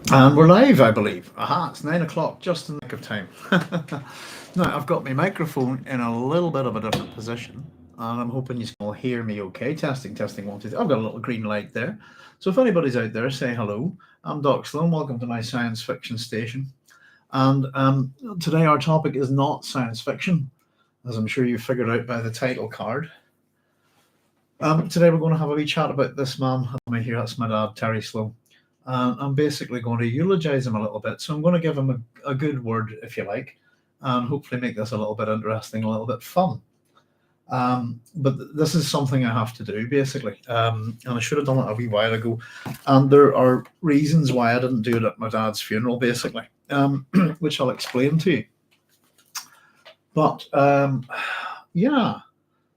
And we're live, I believe. Aha, it's 9 o'clock, just in the nick of time. Now, I've got my microphone in a little bit of a different position, and I'm hoping you can all hear me okay. Testing, testing, one, two, three. I've got a little green light there. So if anybody's out there, say hello. I'm Doc Sloan. Welcome to my science fiction station. And today our topic is not science fiction, as I'm sure you figured out by the title card. Today we're going to have a wee chat about this man. Here, that's my dad, Terry Sloan. I'm basically going to eulogize him a little bit. So I'm going to give him a good word, if you like, and hopefully make this a little bit interesting, a little bit fun. But this is something I have to do, basically. And I should have done it a wee while ago. And there are reasons why I didn't do it at my dad's funeral, basically, which I'll explain to you. But yeah.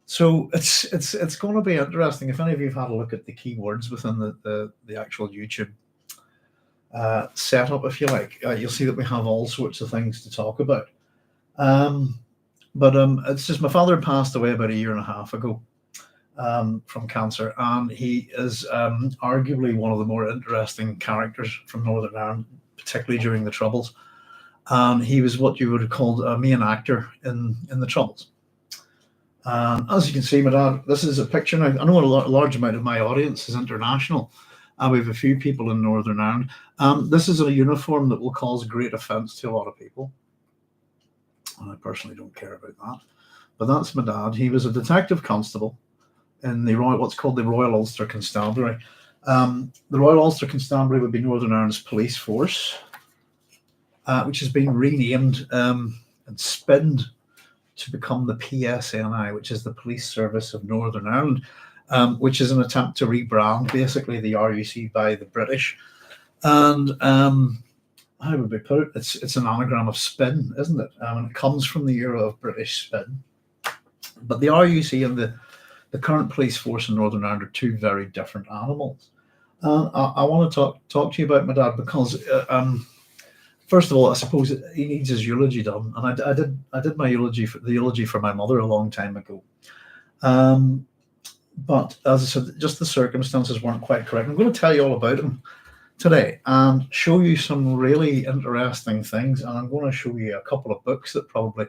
So it's going to be interesting. If any of you have had a look at the keywords within the actual YouTube setup, if you like, you'll see that we have all sorts of things to talk about. But it's just my father passed away about a year and a half ago from cancer, and he is arguably one of the more interesting characters from Northern Ireland, particularly during the Troubles. And he was what you would have called a main actor in the Troubles. As you can see, my dad, this is a picture now. I know a large amount of my audience is international. We have a few people in Northern Ireland. This is a uniform that will cause great offence to a lot of people. And I personally don't care about that. But that's my dad. He was a detective constable in the what's called the Royal Ulster Constabulary. The Royal Ulster Constabulary would be Northern Ireland's police force, which has been renamed and spinned to become the PSNI, which is the Police Service of Northern Ireland, which is an attempt to rebrand basically the RUC by the British. And how would we put it? It's an anagram of spin, isn't it? It comes from the era of British spin. But the RUC and the current police force in Northern Ireland are two very different animals. I want to talk to you about my dad because first of all, I suppose he needs his eulogy done, and I did my eulogy for my mother a long time ago. But as I said, just the circumstances weren't quite correct. I'm going to tell you all about him today and show you some really interesting things, and I'm going to show you a couple of books that probably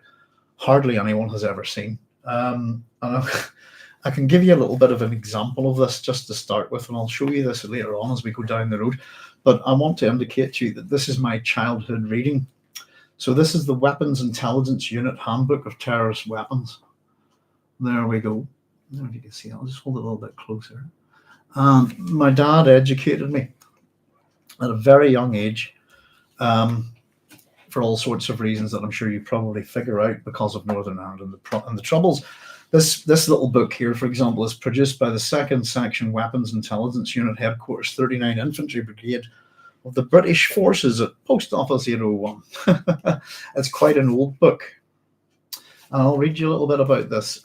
hardly anyone has ever seen. And I can give you a little bit of an example of this just to start with, and I'll show you this later on as we go down the road. But I want to indicate to you that this is my childhood reading. So this is the Weapons Intelligence Unit Handbook of Terrorist Weapons. There we go. I don't know if you can see it. I'll just hold it a little bit closer. My dad educated me at a very young age for all sorts of reasons that I'm sure you probably figure out because of Northern Ireland and the Troubles. This little book here, for example, is produced by the 2nd Section Weapons Intelligence Unit Headquarters 39 Infantry Brigade of the British Forces at Post Office 801. It's quite an old book. And I'll read you a little bit about this.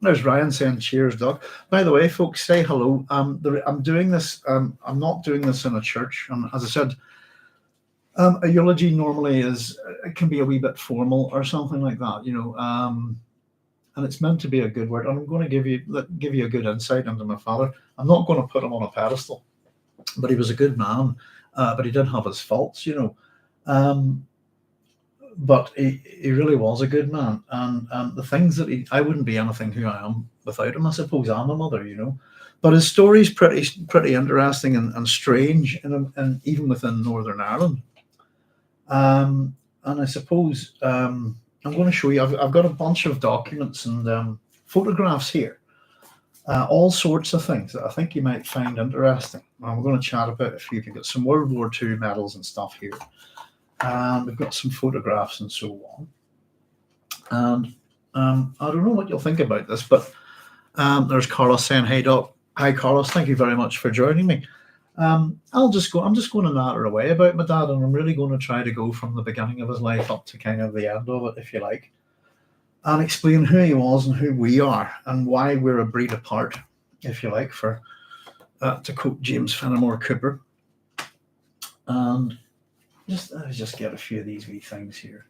There's Ryan saying, cheers, Doug. By the way, folks, say hello. I'm doing this. I'm not doing this in a church. And as I said, a eulogy normally it can be a wee bit formal or something like that, you know. And it's meant to be a good word. And I'm going to give you a good insight into my father. I'm not going to put him on a pedestal, but he was a good man. But he did have his faults, you know. But he really was a good man. And the things that I wouldn't be anything who I am without him. I suppose I'm a mother, you know. But his story's pretty interesting and strange, and even within Northern Ireland. And I suppose I'm going to show you. I've got a bunch of documents and photographs here, all sorts of things that I think you might find interesting. And we're going to chat about a few. We've got some World War II medals and stuff here, and we've got some photographs and so on. And I don't know what you'll think about this, but there's Carlos saying, "Hey Doc, hi Carlos, thank you very much for joining me." I'm just going to natter away about my dad, and I'm really going to try to go from the beginning of his life up to kind of the end of it, if you like, and explain who he was and who we are and why we're a breed apart, if you like, for to quote James Fenimore Cooper. And just get a few of these wee things here,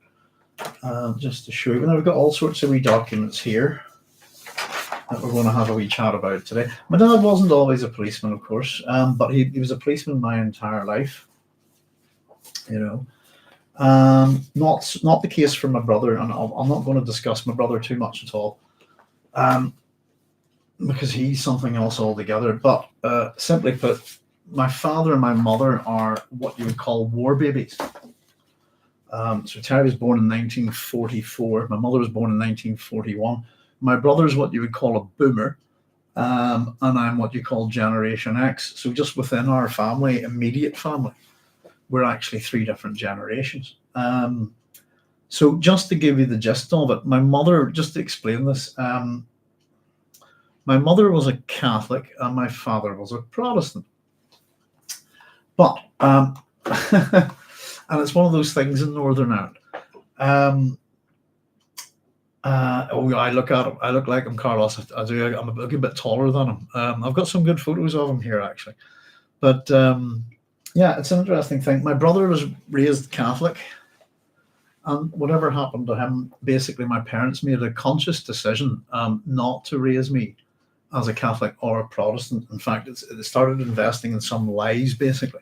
just to show you. And I've got all sorts of wee documents here that we're going to have a wee chat about today. My dad wasn't always a policeman, of course, but he was a policeman my entire life. you know. Not the case for my brother, and I'm not going to discuss my brother too much at all, um, because he's something else altogether. But simply put, my father and my mother are what you would call war babies. So Terry was born in 1944. My mother was born in 1941. My brother's what you would call a boomer, and I'm what you call Generation X. So just within our family, immediate family, we're actually three different generations. So just to give you the gist of it, my mother, just to explain this, my mother was a Catholic and my father was a Protestant. But and it's one of those things in Northern Ireland. I look at him. I look like him, Carlos. I do. I'm a bit taller than him. I've got some good photos of him here, actually. But yeah, it's an interesting thing. My brother was raised Catholic, and whatever happened to him, basically, my parents made a conscious decision not to raise me as a Catholic or a Protestant. In fact, it started investing in some lies, basically.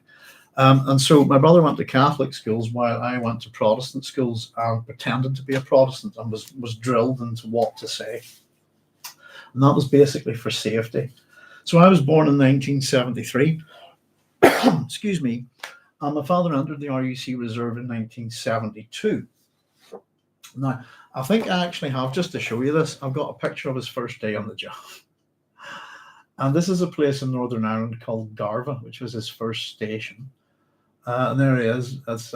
And so my brother went to Catholic schools while I went to Protestant schools and pretended to be a Protestant and was drilled into what to say. And that was basically for safety. So I was born in 1973. Excuse me. And my father entered the RUC Reserve in 1972. Now, I think I actually have, just to show you this, I've got a picture of his first day on the job. And this is a place in Northern Ireland called Garva, which was his first station. And there he is, as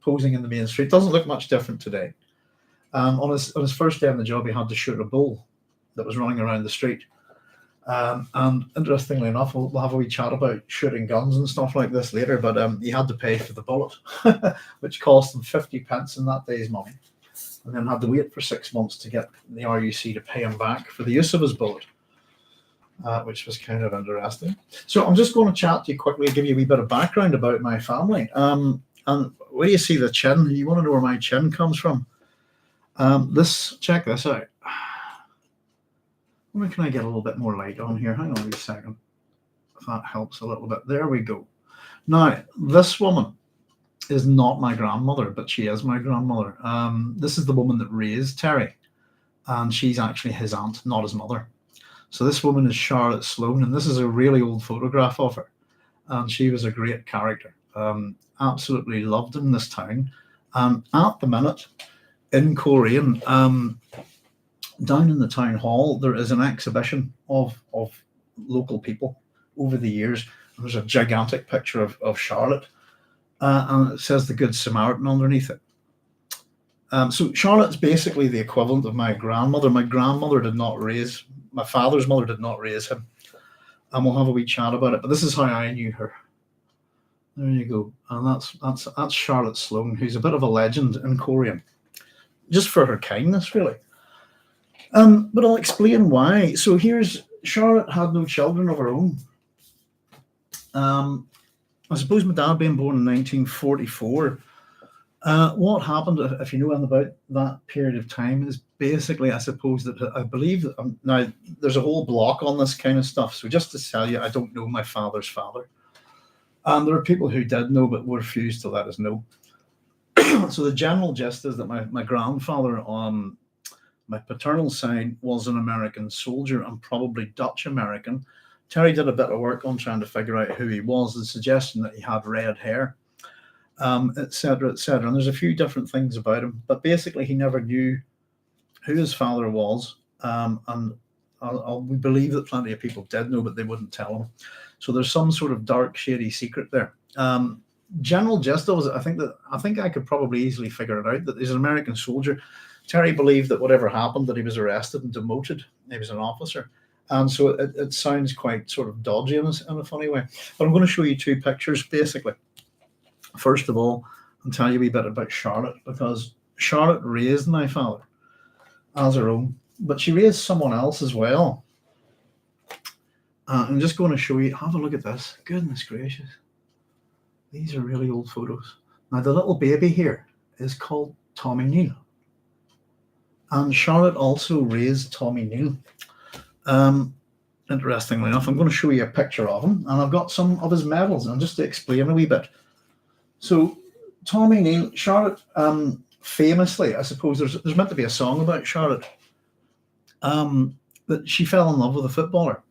posing in the main street. Doesn't look much different today. On his first day on the job, he had to shoot a bull that was running around the street. And interestingly enough, we'll have a wee chat about shooting guns and stuff like this later. But he had to pay for the bullet, which cost him 50 pence in that day's money, and then had to wait for 6 months to get the RUC to pay him back for the use of his bullet. Which was kind of interesting. So I'm just going to chat to you quickly, give you a wee bit of background about my family. And where do you see the chin? You want to know where my chin comes from? Check this out. Where can I get a little bit more light on here? Hang on a second. If that helps a little bit. There we go. Now, this woman is not my grandmother, but she is my grandmother. This is the woman that raised Terry, and she's actually his aunt, not his mother. So this woman is Charlotte Sloan, and this is a really old photograph of her. And she was a great character. Absolutely loved in this town. At the minute, in Korean, down in the town hall, there is an exhibition of local people over the years. There's a gigantic picture of Charlotte, and it says the Good Samaritan underneath it. So Charlotte's basically the equivalent of my grandmother. My grandmother did not raise, my father's mother did not raise him. And we'll have a wee chat about it. But this is how I knew her. There you go. And that's Charlotte Sloan, who's a bit of a legend in Korean, just for her kindness, really. But I'll explain why. So here's Charlotte had no children of her own. I suppose my dad being born in 1944. What happened, if you know anything about that period of time, is basically, I suppose that I believe that now there's a whole block on this kind of stuff. So just to tell you, I don't know my father's father. And there are people who did know, but refused to let us know. So the general gist is that my grandfather on my paternal side was an American soldier and probably Dutch American. Terry did a bit of work on trying to figure out who he was, the suggestion that he had red hair, etc., etc. And there's a few different things about him, but basically he never knew who his father was. And we believe that plenty of people did know, but they wouldn't tell him. So there's some sort of dark, shady secret there. General gist was, I think I could probably easily figure it out, that he's an American soldier. Terry believed that whatever happened, that he was arrested and demoted. He was an officer. And so it sounds quite sort of dodgy in a funny way. But I'm going to show you two pictures, basically. First of all, I'll tell you a wee bit about Charlotte, because Charlotte raised my father as her own, but she raised someone else as well. I'm just going to show you, have a look at this. Goodness gracious. These are really old photos. Now, the little baby here is called Tommy Neal. And Charlotte also raised Tommy Neal. Interestingly enough, I'm going to show you a picture of him, and I've got some of his medals. And just to explain a wee bit, So Tommy Neal, Charlotte, famously, I suppose there's meant to be a song about Charlotte, that she fell in love with a footballer.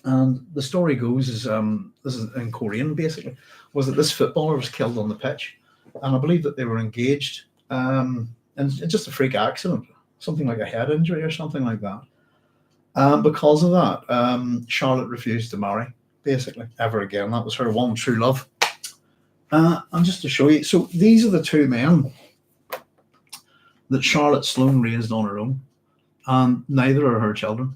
And the story goes is, this is in Korean basically, was that this footballer was killed on the pitch, and I believe that they were engaged, and it's just a freak accident, something like a head injury or something like that. Because of that, Charlotte refused to marry basically ever again. That was her one true love. And just to show you, so these are the two men that Charlotte Sloan raised on her own, and neither are her children.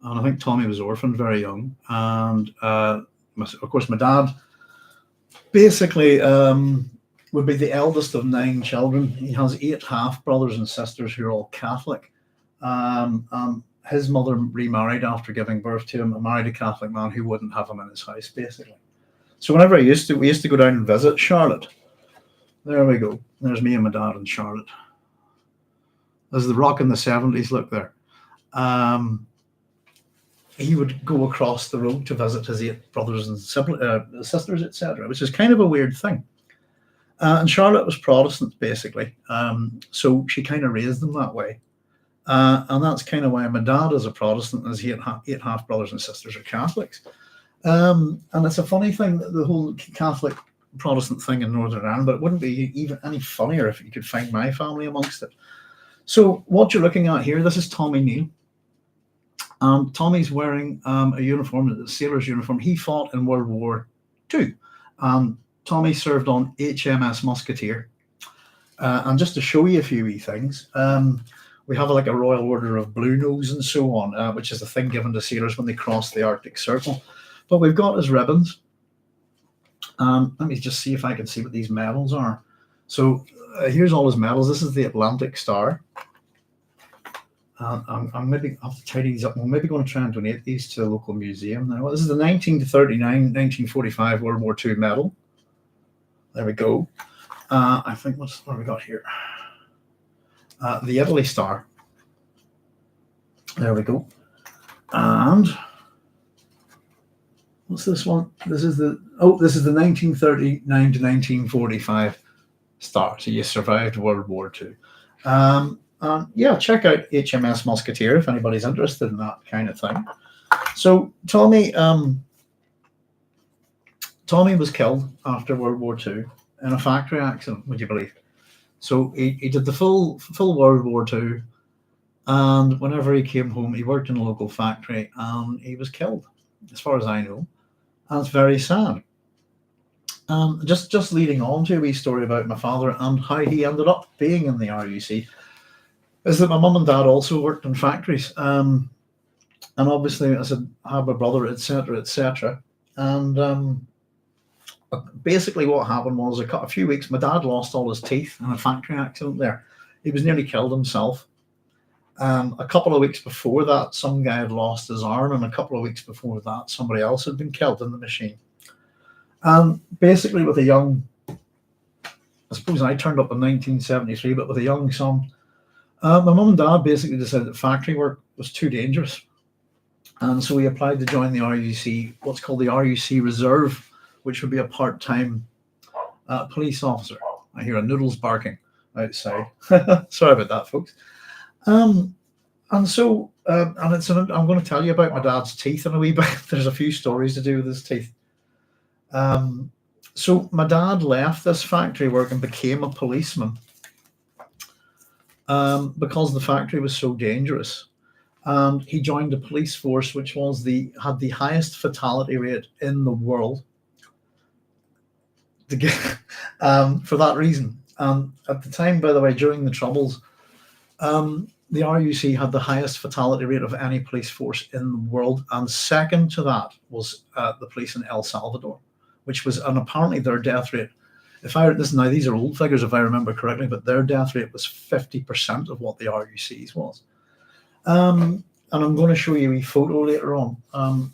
And I think Tommy was orphaned very young. And of course, my dad basically would be the eldest of 9 children. He has 8 half brothers and sisters who are all Catholic. His mother remarried after giving birth to him and married a Catholic man who wouldn't have him in his house, basically. So whenever we used to go down and visit Charlotte. There we go. There's me and my dad and Charlotte. There's the RUC in the 70s. Look there. He would go across the road to visit his 8 brothers and sisters, etc., which is kind of a weird thing. And Charlotte was Protestant, basically. So she kind of raised them that way. And that's kind of why my dad is a Protestant and his 8 half brothers and sisters are Catholics. And it's a funny thing, the whole Catholic Protestant thing in Northern Ireland, but it wouldn't be even any funnier if you could find my family amongst it. So what you're looking at here, this is Tommy Neal. Tommy's wearing a uniform, a sailor's uniform. He fought in World War II. Tommy served on HMS Musketeer. And just to show you a few wee things, we have like a Royal Order of Blue Nose and so on, which is a thing given to sailors when they cross the Arctic Circle. But we've got his ribbons. Let me just see if I can see what these medals are. So here's all his medals. This is the Atlantic Star. I'm maybe I'll have to tidy these up. I'm maybe going to try and donate these to a local museum now. This is the 1939, 1945 World War II medal. There we go. I think what have we got here? The Italy Star. There we go. And what's this one? This is the 1939 to 1945 Star. So you survived World War II. Yeah, check out HMS Musketeer if anybody's interested in that kind of thing. So Tommy was killed after World War II in a factory accident, would you believe? So he did the full World War II, and whenever he came home, he worked in a local factory, and he was killed, as far as I know. And it's very sad. Just leading on to a wee story about my father and how he ended up being in the RUC, is that my mum and dad also worked in factories. And obviously, I said, I have a brother, etc., etc. And basically what happened was a few weeks, my dad lost all his teeth in a factory accident there. He was nearly killed himself. A couple of weeks before that, some guy had lost his arm, and a couple of weeks before that, somebody else had been killed in the machine. Basically with a young, I suppose I turned up in 1973, but with a young son, my mum and dad basically decided that factory work was too dangerous. And so we applied to join the RUC, what's called the RUC Reserve, which would be a part-time police officer. I hear a noodles barking outside. Sorry about that, folks. And so, I'm going to tell you about my dad's teeth in a wee bit. There's a few stories to do with his teeth. So my dad left this factory work and became a policeman because the factory was so dangerous. And he joined a police force which had the highest fatality rate in the world. For that reason. At the time, by the way, during the Troubles, the RUC had the highest fatality rate of any police force in the world, and second to that was the police in El Salvador, which was, and apparently their death rate, now these are old figures if I remember correctly, but their death rate was 50% of what the RUC's was. And I'm going to show you a photo later on,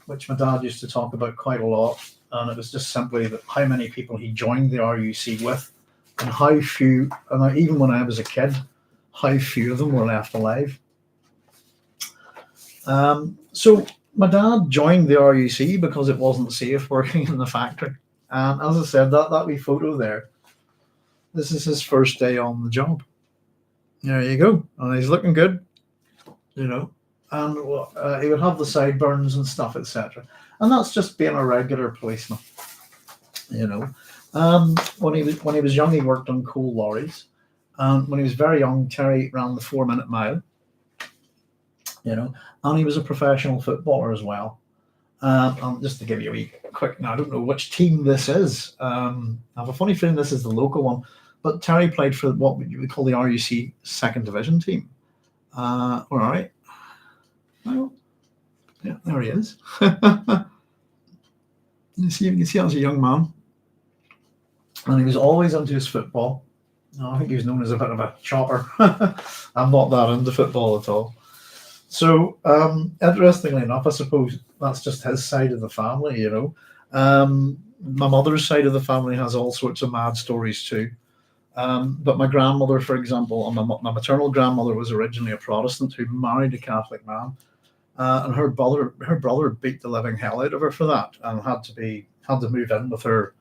which my dad used to talk about quite a lot, and it was just simply that how many people he joined the RUC with, and how few, and even when I was a kid, how few of them were left alive. So my dad joined the RUC because it wasn't safe working in the factory. And as I said, that wee photo there, this is his first day on the job. There you go. And he's looking good, you know. And he would have the sideburns and stuff, etc. And that's just being a regular policeman, you know. When he was young, he worked on coal lorries. When he was very young, Terry ran the 4-minute mile, you know, and he was a professional footballer as well. And just to give you a wee quick, now I don't know which team this is. I have a funny feeling this is the local one, but Terry played for what we would call the RUC second division team. All right. Well, yeah, there he is. You can see as a young man, and he was always into his football. I think he was known as a bit of a chopper. I'm not that into football at all. So, interestingly enough, I suppose that's just his side of the family, you know. My mother's side of the family has all sorts of mad stories too. But my grandmother, for example, my maternal grandmother was originally a Protestant who married a Catholic man, and her brother beat the living hell out of her for that, and had to move in with her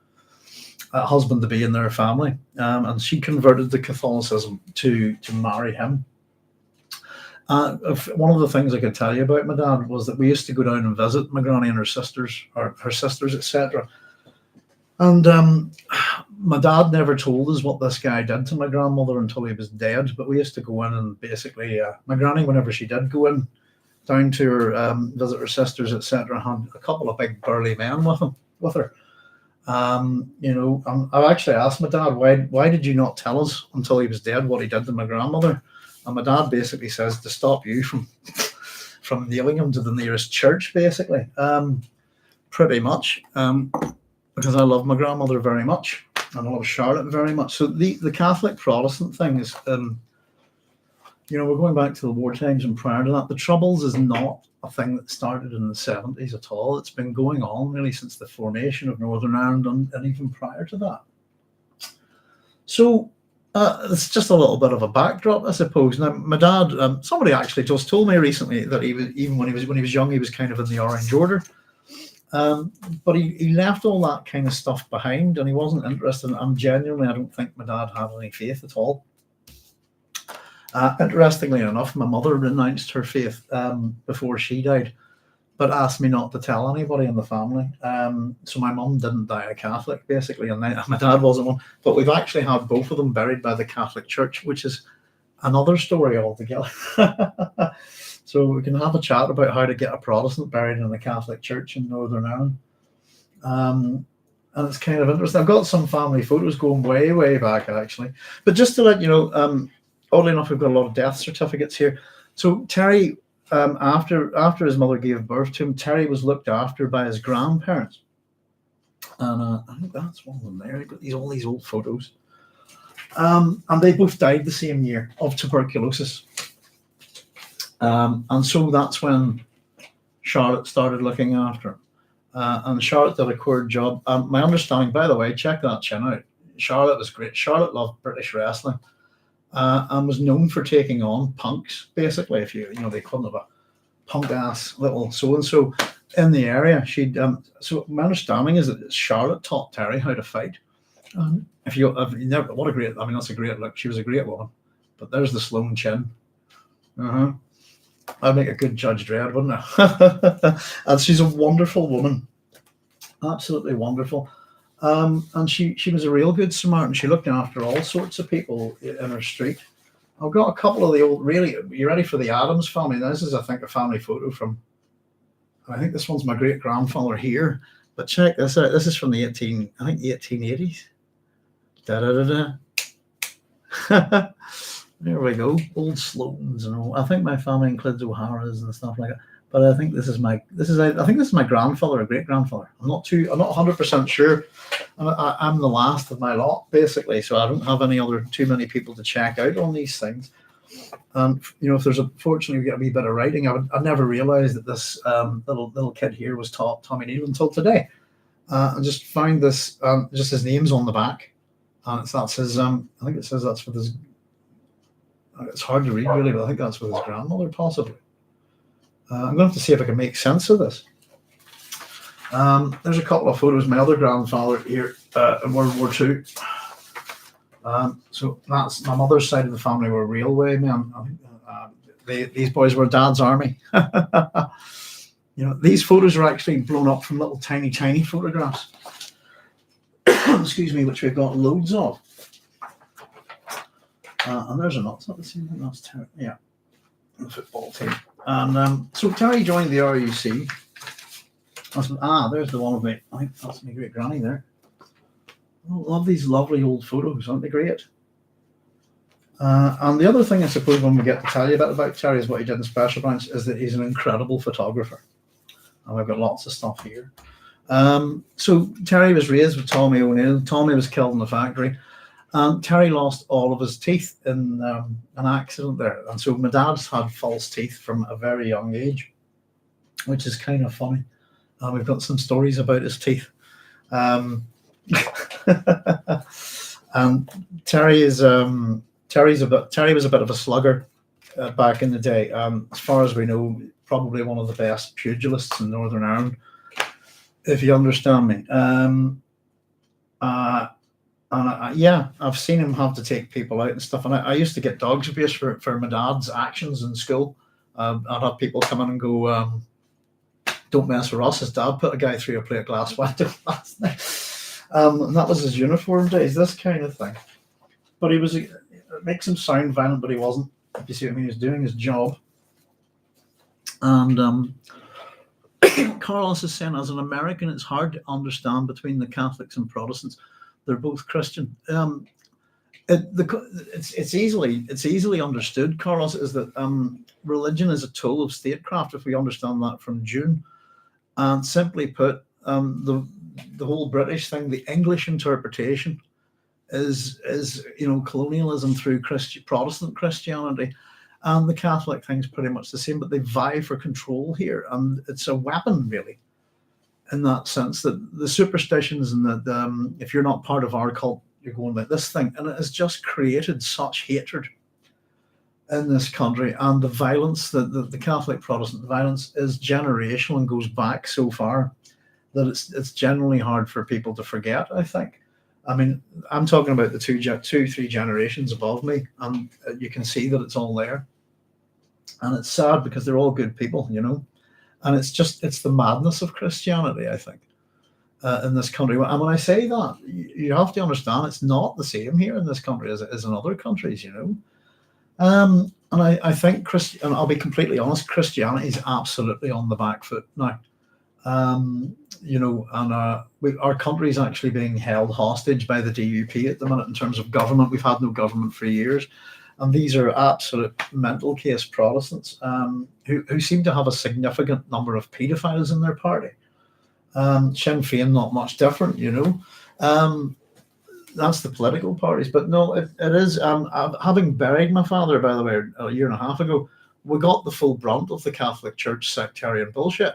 husband to be in their family, and she converted to Catholicism to marry him. One of the things I could tell you about my dad was that we used to go down and visit my granny and her sisters, etc. And my dad never told us what this guy did to my grandmother until he was dead. But we used to go in and basically, my granny, whenever she did go in down to her visit her sisters, etc., had a couple of big burly men with her. You know, I actually asked my dad, why did you not tell us until he was dead what he did to my grandmother? And my dad basically says to stop you from nailing him to the nearest church, basically. Pretty much, because I love my grandmother very much, and I love Charlotte very much. So the Catholic Protestant thing is, you know, we're going back to the war times and prior to that. The Troubles is not a thing that started in the 70s at all. It's been going on really since the formation of Northern Ireland and even prior to that. So it's just a little bit of a backdrop, I suppose. Now, my dad, somebody actually just told me recently that he was, even when he was young, he was kind of in the Orange Order. But he left all that kind of stuff behind, and he wasn't interested. And genuinely, I don't think my dad had any faith at all. Interestingly enough, my mother renounced her faith before she died, but asked me not to tell anybody in the family. So my mum didn't die a Catholic, basically, and my dad wasn't one. But we've actually had both of them buried by the Catholic Church, which is another story altogether. So we can have a chat about how to get a Protestant buried in the Catholic Church in Northern Ireland. And it's kind of interesting. I've got some family photos going way, way back, actually. But just to let you know, oddly enough, we've got a lot of death certificates here. So Terry, after his mother gave birth to him, Terry was looked after by his grandparents. And I think that's one of them there. I've got all these old photos. And they both died the same year of tuberculosis. And so that's when Charlotte started looking after him. And Charlotte did a core job. My understanding, by the way, check that chin out. Charlotte was great. Charlotte loved British wrestling. And was known for taking on punks, basically. If you know, they couldn't have a punk ass little so and so in the area. She'd so my understanding is that Charlotte taught Terry how to fight. If you never, what a great! I mean, that's a great look. She was a great woman. But there's the Sloan chin. I'd make a good Judge Dredd, wouldn't I? And she's a wonderful woman, absolutely wonderful. And she was a real good Samaritan. She looked after all sorts of people in her street. I've got a couple of the old, really, you ready for the Adams family? Now, this is, I think, a family photo from, I think this one's my great-grandfather here. But check this out. This is from the 1880s. Da-da-da-da. There we go. Old Sloans and all. I think my family includes O'Hara's and stuff like that. But I think this is my grandfather or great grandfather. I'm not 100% sure. I'm the last of my lot, basically, so I don't have too many people to check out on these things. And you know, if fortunately we get a wee bit of writing, I never realised that this little kid here was taught Tommy Neal until today. I just found this, just his name's on the back, and that's his. I think it says that's with his. It's hard to read really, but I think that's with his grandmother, possibly. I'm going to have to see if I can make sense of this. There's a couple of photos. My other grandfather here in World War II. So that's my mother's side of the family were railway men. These boys were Dad's army. These photos are actually blown up from little tiny photographs. Excuse me, which we've got loads of. And there's another. That's Terry. Yeah, the football team. And so Terry joined the RUC. There's the one of me. I think that's my great granny there. I love these lovely old photos, aren't they great? And the other thing I suppose when we get to tell you about Terry is what he did in Special Branch is that he's an incredible photographer. And we've got lots of stuff here. So Terry was raised with Tommy O'Neill. Tommy was killed in the factory. And Terry lost all of his teeth in an accident there. And so my dad's had false teeth from a very young age, which is kind of funny. We've got some stories about his teeth. And Terry was a bit of a slugger back in the day. As far as we know, probably one of the best pugilists in Northern Ireland, if you understand me. I've seen him have to take people out and stuff. And I used to get dogs abuse for my dad's actions in school. I'd have people come in and go, "Don't mess with us." His dad put a guy through a plate glass window last night. And that was his uniform days, this kind of thing. But it makes him sound violent, but he wasn't. If you see what I mean, he was doing his job. And Carlos is saying, as an American, it's hard to understand between the Catholics and Protestants. They're both Christian. It's easily understood, Carlos, is that religion is a tool of statecraft, if we understand that from June. And simply put, the whole British thing, the English interpretation is colonialism through Protestant Christianity. And the Catholic thing's pretty much the same, but they vie for control here. And it's a weapon, really, in that sense, that the superstitions and that if you're not part of our cult, you're going like this thing. And it has just created such hatred in this country. And the violence, the Catholic Protestant violence is generational and goes back so far that it's generally hard for people to forget, I think. I mean, I'm talking about the two, 3 generations above me, and you can see that it's all there. And it's sad because they're all good people, and it's the madness of Christianity, I think, in this country. And when I say that, you have to understand it's not the same here in this country as it is in other countries, And I think, and I'll be completely honest, Christianity is absolutely on the back foot now. Our country is actually being held hostage by the DUP at the minute in terms of government. We've had no government for years. And these are absolute mental case Protestants who seem to have a significant number of paedophiles in their party. Sinn Féin, not much different, That's the political parties. But no, it is. Having buried my father, by the way, a year and a half ago, we got the full brunt of the Catholic Church sectarian bullshit.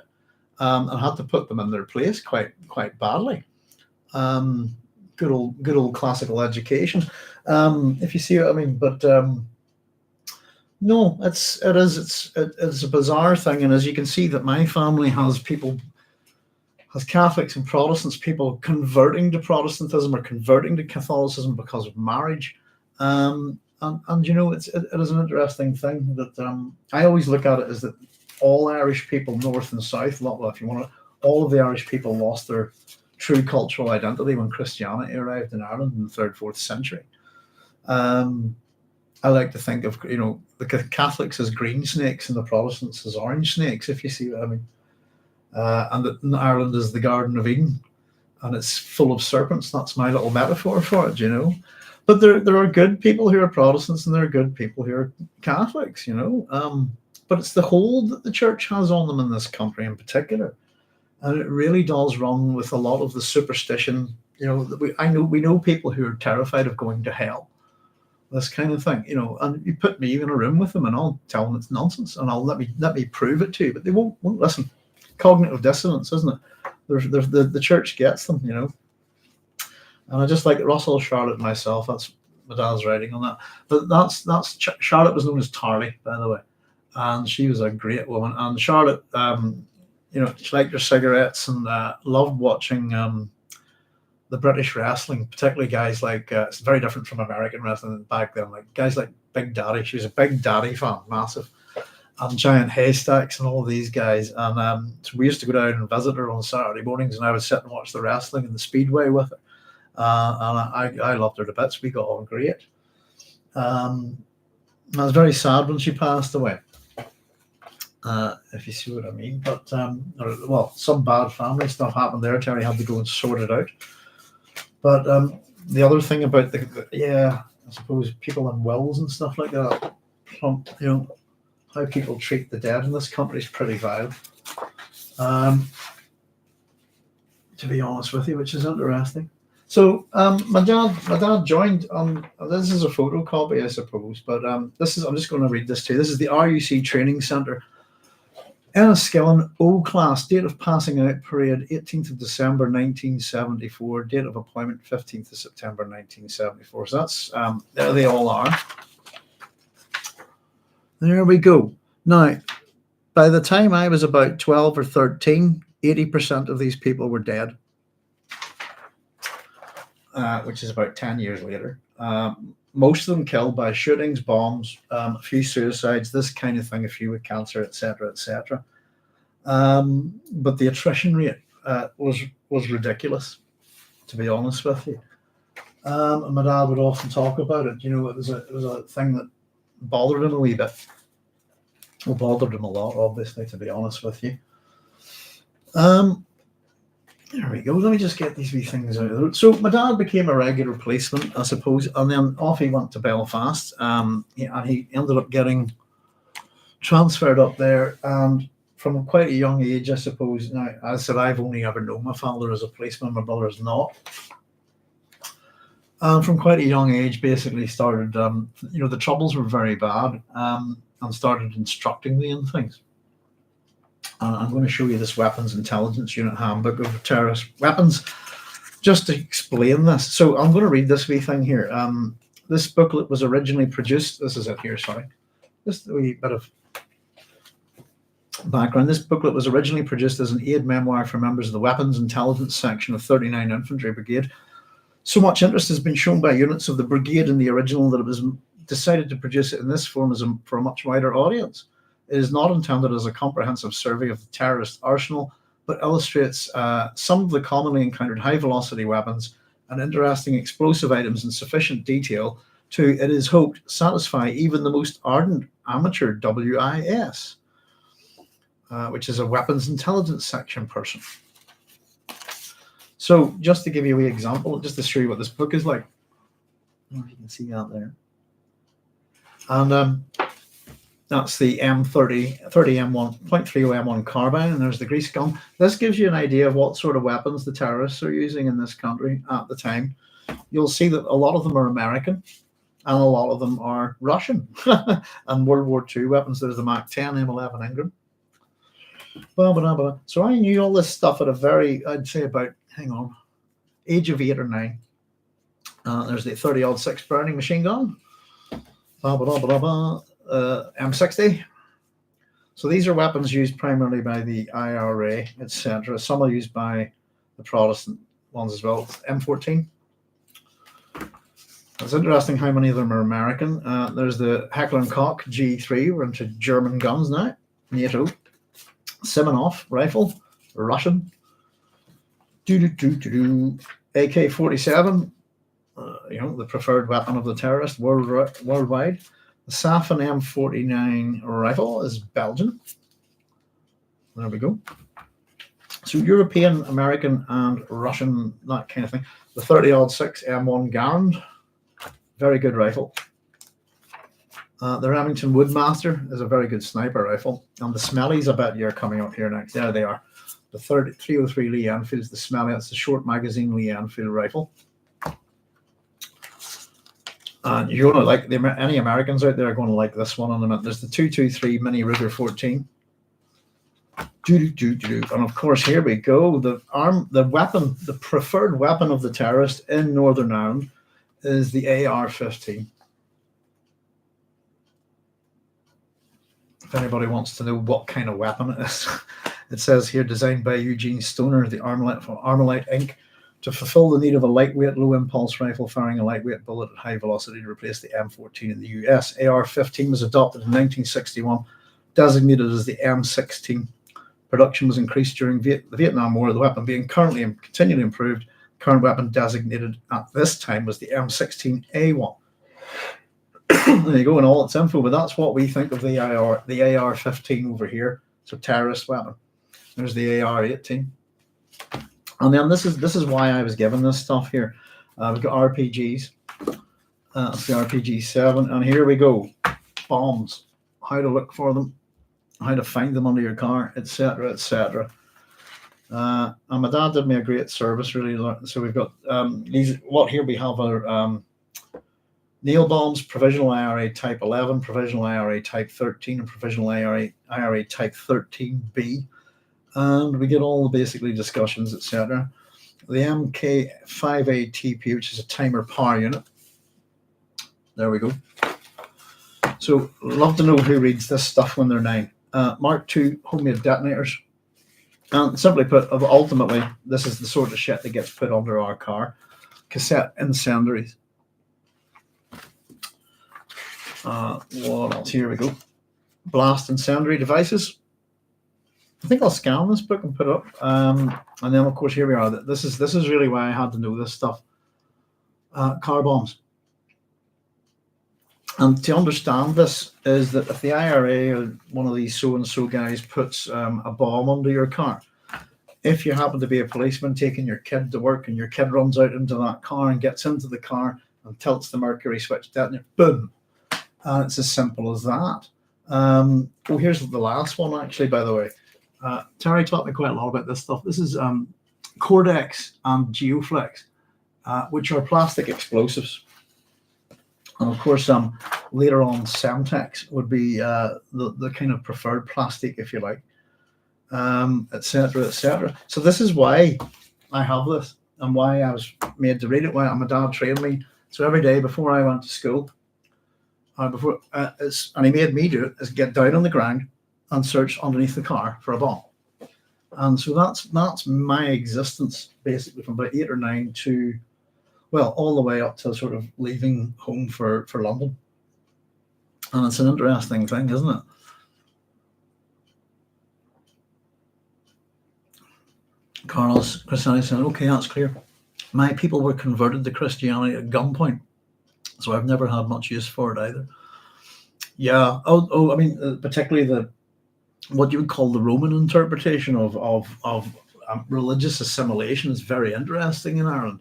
And had to put them in their place quite badly. Good old classical education, if you see what I mean. But no, it's a bizarre thing, and as you can see, that my family has Catholics and Protestants, people converting to Protestantism or converting to Catholicism because of marriage. And it is an interesting thing that I always look at it as that all Irish people, north and south, well, if you want to, all of the Irish people lost their true cultural identity when Christianity arrived in Ireland in the 3rd, 4th century. I like to think of, the Catholics as green snakes and the Protestants as orange snakes, if you see what I mean. And that Ireland is the Garden of Eden and it's full of serpents. That's my little metaphor for it, But there are good people who are Protestants and there are good people who are Catholics, But it's the hold that the church has on them in this country in particular. And it really does run with a lot of the superstition. We know people who are terrified of going to hell. This kind of thing, and you put me in a room with them and I'll tell them it's nonsense and I'll let me prove it to you, but they won't listen. Cognitive dissonance, isn't it? The church gets them, And I just like Russell, Charlotte, and myself. That's my dad's writing on that. But that's Charlotte was known as Tarly, by the way. And she was a great woman. And Charlotte, she liked her cigarettes and loved watching the British wrestling, particularly guys like, it's very different from American wrestling back then, like guys like Big Daddy. She was a Big Daddy fan, massive, and Giant Haystacks and all of these guys. And so we used to go down and visit her on Saturday mornings, and I would sit and watch the wrestling in the Speedway with her. And I loved her to bits. We got on great. I was very sad when she passed away, if you see what I mean. But, well, some bad family stuff happened there. Terry had to go and sort it out. But the other thing about I suppose people in wills and stuff like that, how people treat the dead in this country is pretty vile. To be honest with you, which is interesting. So my dad joined. This is a photocopy, I suppose, but I'm just going to read this to you. This is the RUC Training Centre. Enniskillen, O class, date of passing out period 18th of December 1974, date of appointment 15th of September 1974. So that's there they all are. There we go. Now, by the time I was about 12 or 13, 80% of these people were dead, which is about 10 years later. Most of them killed by shootings, bombs, a few suicides, this kind of thing, a few with cancer, etc., etc. But the attrition rate was ridiculous, to be honest with you. And my dad would often talk about it. It was a thing that bothered him a wee bit. Well, bothered him a lot, obviously, to be honest with you. There we go. Let me just get these wee things out of the road. So my dad became a regular policeman, I suppose, and then off he went to Belfast. And he ended up getting transferred up there. And from quite a young age, I suppose. Now, as I said, I've only ever known my father as a policeman. My brother is not. And from quite a young age, basically started. The troubles were very bad, and started instructing me in things. I'm going to show you this Weapons Intelligence Unit Handbook of Terrorist Weapons, just to explain this. So I'm going to read this wee thing here. This booklet was originally produced. This is it here, sorry. Just a wee bit of background. This booklet was originally produced as an aid memoir for members of the Weapons Intelligence Section of 39 Infantry Brigade. So much interest has been shown by units of the brigade in the original that it was decided to produce it in this form for a much wider audience. It is not intended as a comprehensive survey of the terrorist arsenal, but illustrates some of the commonly encountered high-velocity weapons and interesting explosive items in sufficient detail to, it is hoped, satisfy even the most ardent amateur WIS, which is a Weapons Intelligence Section person. So just to give you an example, just to show you what this book is like. I don't know if you can see that there. And that's the M30 M1 .30 M1 carbine, and there's the grease gun. This gives you an idea of what sort of weapons the terrorists are using in this country at the time. You'll see that a lot of them are American, and a lot of them are Russian, and World War II weapons. There's the Mach 10 M11 Ingram. So I knew all this stuff at a very, I'd say about, age of 8 or 9. There's the 30-06 Browning machine gun. M60. So these are weapons used primarily by the IRA, etc. Some are used by the Protestant ones as well. M14. It's interesting how many of them are American. There's the Heckler & Koch G3. We're into German guns now. NATO. Simonov rifle, Russian. AK-47. The preferred weapon of the terrorist worldwide. The Safin M49 rifle is Belgian. There we go. So European, American, and Russian, that kind of thing. The 30-06 M1 Garand, very good rifle. The Remington Woodmaster is a very good sniper rifle. And the Smellies, I bet you're coming up here next. There they are. The 303 Lee Enfield is the Smelly. That's the short magazine Lee Enfield rifle. And you're going to like any Americans out there are going to like this one on the minute. There's the 223 Mini Ruger 14. And of course, here we go. The preferred weapon of the terrorist in Northern Ireland is the AR-15. if anybody wants to know what kind of weapon it is. It says here, designed by Eugene Stoner, the Armalite from Armalite Inc., to fulfill the need of a lightweight, low-impulse rifle firing a lightweight bullet at high velocity to replace the M14 in the US. AR-15 was adopted in 1961, designated as the M16. Production was increased during the Vietnam War, the weapon being currently and continually improved. Current weapon designated at this time was the M16A1. There you go, and all its info, but that's what we think of the AR-15 over here. It's a terrorist weapon. There's the AR-18. And then this is why I was given this stuff here. We've got RPGs. That's the RPG-7. And here we go. Bombs. How to look for them. How to find them under your car, etc., etc. And my dad did me a great service, really. So we've got these. What here we have are nail bombs, provisional IRA Type 11, provisional IRA Type 13, and provisional IRA Type 13B. And we get all the basically discussions, etc. The MK5ATP, which is a timer power unit. There we go. So, love to know who reads this stuff when they're 9. Mark II homemade detonators. And simply put, ultimately, this is the sort of shit that gets put under our car. Cassette incendiaries. What else? Here we go. Blast incendiary devices. I think I'll scan this book and put it up. And then, of course, here we are. This is really why I had to know this stuff. Car bombs. And to understand this is that if the IRA or one of these so-and-so guys puts a bomb under your car, if you happen to be a policeman taking your kid to work and your kid runs out into that car and gets into the car and tilts the mercury switch detonator, boom. And it's as simple as that. Here's the last one, actually, by the way. Terry taught me quite a lot about this stuff. This is Cordex and Geoflex, which are plastic explosives. And of course, later on, Semtex would be the kind of preferred plastic, if you like, etc., etc. So this is why I have this and why I was made to read it. Why my dad trained me. So every day before I went to school, and he made me do it, is get down on the ground and search underneath the car for a bomb. And so that's my existence, basically, from about 8 or 9 to, well, all the way up to sort of leaving home for London. And it's an interesting thing, isn't it? Carlos Christianity said, okay, that's clear. My people were converted to Christianity at gunpoint, so I've never had much use for it either. Yeah. I mean, particularly what you would call the Roman interpretation of religious assimilation is very interesting in Ireland.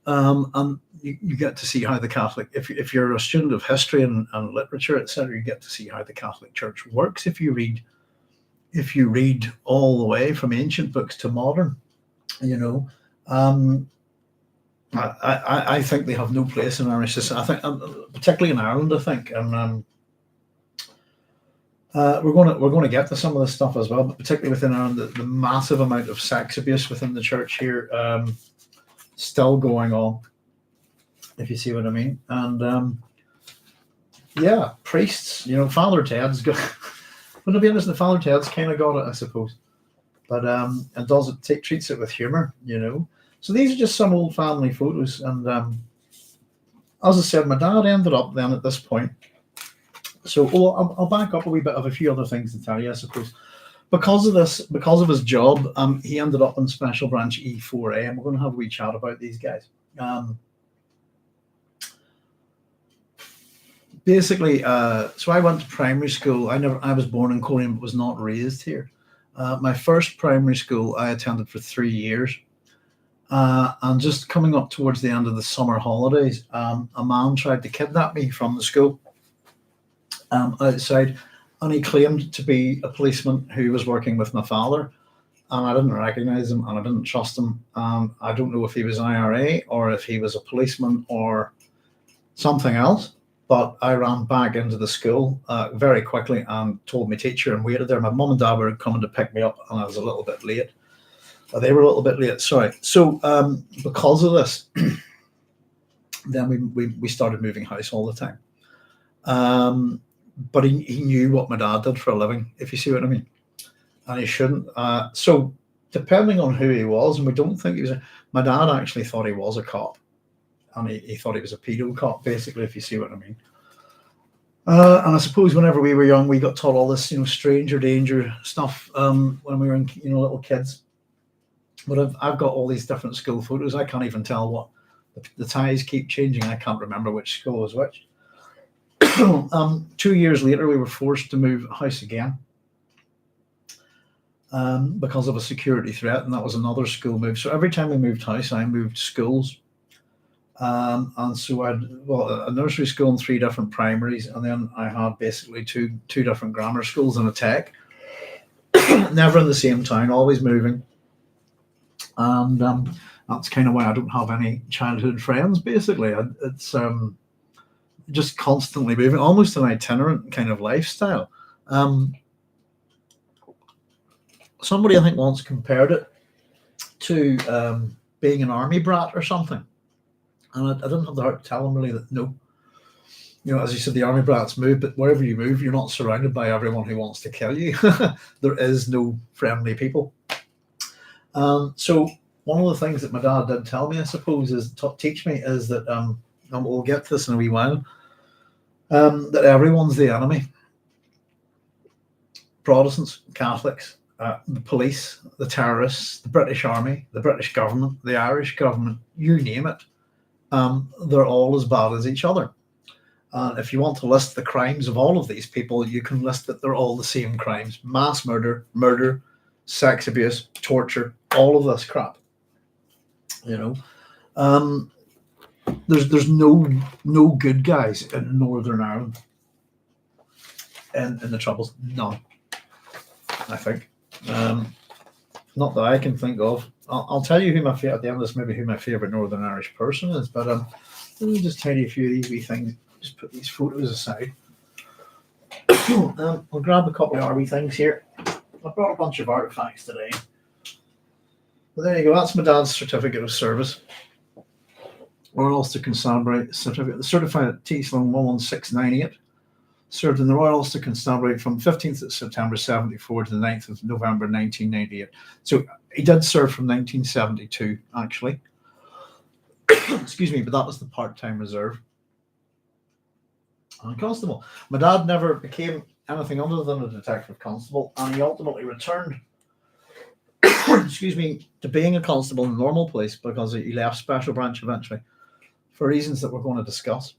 And you get to see how the Catholic, if you're a student of history and literature, etc., you get to see how the Catholic Church works if you read all the way from ancient books to modern. I think they have no place in Irish society. I think, particularly in Ireland, I think, and we're going to get to some of this stuff as well. But particularly within Ireland, the massive amount of sex abuse within the church here, still going on, if you see what I mean. And yeah, priests. Father Ted's got. But to be honest, the Father Ted's kind of got it, I suppose. But and treats it with humor, So these are just some old family photos, and as I said, my dad ended up then at this point. So I'll back up a wee bit of a few other things to tell you, I suppose. Because of his job, he ended up in Special Branch E4A, and we're going to have a wee chat about these guys. Basically, so I went to primary school. I was born in Coleraine, but was not raised here. My first primary school I attended for 3 years. And just coming up towards the end of the summer holidays, a man tried to kidnap me from the school outside, and he claimed to be a policeman who was working with my father, and I didn't recognize him and I didn't trust him. I don't know if he was IRA or if he was a policeman or something else, but I ran back into the school very quickly and told my teacher and waited there. My mum and dad were coming to pick me up, and I was a little bit late. They were a little bit late, sorry. So because of this, then we started moving house all the time. but he knew what my dad did for a living, if you see what I mean, and he shouldn't. So depending on who he was, and we don't think he was. My dad actually thought he was a cop, and he thought he was a pedo cop, basically, if you see what I mean. And I suppose whenever we were young, we got taught all this, stranger danger stuff when we were, little kids. But I've got all these different school photos. I can't even tell what the ties keep changing. I can't remember which school is which. 2 years later, we were forced to move house again because of a security threat, and that was another school move. So every time we moved house, I moved schools. And so I had a nursery school and 3 different primaries, and then I had basically two different grammar schools and a tech. Never in the same town, always moving. And that's kind of why I don't have any childhood friends. Basically, it's just constantly moving, almost an itinerant kind of lifestyle. Somebody I think once compared it to being an army brat or something. And I didn't have the heart to tell them really that no. As you said, the army brats move, but wherever you move, you're not surrounded by everyone who wants to kill you. There is no friendly people. So one of the things that my dad did tell me, I suppose, is teach me is that, and we'll get to this in a wee while, that everyone's the enemy. Protestants, Catholics, the police, the terrorists, the British Army, the British government, the Irish government, you name it. They're all as bad as each other. And if you want to list the crimes of all of these people, you can list that they're all the same crimes: mass murder, sex abuse, torture, all of this crap. There's no good guys in Northern Ireland in the Troubles. None, I think. Not that I can think of. I'll tell you at the end of this, maybe who my favourite Northern Irish person is, but let me just tell you a few of these wee things. Just put these photos aside. I'll grab a couple of our wee things here. I brought a bunch of artifacts today. Well, there you go. That's my dad's certificate of service. Royal Ulster Constabulary certificate, certified at T Sloan 11698. Served in the Royal Ulster Constabulary from 15th of September 74 to the 9th of November 1998. So he did serve from 1972, actually. Excuse me, but that was the part-time reserve. And constable. My dad never became anything other than a detective constable, and he ultimately returned excuse me, to being a constable in the normal police because he left Special Branch eventually for reasons that we're going to discuss.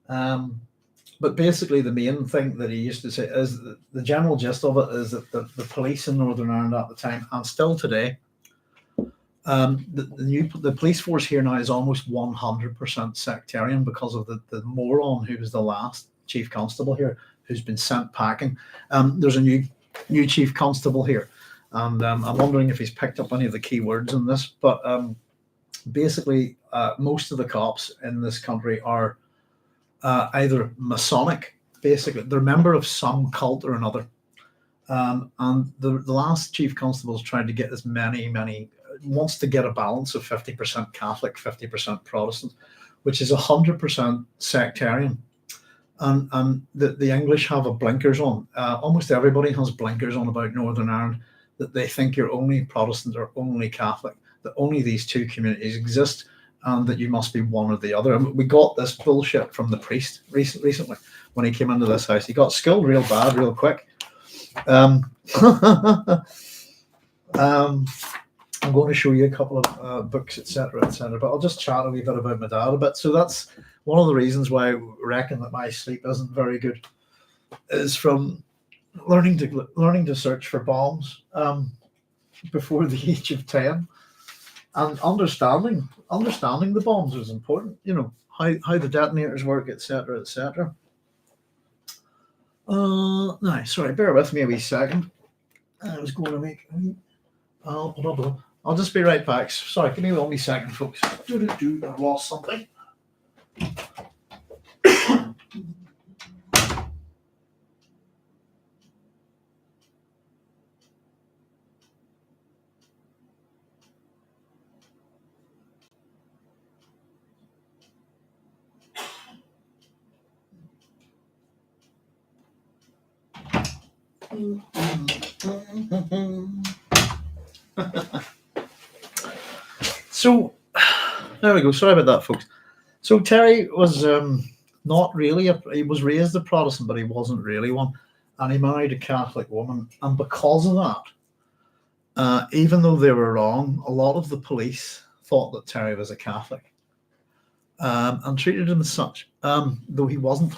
But basically the main thing that he used to say is the general gist of it is that the police in Northern Ireland at the time, and still today, the police force here now is almost 100% sectarian because of the moron who was the last chief constable here, who's been sent packing. There's a new chief constable here, and I'm wondering if he's picked up any of the key words in this. But basically, most of the cops in this country are either Masonic, basically they're a member of some cult or another. And the last chief constable is trying to get as many wants to get a balance of 50% Catholic, 50% Protestant, which is 100% sectarian. And the English have a blinkers on. Almost everybody has blinkers on about Northern Ireland, that they think you're only Protestant or only Catholic, that only these two communities exist, and that you must be one or the other. And we got this bullshit from the priest recently when he came into this house. He got skilled real bad, real quick. I'm going to show you a couple of books, etc., but I'll just chat a wee bit about my dad a bit. So that's one of the reasons why I reckon that my sleep isn't very good, is from learning to search for bombs before the age of 10, and understanding the bombs is important. How the detonators work, etc., etc. No, sorry, bear with me a wee second. I was going to make. I'll just be right back. Sorry, give me 1 wee second, folks. I've lost something. So there we go. Sorry about that, folks. So Terry was not really he was raised a Protestant, but he wasn't really one, and he married a Catholic woman, and because of that, even though they were wrong, a lot of the police thought that Terry was a Catholic, and treated him as such, though he wasn't,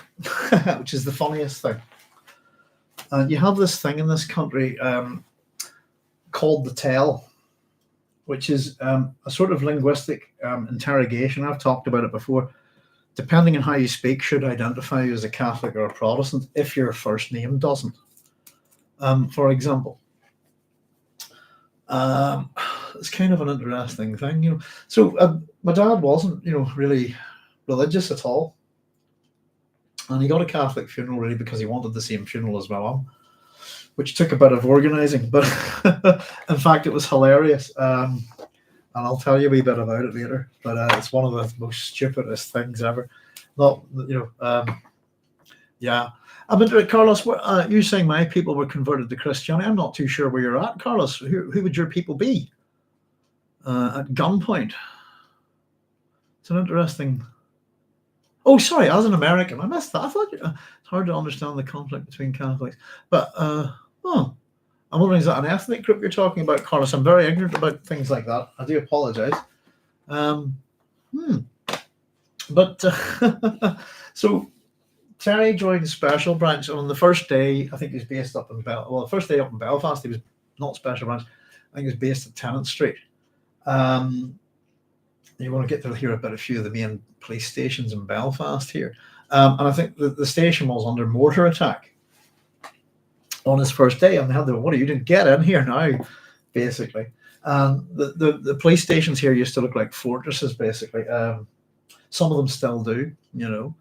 which is the funniest thing. You have this thing in this country called the tell, which is a sort of linguistic interrogation. I've talked about it before. Depending on how you speak, should identify you as a Catholic or a Protestant if your first name doesn't. For example, it's kind of an interesting thing, you know. So my dad wasn't, you know, really religious at all, and he got a Catholic funeral really because he wanted the same funeral as my mum, which took a bit of organising, but in fact it was hilarious. And I'll tell you a wee bit about it later. But it's one of the most stupidest things ever. Not, you know, yeah. I'm interested, Carlos. You saying my people were converted to Christianity? I'm not too sure where you're at, Carlos. Who would your people be? At gunpoint. It's an interesting. Oh, sorry. As an American, I missed that. I thought it's hard to understand the conflict between Catholics. But I'm wondering, is that an ethnic group you're talking about, Carlos? I'm very ignorant about things like that. I do apologize. But so Terry joined Special Branch on the first day. I think he was based up in the first day up in Belfast. He was not Special Branch. I think he was based at Tennant Street. You want to get to hear about a few of the main police stations in Belfast here. And I think the station was under mortar attack on his first day, and they had what are you doing? Get in here now, basically. The police stations here used to look like fortresses, basically. Some of them still do, you know.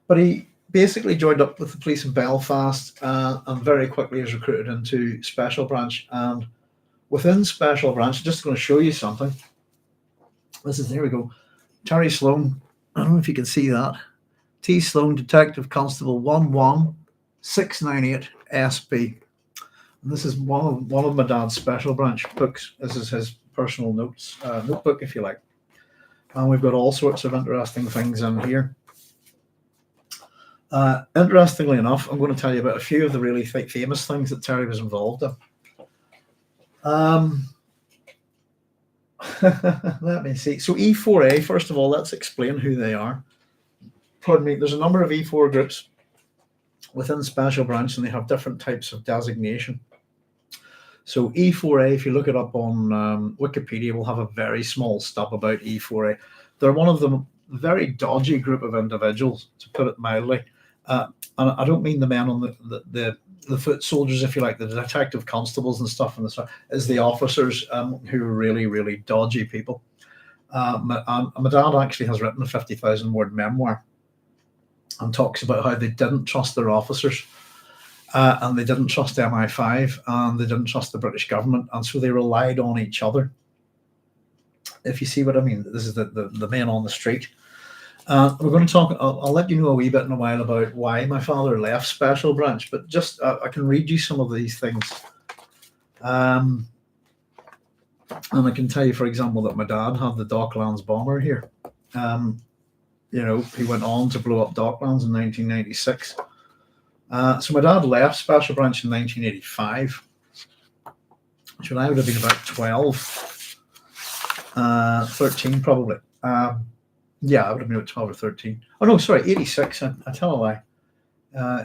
But he basically joined up with the police in Belfast, and very quickly was recruited into Special Branch. And within Special Branch, just going to show you something. There we go. Terry Sloan. I don't know if you can see that. T. Sloan, Detective Constable 11698 SB. And this is one of my dad's Special Branch books. This is his personal notes notebook, if you like. And we've got all sorts of interesting things in here. Interestingly enough, I'm going to tell you about a few of the really famous things that Terry was involved in. Let me see. So E4A, first of all, let's explain who they are. Pardon me. There's a number of E4 groups within Special Branch, and they have different types of designation. So E4A, if you look it up on Wikipedia, will have a very small stub about E4A. They're one of the very dodgy group of individuals, to put it mildly. And I don't mean the men on the foot soldiers, if you like, the detective constables and stuff, and is the officers who are really, really dodgy people. My dad actually has written a 50,000 word memoir and talks about how they didn't trust their officers, and they didn't trust MI5, and they didn't trust the British government, and so they relied on each other. If you see what I mean, this is the men on the street. We're going to talk. I'll let you know a wee bit in a while about why my father left Special Branch, but just I can read you some of these things, and I can tell you, for example, that my dad had the Docklands bomber here. You know, he went on to blow up Docklands in 1996. So my dad left Special Branch in 1985, which when I would have been about 12, 13 probably. Yeah, I would have been about 12 or 13. Oh, no, sorry, 86. I tell a lie.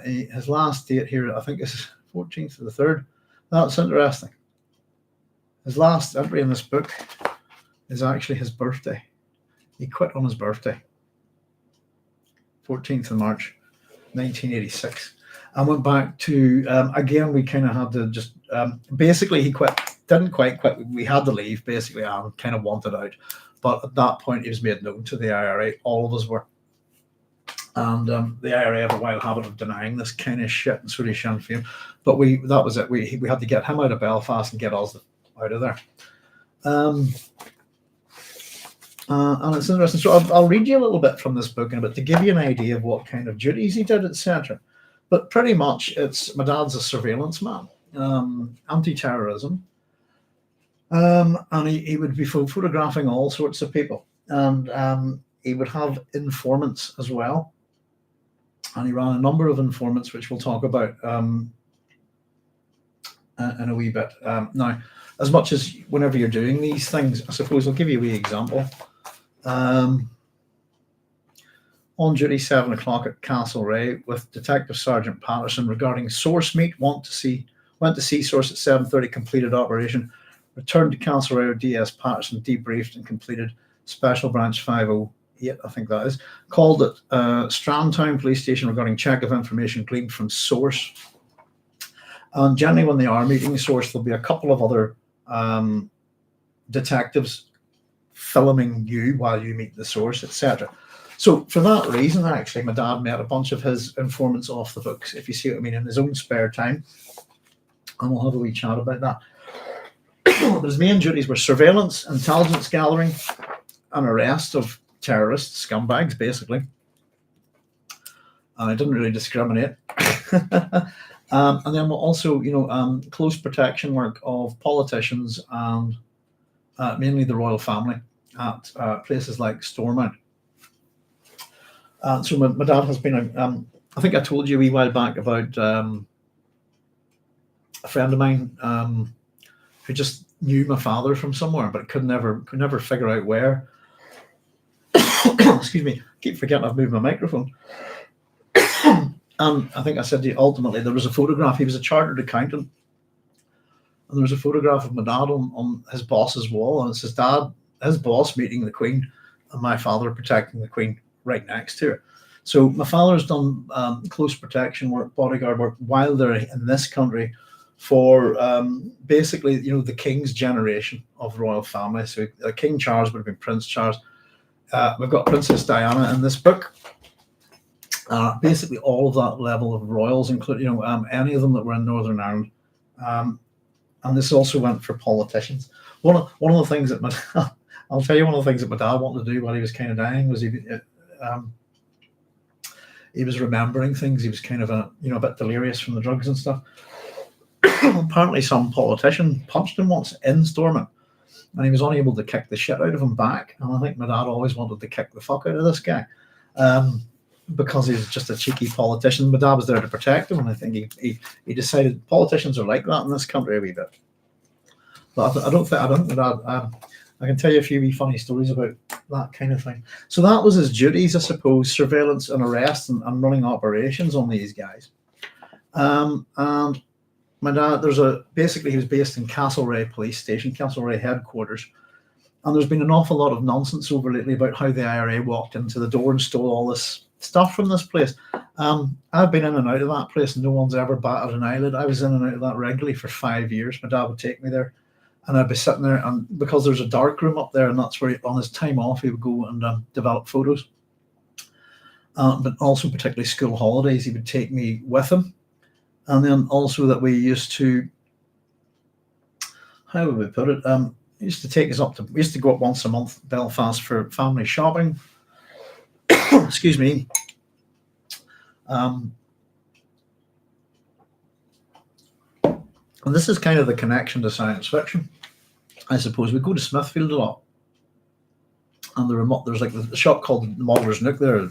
His last date here, I think, is 14th of the 3rd. That's interesting. His last entry in this book is actually his birthday. He quit on his birthday, 14th of March, 1986. And went back to, again, we kind of had to just, basically he quit, didn't quite quit. We had to leave, basically, and kind of wanted out. But at that point, he was made known to the IRA. All of us were. And the IRA have a wild habit of denying this kind of shit and sort of Sinn Féin. But that was it. We had to get him out of Belfast and get us out of there. And it's interesting. So I'll read you a little bit from this book in a bit to give you an idea of what kind of duties he did, etc. But pretty much, my dad's a surveillance man, anti-terrorism, and he would be photographing all sorts of people, and he would have informants as well, and he ran a number of informants, which we'll talk about in a wee bit. Now, as much as whenever you're doing these things, I suppose I'll give you a wee example. On duty 7 o'clock at Castlereagh with Detective Sergeant Patterson regarding source meet. Went to see source at 7:30. Completed operation. Returned to Castlereagh with DS Patterson. Debriefed and completed. Special Branch 508, I think that is. Called at Strandtown Police Station regarding check of information gleaned from source. And generally, when they are meeting source, there'll be a couple of other detectives filming you while you meet the source, etc. So for that reason, actually, my dad met a bunch of his informants off the books, if you see what I mean, in his own spare time. And we'll have a wee chat about that. But his main duties were surveillance, intelligence gathering, and arrest of terrorists, scumbags, basically. And I didn't really discriminate. And then also, close protection work of politicians and mainly the royal family at places like Stormont. So my dad has been I think I told you a wee while back about a friend of mine who just knew my father from somewhere, but could never figure out where. Excuse me, keep forgetting I've moved my microphone. And I think I said to you, ultimately, there was a photograph. He was a chartered accountant, and there was a photograph of my dad on his boss's wall, and it says, "Dad, his boss meeting the Queen, and my father protecting the Queen right next to her." So my father's done close protection work, bodyguard work, while they're in this country for basically, the King's generation of royal family. So King Charles would have been Prince Charles. We've got Princess Diana in this book. Basically, all of that level of royals, including any of them that were in Northern Ireland, and this also went for politicians. One of the things that I'll tell you, one of the things that my dad wanted to do while he was kind of dying was he was remembering things. He was kind of a bit delirious from the drugs and stuff. Apparently, some politician punched him once in Stormont, and he was unable to kick the shit out of him back. And I think my dad always wanted to kick the fuck out of this guy. Because he's just a cheeky politician. My dad was there to protect him, and I think he decided politicians are like that in this country a wee bit. But I don't think my dad. I can tell you a few wee funny stories about that kind of thing. So that was his duties, I suppose: surveillance and arrest and running operations on these guys. And my dad, basically he was based in Castlereagh Police Station, Castlereagh headquarters. And there's been an awful lot of nonsense over lately about how the IRA walked into the door and stole all this stuff from this place. I've been in and out of that place, and no one's ever batted an eyelid. I was in and out of that regularly for 5 years. My dad would take me there, and I'd be sitting there, and because there's a dark room up there, and that's where on his time off he would go and develop photos. But also particularly school holidays, he would take me with him. And then also that we used to, how would we put it? He used to take us we used to go up once a month to Belfast for family shopping. Excuse me. And this is kind of the connection to science fiction, I suppose. We go to Smithfield a lot, and there's like the shop called the Modeller's Nook there.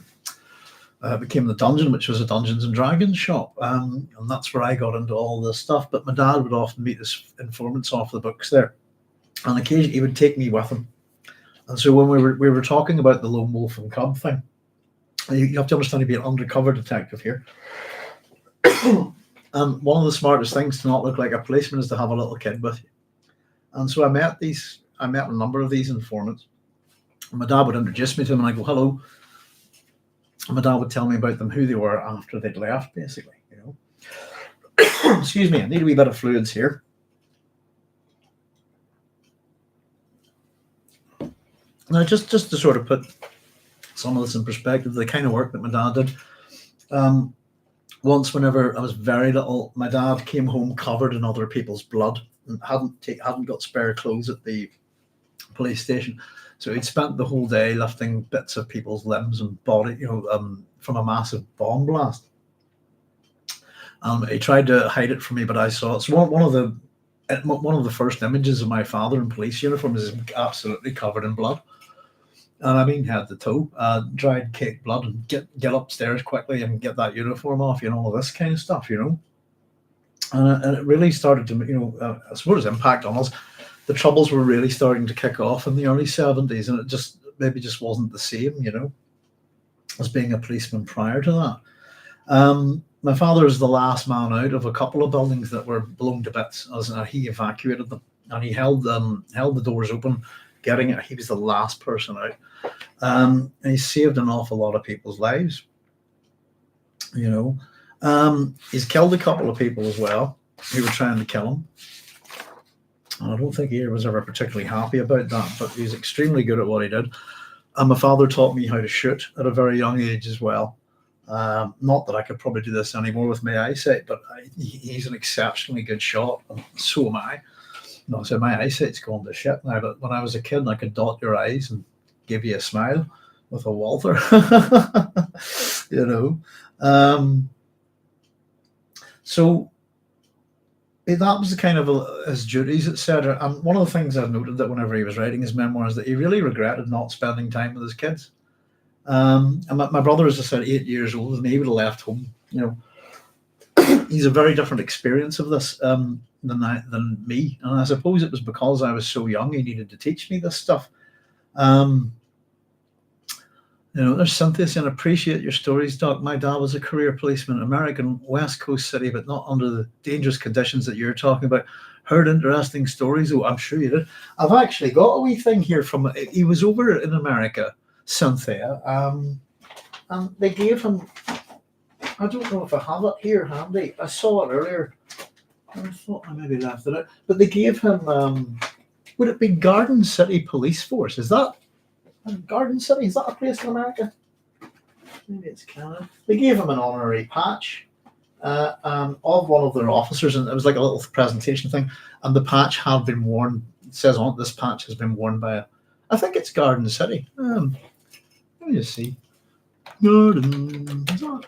Became the Dungeon, which was a Dungeons and Dragons shop, and that's where I got into all this stuff. But my dad would often meet his informants off the books there, and occasionally he would take me with him. And so when we were talking about the Lone Wolf and Cub thing, you have to understand he'd be an undercover detective here. And one of the smartest things to not look like a policeman is to have a little kid with you. And so I met a number of these informants. And my dad would introduce me to them, and I go, hello. And my dad would tell me about them, who they were after they'd left, basically, Excuse me, I need a wee bit of fluids here. Now, just to sort of put some of this in perspective, the kind of work that my dad did. Once, whenever I was very little, my dad came home covered in other people's blood and hadn't got spare clothes at the police station. So he'd spent the whole day lifting bits of people's limbs and body, from a massive bomb blast. He tried to hide it from me, but I saw it. It's one of the first images of my father in police uniform is absolutely covered in blood. And I mean, head to toe, dried cake blood, and get upstairs quickly and get that uniform off, all this kind of stuff, And it really started to, I suppose, impact on us. The troubles were really starting to kick off in the early 70s, and it just wasn't the same, as being a policeman prior to that. My father is the last man out of a couple of buildings that were blown to bits, as he evacuated them, and he held the doors open, getting it. He was the last person out. And he saved an awful lot of people's lives. He's killed a couple of people as well who were trying to kill him. And I don't think he was ever particularly happy about that, but he was extremely good at what he did. And my father taught me how to shoot at a very young age as well. Not that I could probably do this anymore with my eyesight, but he's an exceptionally good shot, and so am I. So my eyesight's gone to shit now, but when I was a kid, I could dot your eyes and give you a smile with a Walther. So that was the kind of his duties, etc. And one of the things I've noted that whenever he was writing his memoirs, that he really regretted not spending time with his kids. And my brother, as I said, 8 years old, and he would have left home. He's a very different experience of this than me, and I suppose it was because I was so young. He needed to teach me this stuff. There's Cynthia saying, appreciate your stories, Doc. My dad was a career policeman, American West Coast city, but not under the dangerous conditions that you're talking about. Heard interesting stories. Oh, I'm sure you did. I've actually got a wee thing here from, he was over in America, Cynthia, and they gave him, I don't know if I have it here handy. I saw it earlier. I thought I maybe left it out. But they gave him, would it be Garden City Police Force? Is that Garden City? Is that a place in America? Maybe it's Canada. They gave him an honorary patch of one of their officers, and it was like a little presentation thing. And the patch had been worn. It says on it, this patch has been worn by I think it's Garden City. Let me just see. Garden. Is that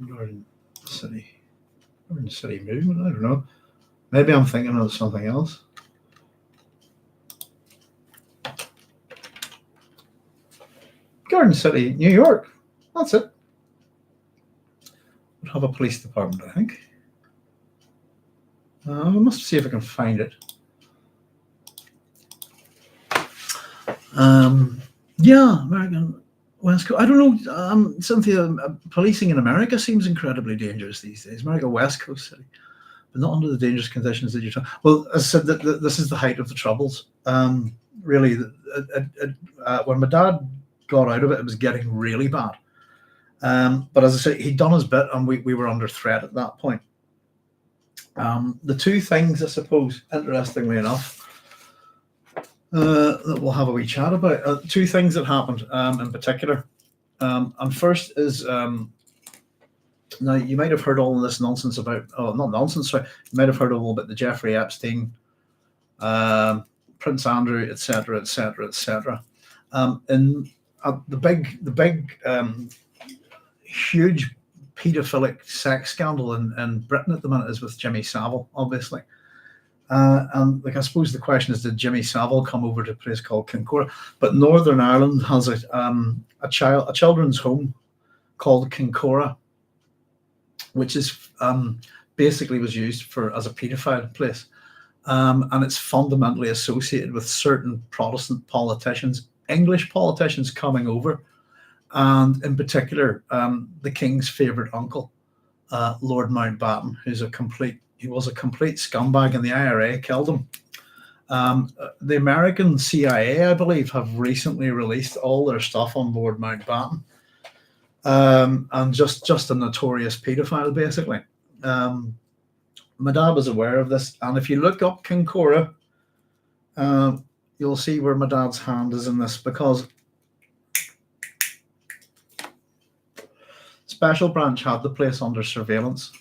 Garden City? Garden City movement? I don't know. Maybe I'm thinking of something else. Garden City, New York. That's it. Would have a police department, I think. I must see if I can find it. Yeah, American West Coast. I don't know, Cynthia. Policing in America seems incredibly dangerous these days. America West Coast city, but not under the dangerous conditions that you're talking. Well, as I said, this is the height of the troubles. Really, when my dad got out of it, it was getting really bad. But as I said, he'd done his bit, and we were under threat at that point. The two things, I suppose, interestingly enough, that we'll have a wee chat about. Two things that happened in particular. And first is, now you might have heard all of this nonsense about, not nonsense, sorry, you might have heard all about the Jeffrey Epstein, Prince Andrew, etc., etc., etc. And the big, huge paedophilic sex scandal in Britain at the minute is with Jimmy Savile, obviously. And I suppose the question is, did Jimmy Savile come over to a place called Kincora? But Northern Ireland has a children's home called Kincora, which is basically was used as a paedophile place, and it's fundamentally associated with certain Protestant politicians, English politicians coming over, and in particular the King's favourite uncle, Lord Mountbatten, he was a complete scumbag, and the IRA killed him. The American CIA, I believe, have recently released all their stuff on Lord Mountbatten, and just a notorious paedophile, basically. My dad was aware of this, and if you look up Kincora, you'll see where my dad's hand is in this, because Special Branch had the place under surveillance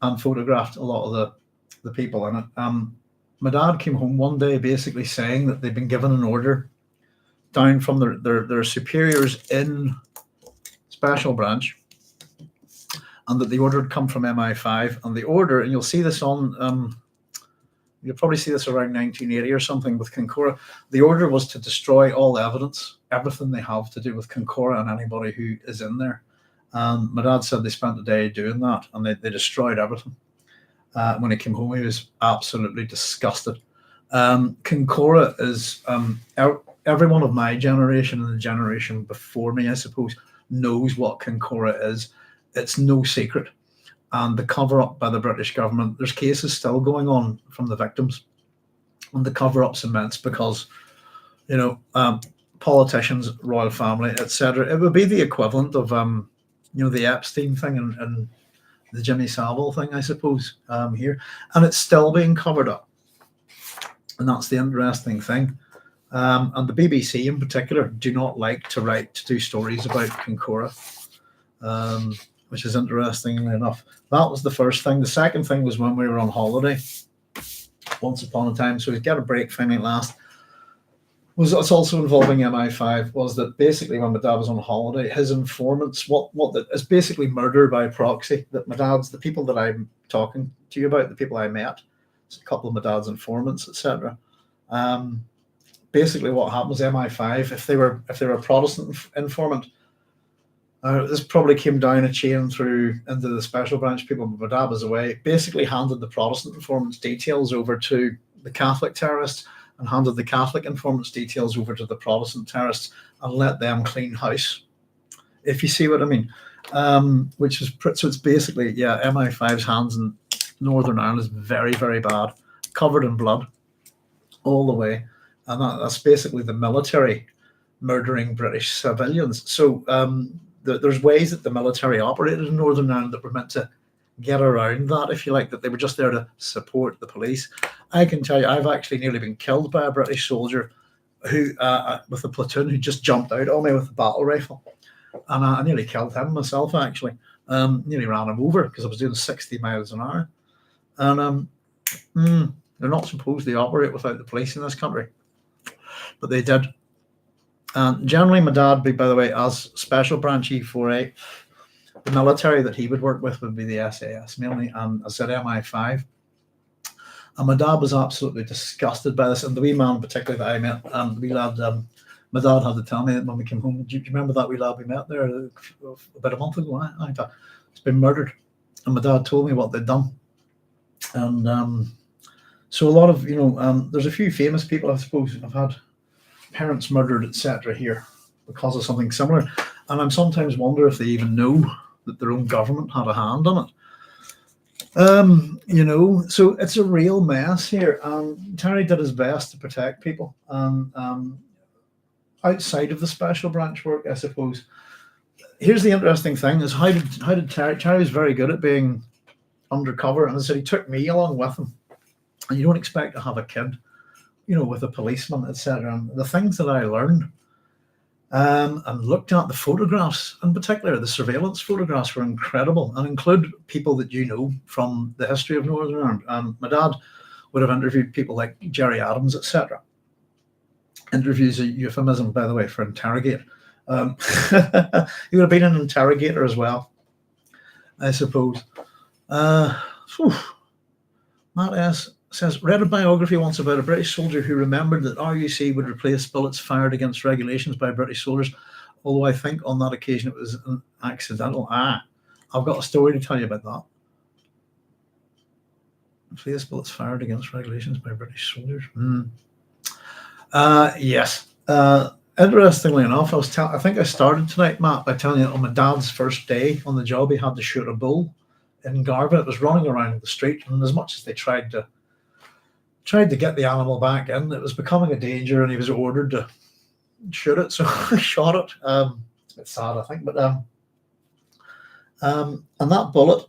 and photographed a lot of the people in it. My dad came home one day basically saying that they'd been given an order down from their superiors in Special Branch and that the order had come from MI5. And the order, and you'll see this on, you'll probably see this around 1980 or something with Concora. The order was to destroy all evidence, everything they have to do with Concora and anybody who is in there. And my dad said they spent the day doing that, and they destroyed everything. When he came home, he was absolutely disgusted. Concora is, everyone of my generation and the generation before me, I suppose, knows what Concora is. It's no secret. And the cover-up by the British government, there's cases still going on from the victims. And the cover-up's immense because, politicians, royal family, etc. It would be the equivalent of, the Epstein thing and the Jimmy Savile thing, I suppose, here. And it's still being covered up. And that's the interesting thing. And the BBC in particular do not like to do stories about Concora, which is interestingly enough. That was the first thing. The second thing was when we were on holiday once upon a time. So we get a break finally last. It's also involving MI5 was that basically when my dad was on holiday, his informants, is basically murder by proxy. That the people that I'm talking to you about, the people I met, it's a couple of my dad's informants, etc. Basically what happened was MI5, if they were a Protestant informant, this probably came down a chain into the special branch people, but my dad was away, basically handed the Protestant informants' details over to the Catholic terrorists and handed the Catholic informants' details over to the Protestant terrorists and let them clean house, if you see what I mean. So it's basically, MI5's hands in Northern Ireland is very, very bad, covered in blood all the way. And that's basically the military murdering British civilians. So there's ways that the military operated in Northern Ireland that were meant to get around that, if you like, that they were just there to support the police. I can tell you, I've actually nearly been killed by a British soldier who, with a platoon, who just jumped out on me with a battle rifle. And I nearly killed him myself, actually. Nearly ran him over because I was doing 60 miles an hour. And they're not supposed to operate without the police in this country. But they did. And generally, my dad, by the way, as Special Branch E4A, the military that he would work with would be the SAS mainly, and I said MI5. And my dad was absolutely disgusted by this. And the wee man, particularly that I met, the wee lad, my dad had to tell me that when we came home. Do you remember that wee lad we met there about a month ago? I thought he's been murdered. And my dad told me what they'd done. And so a lot of, there's a few famous people, I suppose, have had parents murdered, etc. here because of something similar. And I'm sometimes wonder if they even know that their own government had a hand on it. So it's a real mess here. Terry did his best to protect people. Outside of the special branch work, I suppose. Here's the interesting thing: is how did Terry was very good at being undercover, and as I said, he took me along with him. And you don't expect to have a kid, with a policeman, etc. And the things that I learned and looked at, the photographs, in particular, the surveillance photographs were incredible and include people that from the history of Northern Ireland. And my dad would have interviewed people like Gerry Adams, etc. Interviews a euphemism, by the way, for interrogate. He would have been an interrogator as well, I suppose. Matt S. says, read a biography once about a British soldier who remembered that RUC would replace bullets fired against regulations by British soldiers, although I think on that occasion it was an accidental. I've got a story to tell you about that. Replace bullets fired against regulations by British soldiers. Yes. Interestingly enough, I think I started tonight, Matt, by telling you on my dad's first day on the job, he had to shoot a bull in Garvin. It was running around the street, and as much as they tried to get the animal back in, it was becoming a danger, and he was ordered to shoot it. So I shot it. It's a bit sad, I think, but and that bullet.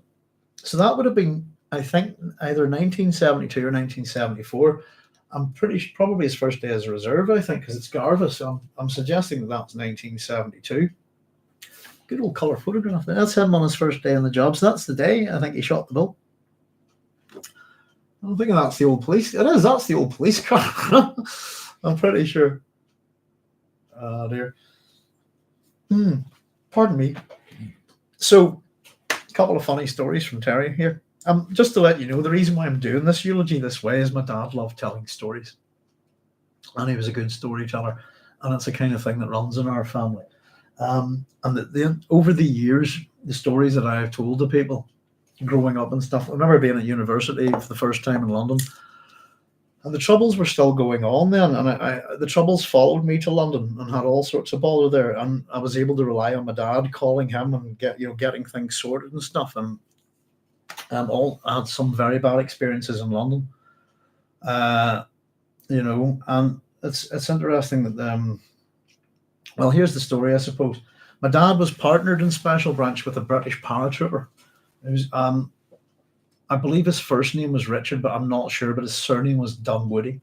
So that would have been, I think, either 1972 or 1974. I'm probably his first day as a reserve, I think, because it's Garva. So I'm suggesting that was 1972. Good old colour photograph. That's him on his first day on the job. So that's the day I think he shot the bull. I'm thinking that's the old police. It is. That's the old police car. I'm pretty sure. Dear. Pardon me. So couple of funny stories from Terry here. Just to let you know, the reason why I'm doing this eulogy this way is my dad loved telling stories, and he was a good storyteller, and it's the kind of thing that runs in our family. And over the years, the stories that I have told to people growing up and stuff. I remember being at university for the first time in London, and the Troubles were still going on then, and the Troubles followed me to London and had all sorts of bother there, and I was able to rely on my dad calling him and getting things sorted and stuff, and I had some very bad experiences in London, and it's interesting that well, here's the story, I suppose. My dad was partnered in Special Branch with a British paratrooper. It was, I believe his first name was Richard, but I'm not sure. But his surname was Dunwoody.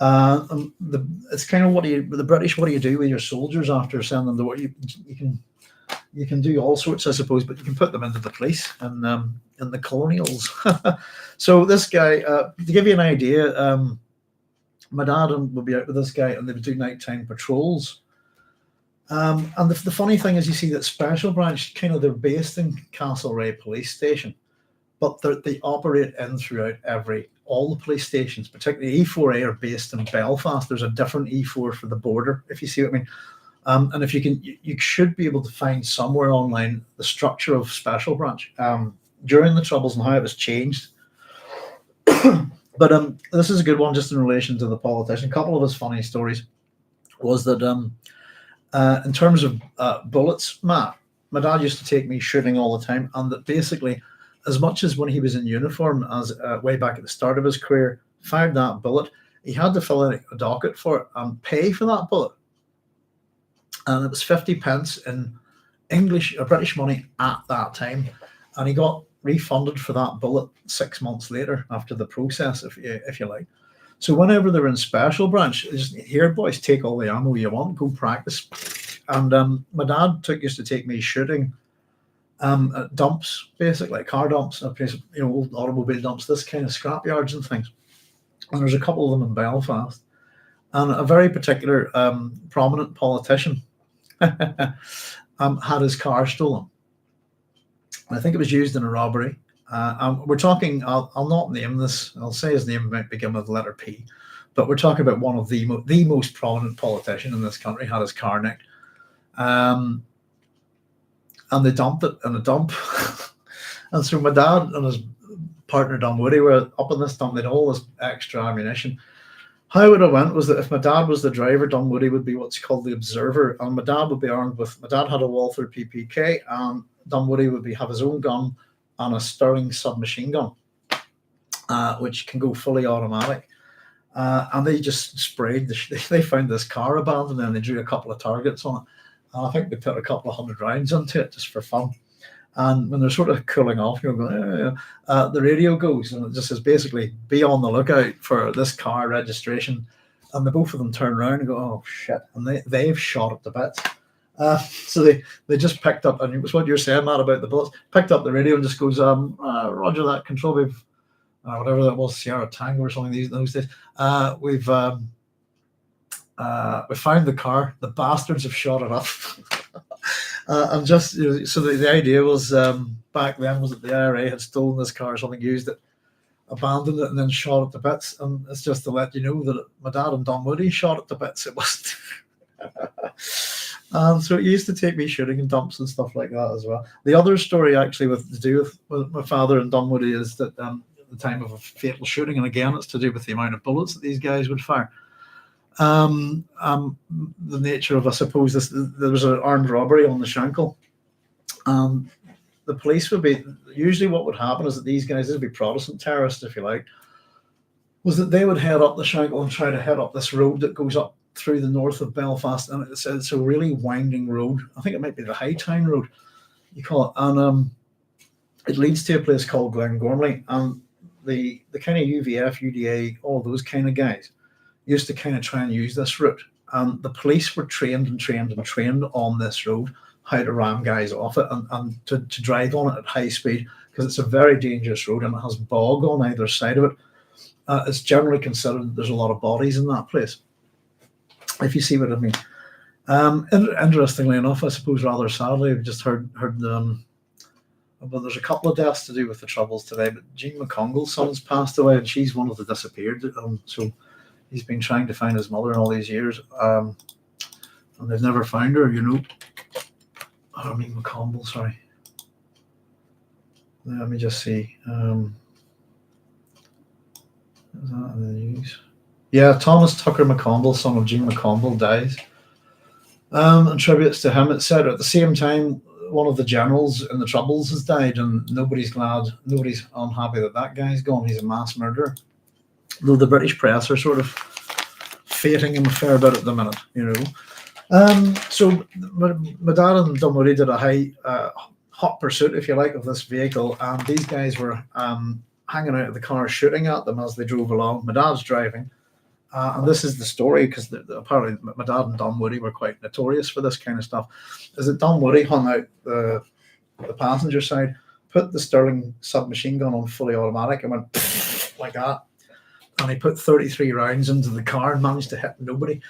It's kind of what the British. What do you do with your soldiers after sending them to war? You can do all sorts, I suppose, but you can put them into the police and in the colonials. So this guy, to give you an idea, my dad would be out with this guy, and they would do nighttime patrols. And the funny thing is, you see that Special Branch, they're based in Castlereagh Police Station, but they operate in throughout all the police stations. Particularly E4A are based in Belfast. There's a different E4 for the border, if you see what I mean. And if you should be able to find somewhere online the structure of Special Branch during the Troubles and how it was changed. But this is a good one, just in relation to the politician. A couple of his funny stories was that in terms of bullets, my dad used to take me shooting all the time, and that basically, as much as when he was in uniform, as way back at the start of his career, fired that bullet, he had to fill in a docket for it and pay for that bullet, and it was 50 pence in English or British money at that time, and he got refunded for that bullet 6 months later after the process, if you like. So whenever they're in Special Branch, just, here, boys, take all the ammo you want, go practice. And my dad used to take me shooting at dumps, basically car dumps, old automobile dumps, this kind of scrapyards and things. And there's a couple of them in Belfast. And a very particular prominent politician had his car stolen. I think it was used in a robbery. We're talking, I'll not name this, I'll say his name might begin with the letter P, but we're talking about one of the most prominent politician in this country had his car nicked. And they dumped it in a dump. And so my dad and his partner Dunwoody were up in this dump. They had all this extra ammunition. How it went was that if my dad was the driver, Dunwoody would be what's called the observer, and my dad would be armed with, my dad had a Walther PPK, and Dunwoody would have his own gun and a Sterling submachine gun, which can go fully automatic. And they just sprayed, they found this car abandoned, and they drew a couple of targets on it. And I think they put a couple of 100 rounds into it just for fun. And when they're sort of cooling off, you're going, the radio goes, and it just says basically, be on the lookout for this car registration. And the both of them turn around and go, oh shit, and they've shot it to bits. So they just picked up, and it was what you're saying, Matt, about the bullets, picked up the radio and just goes, roger that, control, we've, whatever that was, Sierra Tango or something those days, we found the car, the bastards have shot it up. And just, so the idea was, back then, was that the IRA had stolen this car or something, used it, abandoned it, and then shot it to bits. And it's just to let you know that my dad and Dunwoody shot it to bits. It wasn't. So it used to take me shooting in dumps and stuff like that as well. The other story actually to do with my father and Dunwoody is that at the time of a fatal shooting, and again it's to do with the amount of bullets that these guys would fire. The nature of, I suppose, there was an armed robbery on the Shankill. The police would be, usually what would happen is that these guys, would be Protestant terrorists, if you like, was that they would head up the Shankill and try to head up this road that goes up through the north of Belfast, and it's a really winding road. I think it might be the Hightown Road, you call it, and it leads to a place called Glengormley, and the kind of UVF, UDA, all those kind of guys used to kind of try and use this route, and the police were trained on this road, how to ram guys off it and to drive on it at high speed, because it's a very dangerous road and it has bog on either side of it. It's generally considered that there's a lot of bodies in that place, if you see what I mean. Interestingly enough, I suppose rather sadly, I've just heard But there's a couple of deaths to do with the Troubles today. But Jean McCongell's son's passed away, and she's one of the disappeared. So he's been trying to find his mother all these years, and they've never found her. I mean McConville, sorry. Let me just see. Is that in the news? Yeah, Thomas Tucker McConville, son of Jean McConville, dies. And tributes to him, etc. At the same time, one of the generals in the Troubles has died, and nobody's unhappy that guy's gone. He's a mass murderer. Though the British press are sort of fating him a fair bit at the minute, So my dad and Dunwoody did a hot pursuit, if you like, of this vehicle, and these guys were hanging out of the car shooting at them as they drove along. My dad's driving. And this is the story, because apparently my dad and Dunwoody were quite notorious for this kind of stuff, is that Dunwoody hung out the passenger side, put the Sterling submachine gun on fully automatic and went like that. And he put 33 rounds into the car and managed to hit nobody.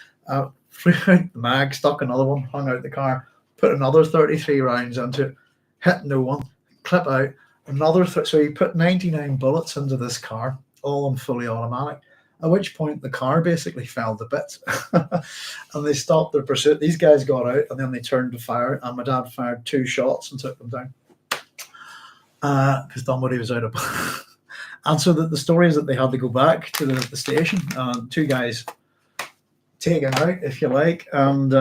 Threw out the mag, stuck another one, hung out the car, put another 33 rounds into it, hit no one, clip out, another. So he put 99 bullets into this car, all on fully automatic. At which point the car basically fell to bits, and they stopped their pursuit. These guys got out, and then they turned to fire, and my dad fired 2 shots and took them down, because Dunwoody was out of. And so the story is that they had to go back to the station, 2 guys taken out, if you like, and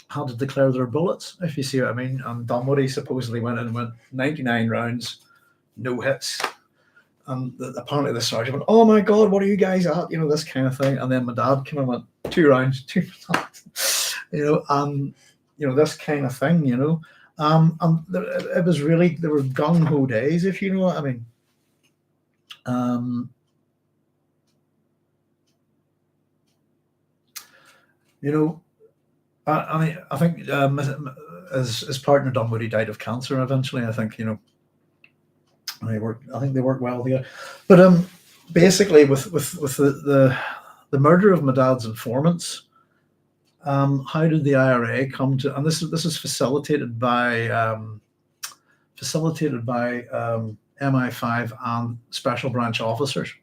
had to declare their bullets, if you see what I mean. And Dunwoody supposedly went in and went 99 rounds, no hits. And apparently the sergeant went, "Oh my God, what are you guys at?" This kind of thing. And then my dad came and went, 2 rounds, 2 shots, this kind of thing, And it was really, there were gung-ho days, if you know what I mean. I think his partner Dunwoody died of cancer eventually. I think, I think they work well together. But basically, with the murder of my dad's informants, how did the IRA come to? And this is facilitated by MI5 and Special Branch officers.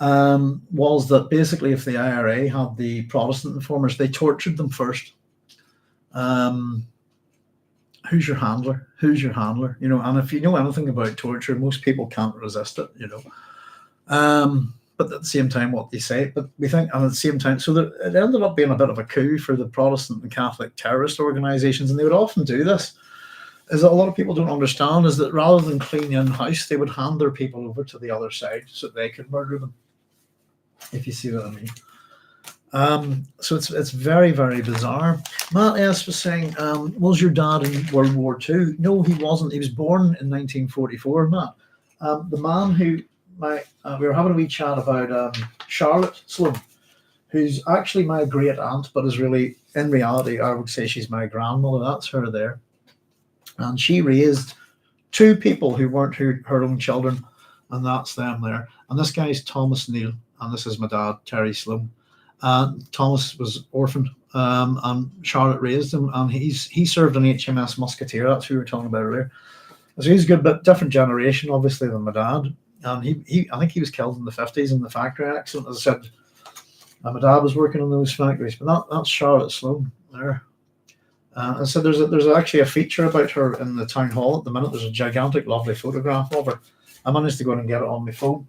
Was that basically if the IRA had the Protestant informers, they tortured them first. Who's your handler? Who's your handler? And if you know anything about torture, most people can't resist it, But at the same time, what they say, but we think, and at the same time, so it ended up being a bit of a coup for the Protestant and Catholic terrorist organizations, and they would often do this. Is that a lot of people don't understand is that rather than clean in-house, they would hand their people over to the other side so that they could murder them, if you see what I mean. So it's very, very bizarre. Matt S. was saying, was your dad in World War II? No, he wasn't. He was born in 1944, Matt. The man who, we were having a wee chat about Charlotte Sloan, who's actually my great aunt, but is really, in reality, I would say she's my grandmother. That's her there. And she raised 2 people who weren't her own children, and that's them there. And this guy's Thomas Neal, and this is my dad, Terry Sloan. Thomas was orphaned, and Charlotte raised him, and he served on HMS Musketeer. That's who we were talking about earlier. So he's a good bit different generation, obviously, than my dad. And I think he was killed in the 50s in the factory accident. As I said, my dad was working in those factories, but that's Charlotte Sloan there. And so there's actually a feature about her in the town hall at the minute. There's a gigantic, lovely photograph of her. I managed to go in and get it on my phone.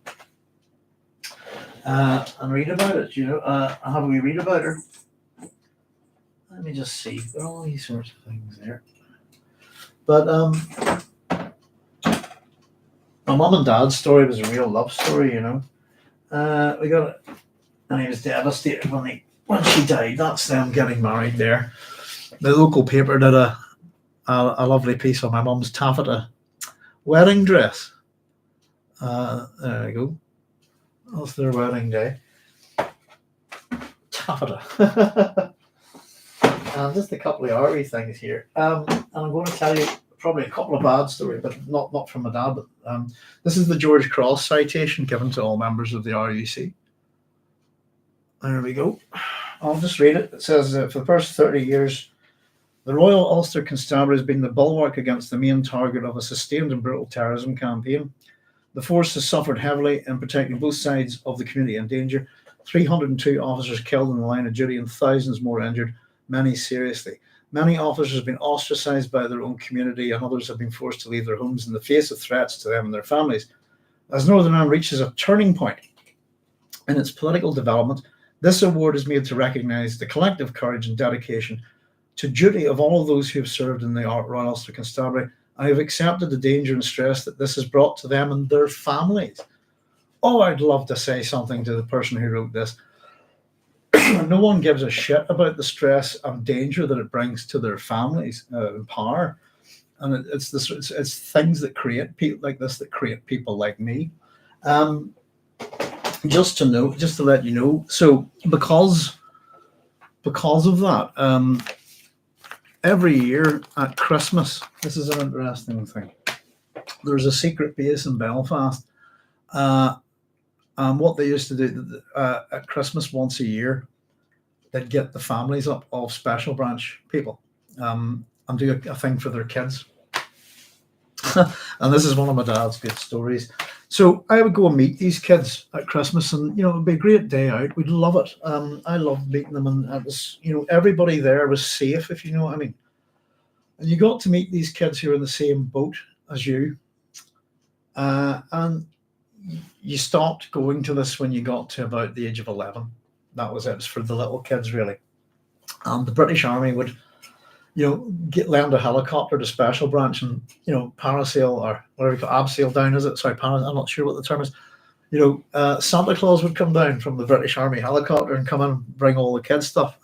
And read about it, have we read about her? Let me just see. There are all these sorts of things there. But my mum and dad's story was a real love story, We got it, and he was devastated when she died. That's them getting married there. The local paper did a lovely piece on my mum's taffeta wedding dress. There we go. That's their wedding day. Taffeta. Just a couple of RE things here. And I'm going to tell you probably a couple of bad stories, but not from my dad. But this is the George Cross citation given to all members of the RUC. There we go. I'll just read it. It says, for the first 30 years, The Royal Ulster Constabulary has been the bulwark against the main target of a sustained and brutal terrorism campaign. The force has suffered heavily in protecting both sides of the community in danger. 302 officers killed in the line of duty and thousands more injured, many seriously. Many officers have been ostracised by their own community, and others have been forced to leave their homes in the face of threats to them and their families. As Northern Ireland reaches a turning point in its political development, this award is made to recognise the collective courage and dedication to duty of all of those who have served in the Royal Ulster Constabulary. I have accepted the danger and stress that this has brought to them and their families. Oh, I'd love to say something to the person who wrote this. No one gives a shit about the stress and danger that it brings to their families and power. And it's things that create people like this, that create people like me. Just to let you know. So because of that, every year at Christmas, this is an interesting thing. There's a secret base in Belfast. And what they used to do at Christmas once a year, they'd get the families up of Special Branch people and do a thing for their kids. And this is one of my dad's good stories. So I would go and meet these kids at Christmas, and it would be a great day out. We'd love it. I loved meeting them, and it was, everybody there was safe, if you know what I mean. And you got to meet these kids who are in the same boat as you, and you stopped going to this when you got to about the age of 11. That was it. It was for the little kids, really. And the British Army would, lend a helicopter to Special Branch and, parasail, or whatever you call it, abseil down, is it? Sorry, I'm not sure what the term is. Santa Claus would come down from the British Army helicopter and come in and bring all the kids stuff,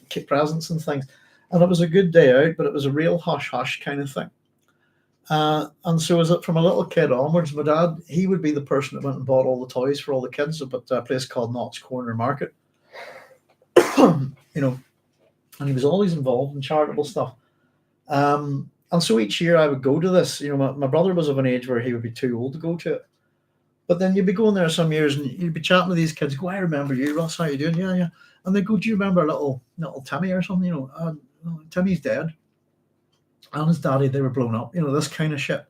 keep presents and things. And it was a good day out, but it was a real hush-hush kind of thing. And so from a little kid onwards, my dad, he would be the person that went and bought all the toys for all the kids up at a place called Knott's Corner Market. And he was always involved in charitable stuff. And so each year I would go to this. My brother was of an age where he would be too old to go to it. But then you'd be going there some years and you'd be chatting to these kids, go, I remember you, Ross, how you doing? Yeah. And they go, do you remember little Timmy or something? Timmy's dead. And his daddy, they were blown up, this kind of shit.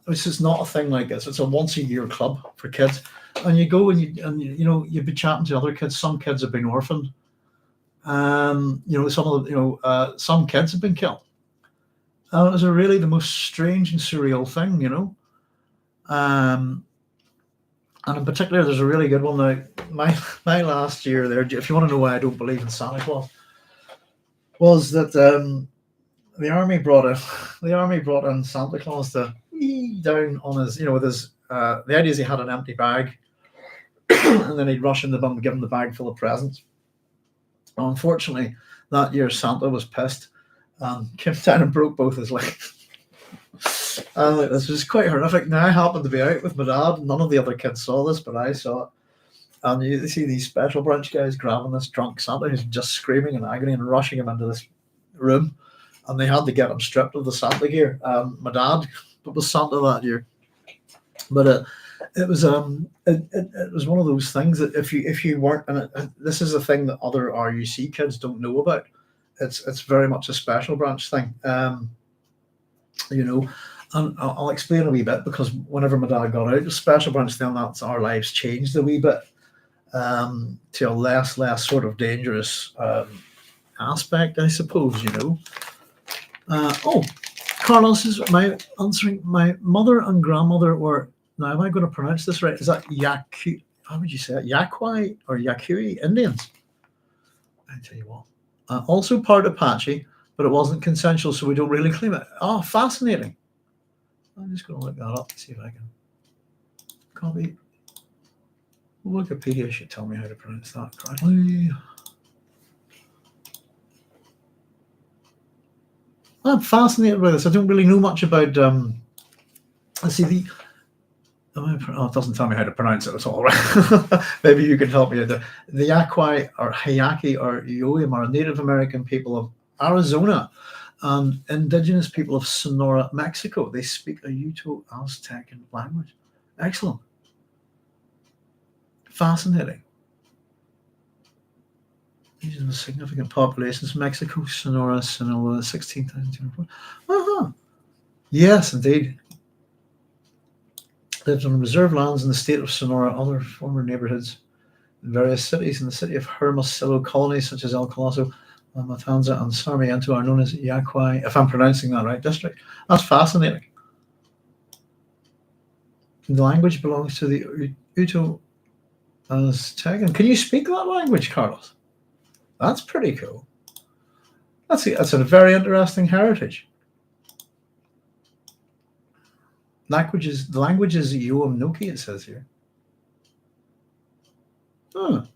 Which is not a thing like this. It's a once a year club for kids. And you go and you'd be chatting to other kids. Some kids have been orphaned. Some of them, some kids have been killed. And it was really the most strange and surreal thing, And in particular, there's a really good one now. My last year there, if you want to know why I don't believe in Santa Claus, was that the army brought in Santa Claus to down on his, with his. The idea is he had an empty bag, and then he'd rush in the bum and give him the bag full of presents. Unfortunately, that year Santa was pissed and came down and broke both his legs. And this was quite horrific. Now I happened to be out with my dad. None of the other kids saw this, but I saw it. And you see these Special Branch guys grabbing this drunk Santa who's just screaming in agony and rushing him into this room. And they had to get him stripped of the Santa gear. My dad was Santa that year. But it was one of those things that if you weren't, and this is a thing that other RUC kids don't know about. It's very much a Special Branch thing, and I'll explain a wee bit, because whenever my dad got out of Special Branch, then that's our lives changed a wee bit to a less sort of dangerous aspect, I suppose. Carlos is answering. My mother and grandmother were. Now, am I going to pronounce this right? Is that how would you say it? Yaquai or Yakui Indians? I tell you what. Also part Apache, but it wasn't consensual, so we don't really claim it. Oh, fascinating. I'm just going to look that up to see if I can copy. Wikipedia should tell me how to pronounce that correctly. I'm fascinated by this. I don't really know much about. Let's see it doesn't tell me how to pronounce it at all, right? Maybe you can help me. The Yaquai or Hayaki or Yoim are Native American people of Arizona and indigenous people of Sonora, Mexico. They speak a Uto-Aztecan language. Excellent. Fascinating. Region with significant populations: Mexico, Sonora, Sinaloa, 16,200. Uh-huh. Yes, indeed. Lived on reserve lands in the state of Sonora, other former neighborhoods in various cities. In the city of Hermosillo, colonies such as El Coloso, Matanza, and Sarmiento are known as Yaquai, if I'm pronouncing that right, district. That's fascinating. The language belongs to the Uto Aztecan. Can you speak that language, Carlos? That's pretty cool. That's a very interesting heritage. The language is Yuamnoki, it says here. Huh.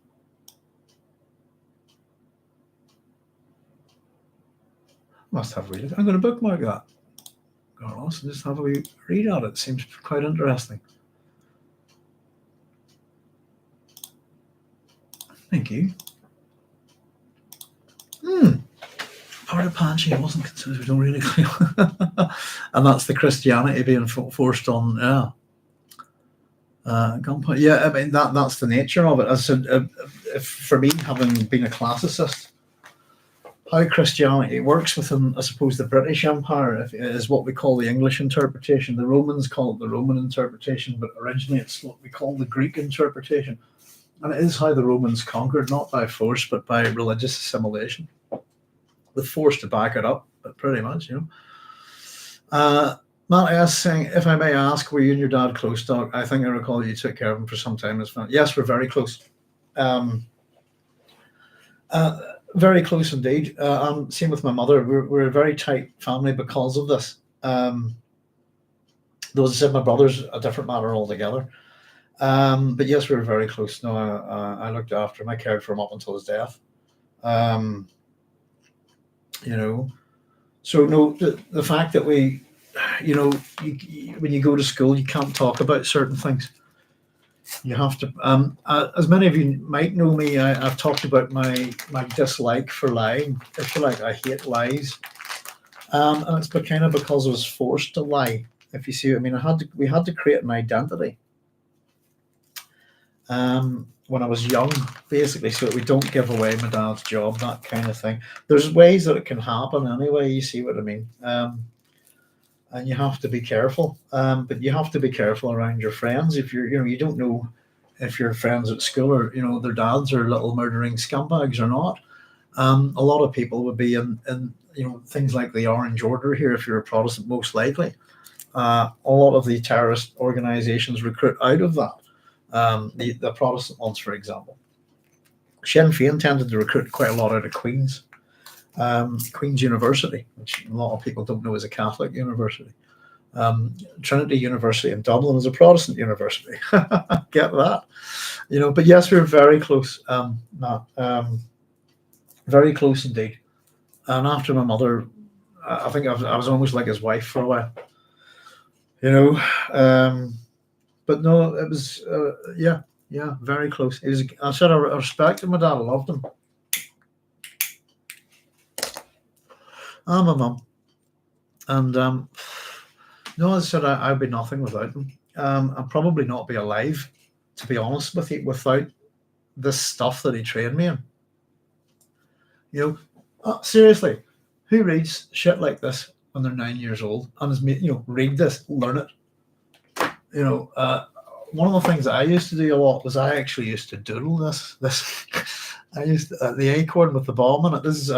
Must have read it. I'm going to bookmark that, Carlos, and just have a wee read at it. Seems quite interesting. Thank you. Part of Panchi wasn't considered. We don't really clear. And that's the Christianity being forced on. Gunpoint. Yeah, I mean that's the nature of it. I said, for me, having been a classicist, how Christianity works within, I suppose, the British Empire is what we call the English interpretation. The Romans call it the Roman interpretation, but originally it's what we call the Greek interpretation. And it is how the Romans conquered, not by force, but by religious assimilation, with force to back it up, but pretty much, Matt S. saying, if I may ask, were you and your dad close, Doc? I think I recall you took care of him for some time as well. Yes, we're very close. Very close indeed. Same with my mother. We're a very tight family because of this. Though, as I said, my brother's a different matter altogether. But yes, we were very close. No, I looked after him. I cared for him up until his death. So no, the fact that we, when you go to school, you can't talk about certain things. You have to. As many of you might know me, I've talked about my dislike for lying. If you like, I hate lies, and it's kind of because I was forced to lie. If you see what I mean, we had to create an identity. When I was young, basically, so that we don't give away my dad's job, that kind of thing. There's ways that it can happen anyway. You see what I mean? And you have to be careful. But you have to be careful around your friends. If you don't know if your friends at school or their dads are little murdering scumbags or not. A lot of people would be in things like the Orange Order here. If you're a Protestant, most likely, a lot of the terrorist organizations recruit out of that. The Protestant ones, for example. Sinn Féin tended to recruit quite a lot out of Queen's University, which a lot of people don't know is a Catholic university. Trinity University in Dublin is a Protestant university. Get that, But yes, we were very close. Very close indeed. And after my mother, I think I was almost like his wife for a while. But no, it was very close. I said I respected my dad. I loved him. And my mum. And no, as I said, I'd be nothing without him. I'd probably not be alive, to be honest with you, without this stuff that he trained me in. Seriously, who reads shit like this when they're 9 years old and is read this, learn it? One of the things that I used to do a lot was I actually used to doodle this. I used the acorn with the bomb in it. This is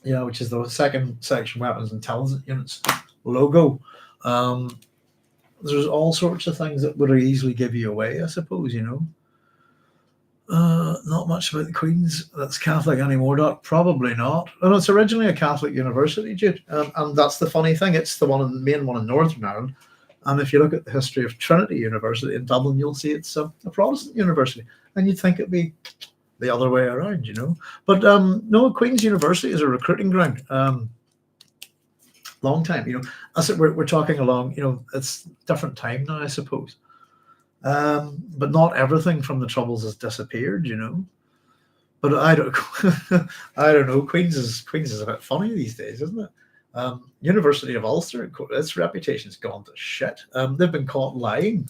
which is the second section weapons intelligence units logo. There's all sorts of things that would easily give you away, I suppose. Not much about the Queen's that's Catholic anymore, Doc. Probably not. And it's originally a Catholic university, Jude. And that's the funny thing. It's the main one in Northern Ireland. And if you look at the history of Trinity University in Dublin, you'll see it's a Protestant university. And you'd think it'd be the other way around, But no, Queen's University is a recruiting ground. Long time, I said we're talking along, it's different time now, I suppose. But not everything from the Troubles has disappeared, But I don't know. Queen's is a bit funny these days, isn't it? University of Ulster, its reputation's gone to shit. They've been caught lying,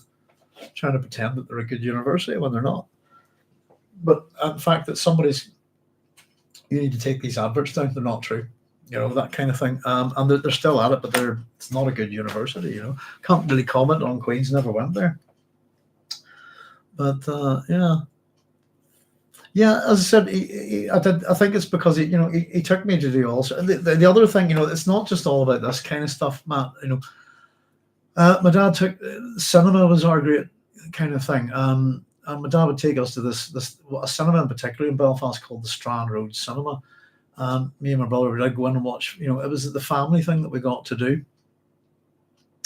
trying to pretend that they're a good university when they're not. But the fact that you need to take these adverts down, they're not true. That kind of thing. And they're still at it, but it's not a good university. Can't really comment on Queen's, never went there. But yeah. As I said, I think it's because he took me to do also. The other thing, it's not just all about this kind of stuff, Matt. My dad took cinema was our great kind of thing. And my dad would take us to a cinema in particular in Belfast called the Strand Road Cinema. Me and my brother would go in and watch. It was the family thing that we got to do.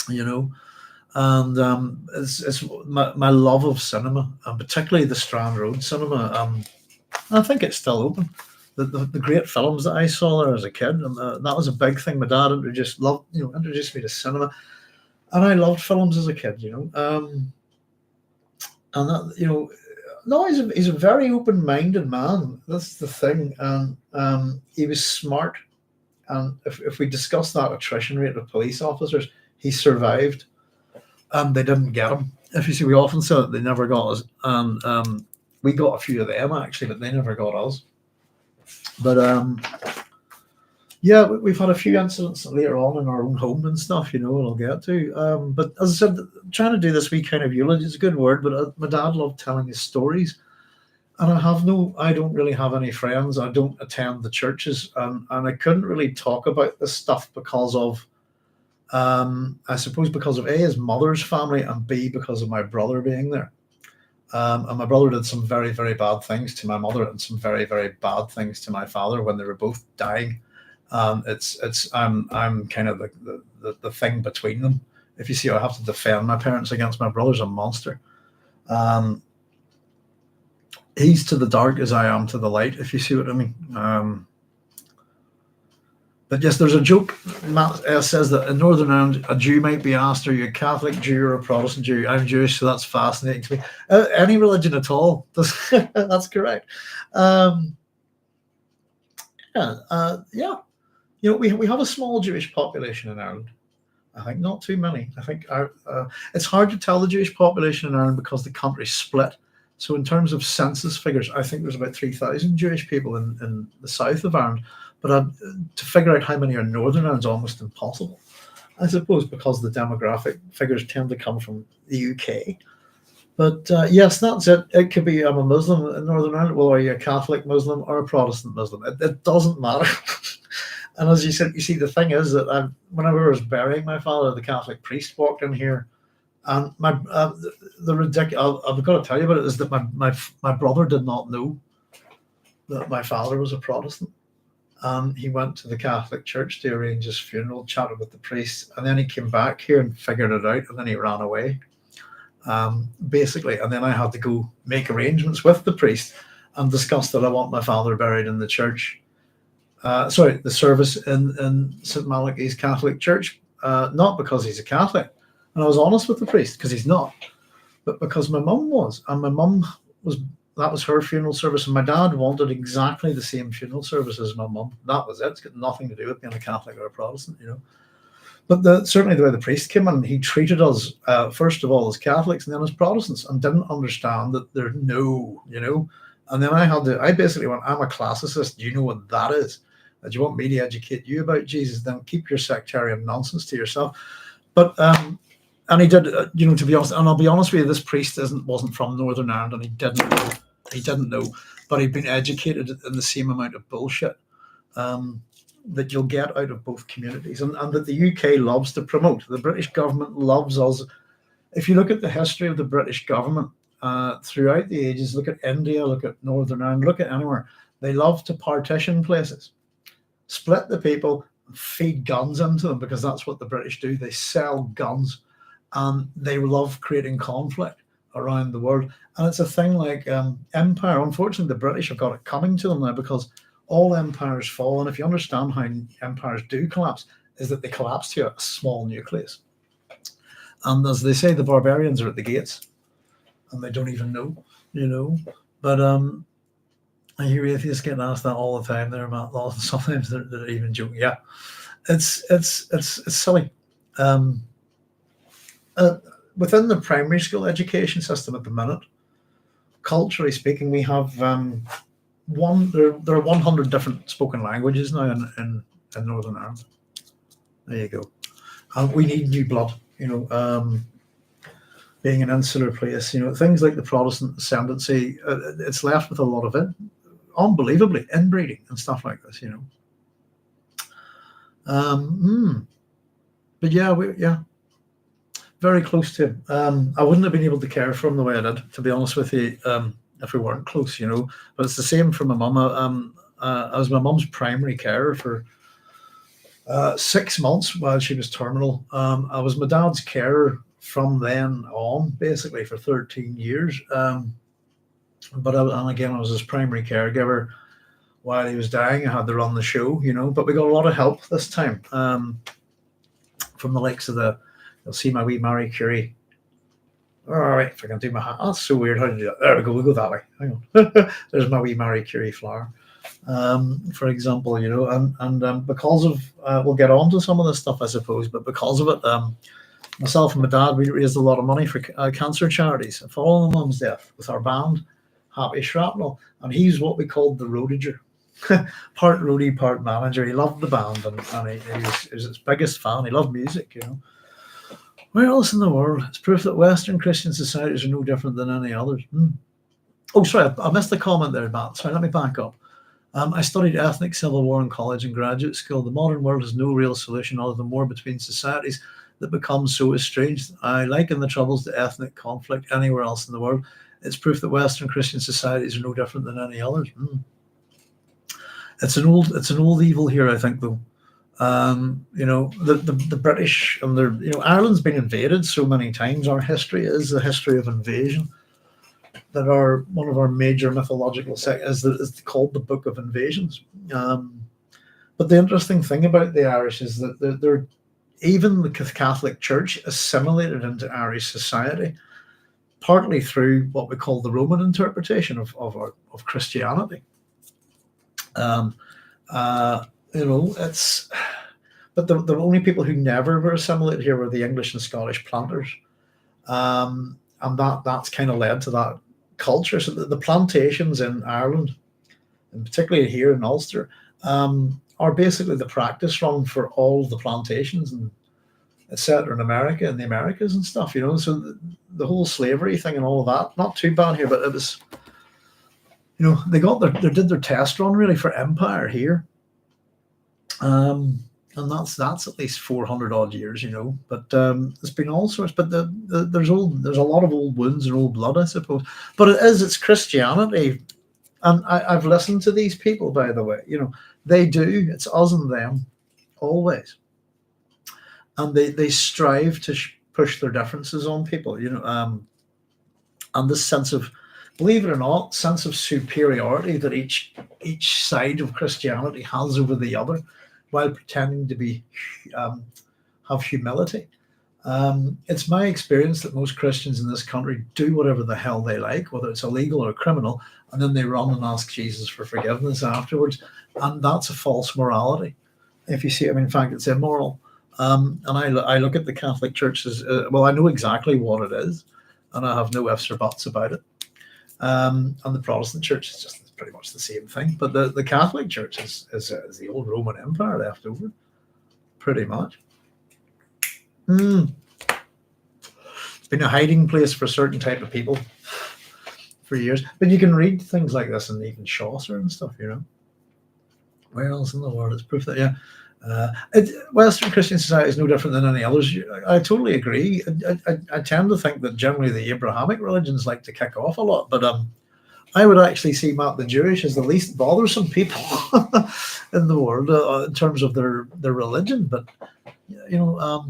And it's my love of cinema, and particularly the Strand Road Cinema. I think it's still open. The great films that I saw there as a kid, and that was a big thing. My dad introduced me to cinema, and I loved films as a kid. And that no, he's a very open-minded man. That's the thing, and he was smart. And if we discuss that attrition rate of police officers, he survived, and they didn't get him. If you see, we often say that they never got us, and we got a few of them actually, but they never got us. But yeah, we've had a few incidents later on in our own home and stuff, and I'll get to. But as I said, trying to do this wee kind of eulogy is a good word, but my dad loved telling his stories. And I don't really have any friends. I don't attend the churches, and I couldn't really talk about this stuff because of, I suppose, because of A, his mother's family, and B, because of my brother being there. And my brother did some very, very bad things to my mother and some very, very bad things to my father when they were both dying. I'm kind of the thing between them. If you see, I have to defend my parents against my brother's a monster. He's to the dark as I am to the light, if you see what I mean. But yes, there's a joke. Matt says that in Northern Ireland, a Jew might be asked, are you a Catholic Jew or a Protestant Jew? I'm Jewish, so that's fascinating to me. Any religion at all. That's correct. Yeah. We have a small Jewish population in Ireland. I think not too many. I think it's hard to tell the Jewish population in Ireland because the country's split. So in terms of census figures, I think there's about 3,000 Jewish people in the south of Ireland. But to figure out how many are in Northern Ireland is almost impossible. I suppose because the demographic figures tend to come from the UK. But yes, that's it. It could be I'm a Muslim in Northern Ireland. Well, are you a Catholic Muslim or a Protestant Muslim? It doesn't matter. And as you said, you see, the thing is that whenever I was burying my father, the Catholic priest walked in here. And the ridiculous, I've got to tell you about it, is that my brother did not know that my father was a Protestant. He went to the Catholic Church to arrange his funeral, chatted with the priest, and then he came back here and figured it out, and then he ran away, basically. And then I had to go make arrangements with the priest and discuss that I want my father buried in the church. The service in St. Malachy's Catholic Church, not because he's a Catholic. And I was honest with the priest, because he's not, but because my mum was. And my mum that was her funeral service, and my dad wanted exactly the same funeral service as my mum. That was it. It's got nothing to do with being a Catholic or a Protestant, But certainly the way the priest came in, he treated us, first of all, as Catholics and then as Protestants, and didn't understand that there's no, And then I basically went, I'm a classicist. You know what that is. Do you want me to educate you about Jesus? Then keep your sectarian nonsense to yourself. But and he did, to be honest, and I'll be honest with you, this priest wasn't from Northern Ireland, and he didn't know, but he'd been educated in the same amount of bullshit that you'll get out of both communities, and that the UK loves to promote. The British government loves us. If you look at the history of the British government throughout the ages, look at India, look at Northern Ireland, look at anywhere, they love to partition places, split the people, feed guns into them, because that's what the British do. They sell guns, and they love creating conflict around the world. And it's a thing like empire. Unfortunately, the British have got it coming to them now, because all empires fall. And if you understand how empires do collapse, is that they collapse to a small nucleus. And as they say, the barbarians are at the gates, and they don't even know, But I hear atheists getting asked that all the time there, Matt Law. Sometimes they're even joking. Yeah, it's silly. Within the primary school education system at the minute, culturally speaking, we have there are 100 different spoken languages now in Northern Ireland. There you go. And we need new blood. Being an insular place, things like the Protestant ascendancy, it's left with a lot of it, unbelievably inbreeding and stuff like this. But yeah, very close to him. I wouldn't have been able to care for him the way I did, to be honest with you, if we weren't close, But it's the same for my mum. I was my mum's primary carer for 6 months while she was terminal. I was my dad's carer from then on, basically for 13 years. And again, I was his primary caregiver while he was dying. I had to run the show, But we got a lot of help this time from the likes of you'll see my wee Marie Curie. All right, if I can do my hat. That's so weird. How to do that? There we go. We'll go that way. Hang on. There's my wee Marie Curie flower, for example. And because of we'll get on to some of this stuff, I suppose. But because of it, myself and my dad, we raised a lot of money for cancer charities following my mum's death with our band, Happy Shrapnel, and he's what we called the roadager. Part roadie, part manager. He loved the band, and he was its biggest fan. He loved music, Where else in the world? It's proof that Western Christian societies are no different than any others. Oh, sorry, I missed the comment there, Matt. Sorry, let me back up. I studied ethnic civil war in college and graduate school. The modern world has no real solution other than war between societies that become so estranged. I liken the troubles to ethnic conflict anywhere else in the world. It's proof that Western Christian societies are no different than any others. It's an old evil here, I think, though. The British and Ireland's been invaded so many times. Our history is the history of invasion. That one of our major mythological sects is called the Book of Invasions. But the interesting thing about the Irish is that they're even the Catholic Church assimilated into Irish society, partly through what we call the Roman interpretation of Christianity. But the only people who never were assimilated here were the English and Scottish planters, and that's kind of led to that culture. So the plantations in Ireland, and particularly here in Ulster, are basically the practice run for all the plantations and etc. in America and the Americas and stuff. So the whole slavery thing and all of that, not too bad here, but it was. They did their test run really for empire here. And that's at least 400 odd years, But it's been all sorts. But there's a lot of old wounds and old blood, I suppose. But it's Christianity, and I've listened to these people, by the way. They do. It's us and them, always. And they strive to push their differences on people, and this sense of, believe it or not, sense of superiority that each side of Christianity has over the other, while pretending to have humility. It's my experience that most Christians in this country do whatever the hell they like, whether it's illegal or criminal, and then they run and ask Jesus for forgiveness afterwards. And that's a false morality. If you see, in fact, it's immoral. And I look at the Catholic Church as, I know exactly what it is, and I have no ifs or buts about it. And the Protestant Church is just pretty much the same thing. But the Catholic Church is the old Roman Empire left over, pretty much. It's been a hiding place for a certain type of people for years. But you can read things like this in even Chaucer and stuff, Where else in the world? It's proof that, Western Christian society is no different than any others. I totally agree. I tend to think that generally the Abrahamic religions like to kick off a lot, but I would actually see, Matt, the Jewish as the least bothersome people in the world in terms of their religion. But at the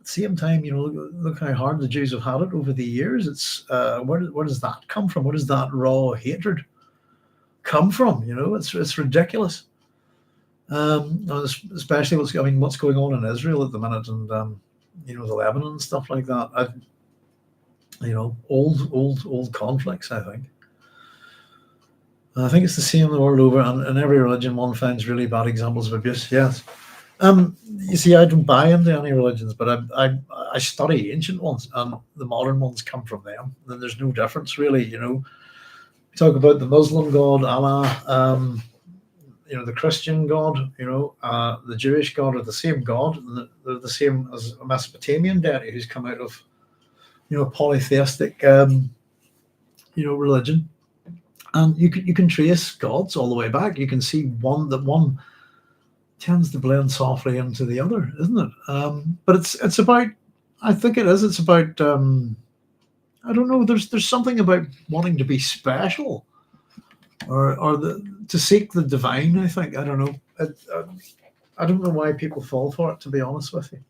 same time, look how hard the Jews have had it over the years. It's where does that come from? Where does that raw hatred come from? It's ridiculous. Especially what's going on in Israel at the minute, and the Lebanon and stuff like that. Old conflicts. I think it's the same the world over, and in every religion one finds really bad examples of abuse. Yes, You see, I don't buy into any religions, but I study ancient ones, and the modern ones come from them. Then there's no difference really. You talk about the Muslim God Allah, the Christian God, the Jewish God are the same God, and they're the same as a Mesopotamian deity who's come out of polytheistic religion, and you can trace gods all the way back. You can see one tends to blend softly into the other, isn't it? But it's about, I think it is. It's about I don't know. There's something about wanting to be special, or to seek the divine. I think I don't know. I don't know why people fall for it. To be honest with you,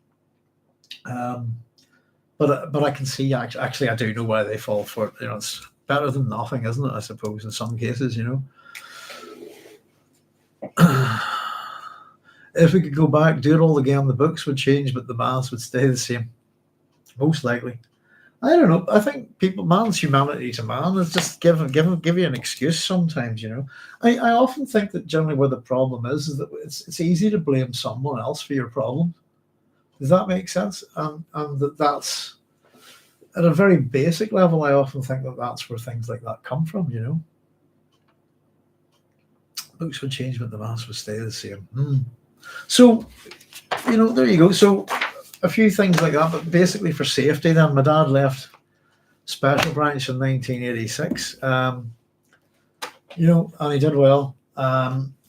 but I can see actually I do know why they fall for it. It's better than nothing, isn't it? I suppose in some cases, If we could go back, do it all again, the books would change, but the maths would stay the same. Most likely. I don't know. I think man's humanity to man is just give you an excuse sometimes. I often think that generally where the problem is that it's easy to blame someone else for your problem. Does that make sense? And that's at a very basic level. I often think that that's where things like that come from. Books would change, but the maths would stay the same. So, there you go. So, a few things like that, but basically for safety, then my dad left Special Branch in 1986. And he did well.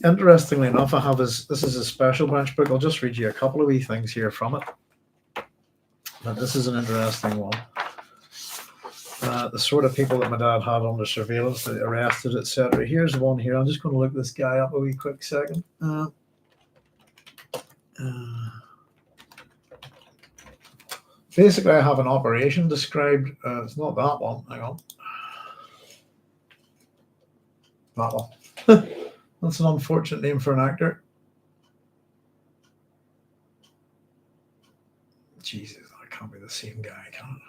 Interestingly enough, this is a Special Branch book. I'll just read you a couple of wee things here from it. But this is an interesting one. The sort of people that my dad had under surveillance, that arrested, etc. Here's one here. I'm just going to look this guy up a wee quick second. Basically, I have an operation described. It's not that one. Hang on. That one. That's an unfortunate name for an actor. Jesus, that can't be the same guy, can it?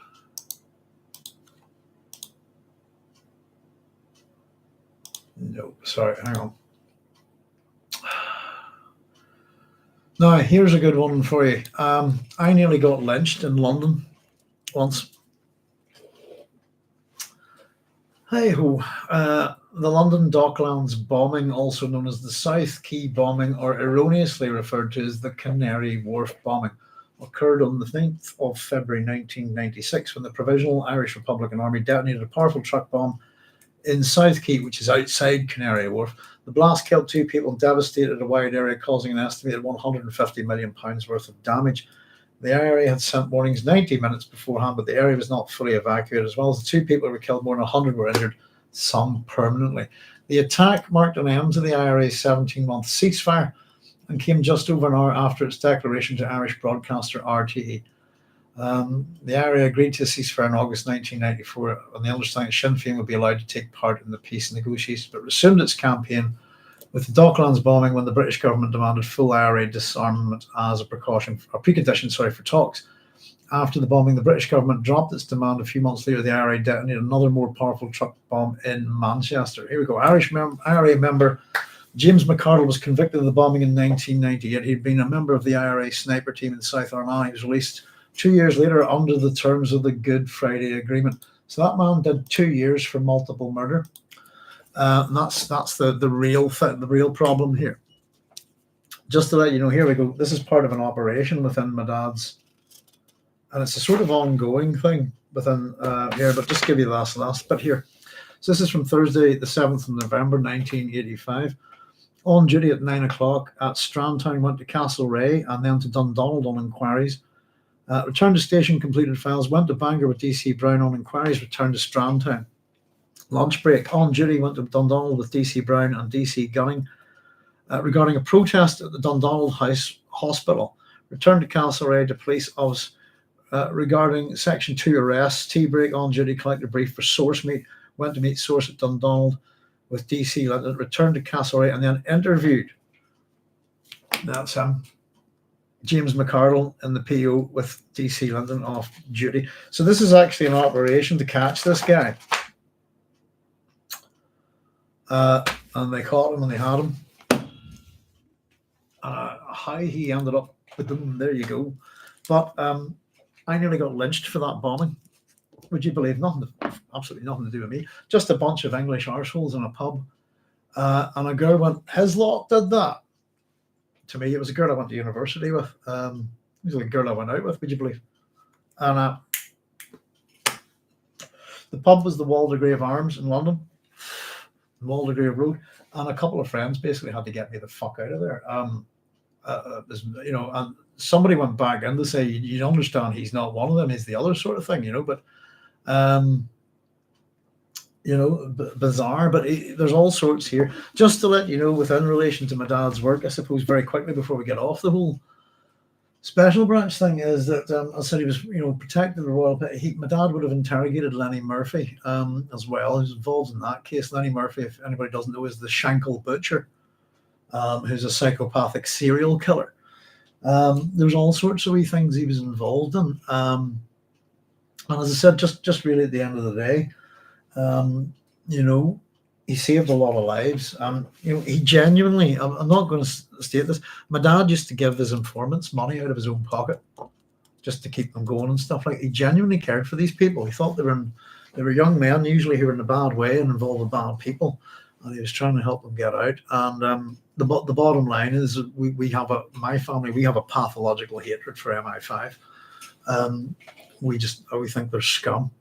No, sorry, hang on. Now, here's a good one for you. I nearly got lynched in London once. Hey-ho. The London Docklands bombing, also known as the South Quay bombing, or erroneously referred to as the Canary Wharf bombing, occurred on the 9th of February 1996 when the Provisional Irish Republican Army detonated a powerful truck bomb in South Quay, which is outside Canary Wharf. The blast killed 2 people and devastated a wide area, causing an estimated £150 million worth of damage. The IRA had sent warnings 90 minutes beforehand, but the area was not fully evacuated. As well as the 2 people who were killed, more than 100 were injured, some permanently. The attack marked an end to the IRA's 17-month ceasefire and came just over an hour after its declaration to Irish broadcaster RTE. The IRA agreed to a ceasefire in August 1994 on the understanding Sinn Féin would be allowed to take part in the peace negotiations, but resumed its campaign with the Docklands bombing when the British government demanded full IRA disarmament as a precondition for talks. After the bombing, the British government dropped its demand. A few months later, the IRA detonated another more powerful truck bomb in Manchester. Here we go. IRA member James McArdle was convicted of the bombing in 1998. He'd been a member of the IRA sniper team in South Armagh. He was released 2 years later under the terms of the Good Friday Agreement. So that man did 2 years for multiple murder. And that's the real problem here. Just to let you know, here we go. This is part of an operation within my dad's, and it's a sort of ongoing thing within here. But just give you the last bit here. So this is from Thursday, the 7th of November, 1985. On duty at 9 o'clock at Strandtown, went to Castlereagh and then to Dundonald on inquiries. Returned to station, completed files, went to Bangor with DC Brown on inquiries, returned to Strandtown. Lunch break, on duty, went to Dundonald with DC Brown and DC Gunning regarding a protest at the Dundonald House Hospital. Returned to Castlereagh to police office regarding Section 2 arrests. Tea break, on duty, collected brief for source meet, went to meet source at Dundonald with DC London, returned to Castlereagh and then interviewed. That's him. James McArdle in the PO with DC London off duty. So this is actually an operation to catch this guy. And they caught him and they had him. how he ended up with them, there you go. But I nearly got lynched for that bombing. Would you believe? Absolutely nothing to do with me. Just a bunch of English arseholes in a pub. And a girl went, his lot did that. To me, it was a girl I went to university with. It was a girl I went out with, would you believe? And the pub was the Waldegrave Arms in London, Waldegrave Road. And a couple of friends basically had to get me the fuck out of there. And somebody went back in to say, you understand he's not one of them, he's the other sort of thing, but bizarre, but there's all sorts here. Just to let you know, within relation to my dad's work, I suppose, very quickly before we get off the whole special branch thing, is that I said he was, protected the royal. My dad would have interrogated Lenny Murphy as well, who's involved in that case. Lenny Murphy, if anybody doesn't know, is the Shankle Butcher, who's a psychopathic serial killer. There's all sorts of wee things he was involved in. And as I said, just really at the end of the day, he saved a lot of lives. He genuinely, I'm not going to state this, my dad used to give his informants money out of his own pocket just to keep them going and stuff like that. He genuinely cared for these people. He thought they were young men, usually who were in a bad way and involved with bad people, and he was trying to help them get out. And the bottom line is my family, we have a pathological hatred for MI5. We think they're scum.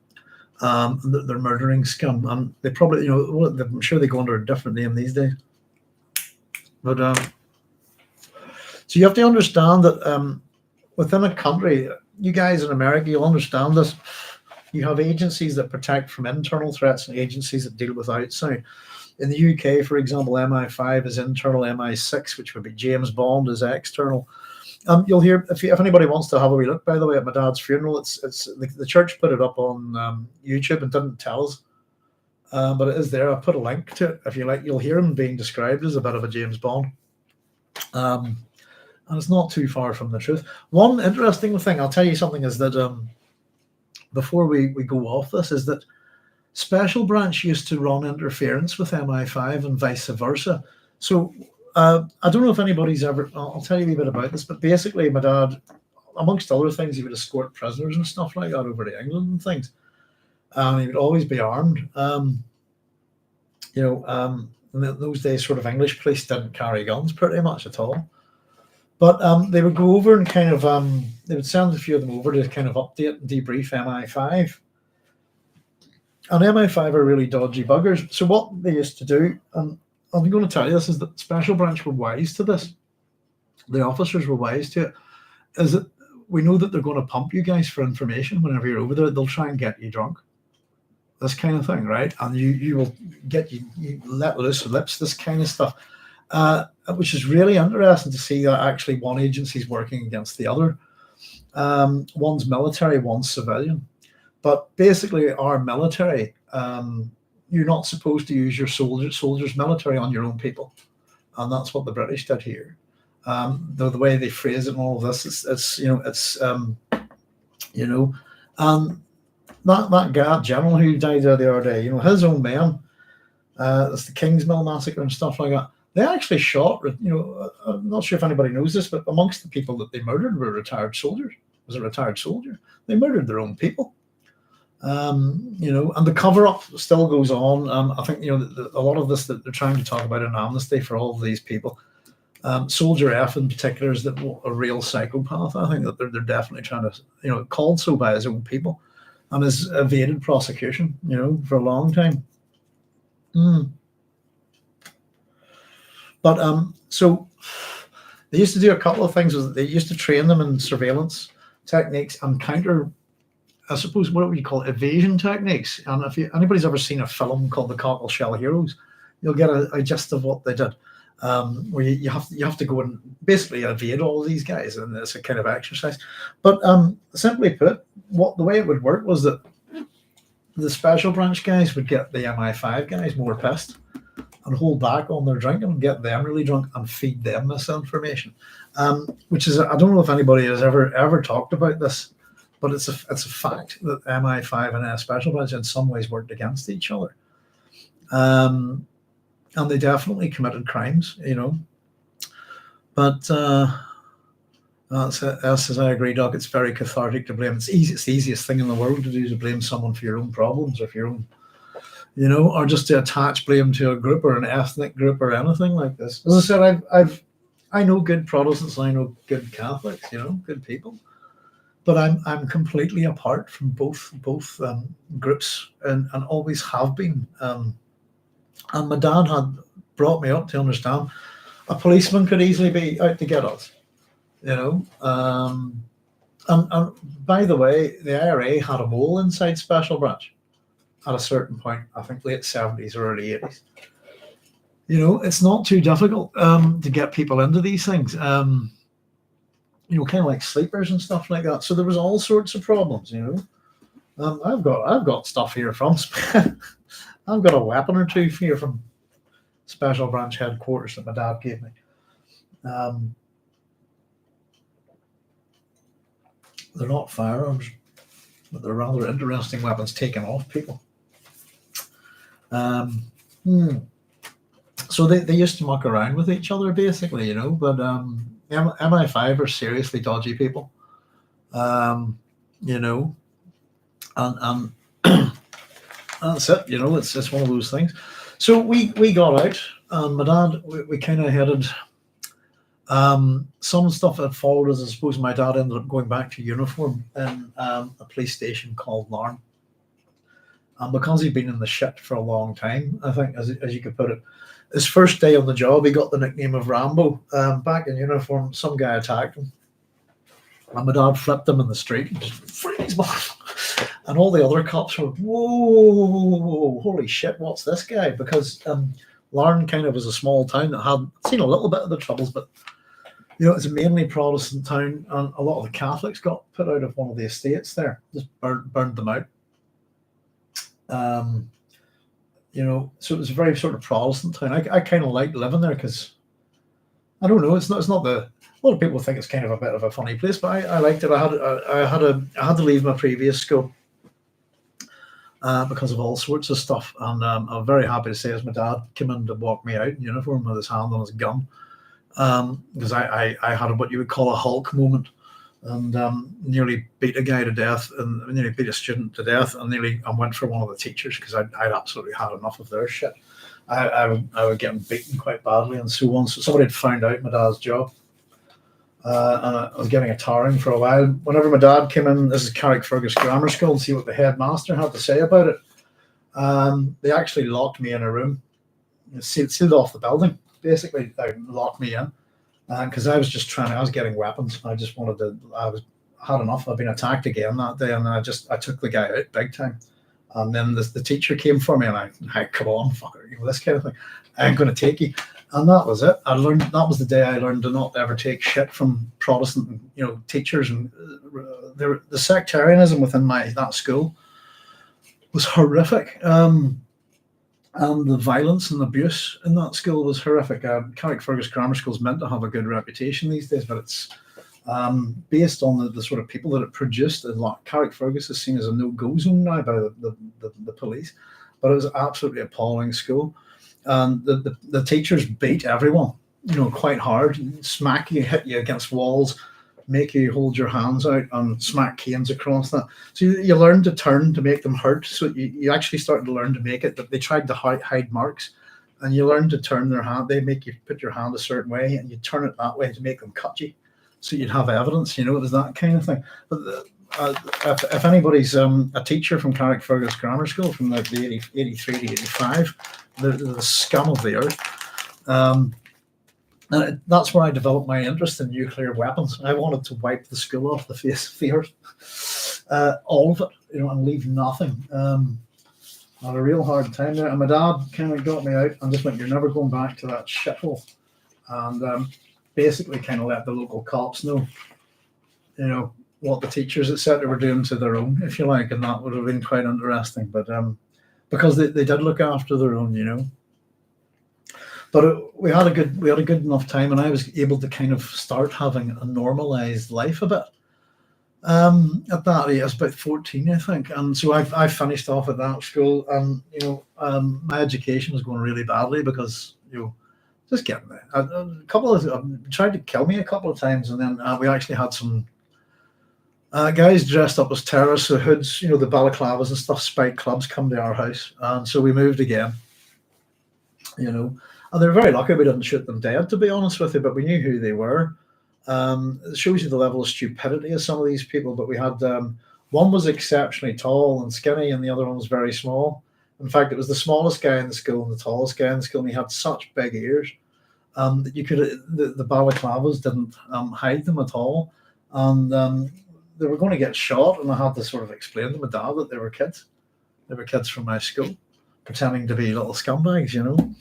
They're murdering scum, and they probably, I'm sure they go under a different name these days. But so you have to understand that within a country, you guys in America, you'll understand this. You have agencies that protect from internal threats and agencies that deal with outside. In the UK, for example, MI5 is internal, MI6, which would be James Bond, is external. You'll hear, if anybody wants to have a wee look, by the way, at my dad's funeral, it's the church put it up on YouTube and didn't tell us, but it is there. I put a link to it. If you like, you'll hear him being described as a bit of a James Bond, and it's not too far from the truth. One interesting thing, I'll tell you something, is that before we go off this, is that Special Branch used to run interference with MI5 and vice versa. So I don't know if anybody's ever, I'll tell you a bit about this, but basically my dad, amongst other things, he would escort prisoners and stuff like that over to England and things. And he would always be armed. In those days, sort of English police didn't carry guns pretty much at all. But they would go over and kind of, they would send a few of them over to kind of update and debrief MI5. And MI5 are really dodgy buggers. So what they used to do, and I'm going to tell you this, is that Special Branch were wise to this. The officers were wise to it. Is that we know that they're going to pump you guys for information whenever you're over there. They'll try and get you drunk. This kind of thing, right? And you will get you let loose lips, this kind of stuff. Which is really interesting to see that actually one agency is working against the other. One's military, one's civilian. But basically, our military, you're not supposed to use your soldiers' military on your own people, and that's what the British did here. The way they phrase it and all of this, and that guy general who died the other day, his own men, it's the Kingsmill massacre and stuff like that. They actually shot, I'm not sure if anybody knows this, but amongst the people that they murdered were retired soldiers. Was a retired soldier. They murdered their own people. And the cover-up still goes on. I think, a lot of this that they're trying to talk about an amnesty for all of these people. Soldier F in particular is a real psychopath. I think that they're definitely trying to, called so by his own people, and has evaded prosecution, for a long time. But so they used to do a couple of things. They used to train them in surveillance techniques and counter, I suppose, what would you call it, evasion techniques. And if anybody's ever seen a film called The Cockleshell Heroes, you'll get a gist of what they did. Where you have to go and basically evade all of these guys, and it's a kind of exercise. But simply put, the way it would work was that the Special Branch guys would get the MI5 guys more pissed and hold back on their drinking and get them really drunk and feed them misinformation. Which is, I don't know if anybody has ever talked about this, but it's a fact that MI5 and Special Branch in some ways worked against each other. And they definitely committed crimes, But that's as I agree, Doc. It's very cathartic to blame. It's easy. It's the easiest thing in the world to do, to blame someone for your own problems, or for your own, or just to attach blame to a group or an ethnic group or anything like this. As I said, I know good Protestants, and I know good Catholics, good people, but I'm completely apart from both groups, and always have been. And my dad had brought me up to understand a policeman could easily be out to get us, and by the way, the IRA had a mole inside Special Branch at a certain point, I think late 70s or early 80s. It's not too difficult to get people into these things, kind of like sleepers and stuff like that. So there was all sorts of problems, I've got stuff here from, I've got a weapon or two here from Special Branch headquarters that my dad gave me. They're not firearms, but they're rather interesting weapons taken off people. So they used to muck around with each other, basically, but MI5 are seriously dodgy people, and that's it, it's one of those things. So we got out, and my dad, we kind of headed, some stuff that followed us. I suppose my dad ended up going back to uniform in a police station called Larne. And because he'd been in the shit for a long time, I think, as you could put it, his first day on the job, he got the nickname of Rambo. Back in uniform, some guy attacked him, and my dad flipped him in the street and just freeze, man. And all the other cops were, whoa, holy shit, what's this guy? Because Larne kind of was a small town that had seen a little bit of the troubles, but it's a mainly Protestant town, and a lot of the Catholics got put out of one of the estates there, just burned them out. So it was a very sort of Protestant town. I kind of liked living there because, I don't know, it's not a lot of people think it's kind of a bit of a funny place, but I liked it. I had to leave my previous school because of all sorts of stuff, and I'm very happy to say, as my dad came in to walk me out in uniform with his hand on his gun, because I had what you would call a Hulk moment, and nearly beat a guy to death, and nearly beat a student to death, and went for one of the teachers because I'd absolutely had enough of their shit. I was getting beaten quite badly and so on. So somebody had found out my dad's job, and I was getting a tarring for a while. Whenever my dad came in, this is Carrickfergus Grammar School, and see what the headmaster had to say about it. They actually locked me in a room, sealed off the building. Basically, they locked me in. Because I was just I was getting weapons. I just had enough. I'd been attacked again that day, and I took the guy out big time. And then the teacher came for me, and I come on, fucker, this kind of thing. I ain't going to take you. And that was it. That was the day I learned to not ever take shit from Protestant, teachers. And the sectarianism within that school was horrific. And the violence and abuse in that school was horrific. Carrickfergus Grammar School is meant to have a good reputation these days, but it's based on the sort of people that it produced. Carrickfergus is seen as a no-go zone now by the police, but it was an absolutely appalling school. And the teachers beat everyone, quite hard, smack you, hit you against walls, make you hold your hands out and smack canes across that. So you learn to turn to make them hurt. So you actually start to learn to make it. That they tried to hide marks, and you learn to turn their hand. They make you put your hand a certain way, and you turn it that way to make them cut you, so you'd have evidence. It was that kind of thing. But if anybody's a teacher from Carrickfergus Grammar School from the 83 to 85, the scum of the earth. And that's where I developed my interest in nuclear weapons. I wanted to wipe the school off the face of the earth, all of it, and leave nothing. I had a real hard time there, and my dad kind of got me out and just went, "You're never going back to that shithole," and basically kind of let the local cops know, what the teachers, etc., were doing to their own, if you like, and that would have been quite interesting. But because they did look after their own, But we had a good enough time, and I was able to kind of start having a normalized life a bit. At that age, I was about 14, I think, and so I finished off at that school, and my education was going really badly because just getting there. A couple of tried to kill me a couple of times, and then we actually had some guys dressed up as terrorists with hoods, the balaclavas and stuff, spiked clubs, come to our house, and so we moved again. And they were very lucky we didn't shoot them dead, to be honest with you, but we knew who they were. It shows you the level of stupidity of some of these people. But we had one was exceptionally tall and skinny, and the other one was very small. In fact, it was the smallest guy in the school and the tallest guy in the school, and he had such big ears that you could the balaclavas didn't hide them at all, and they were going to get shot. And I had to sort of explain to my dad that they were kids. They were kids from my school, pretending to be little scumbags, In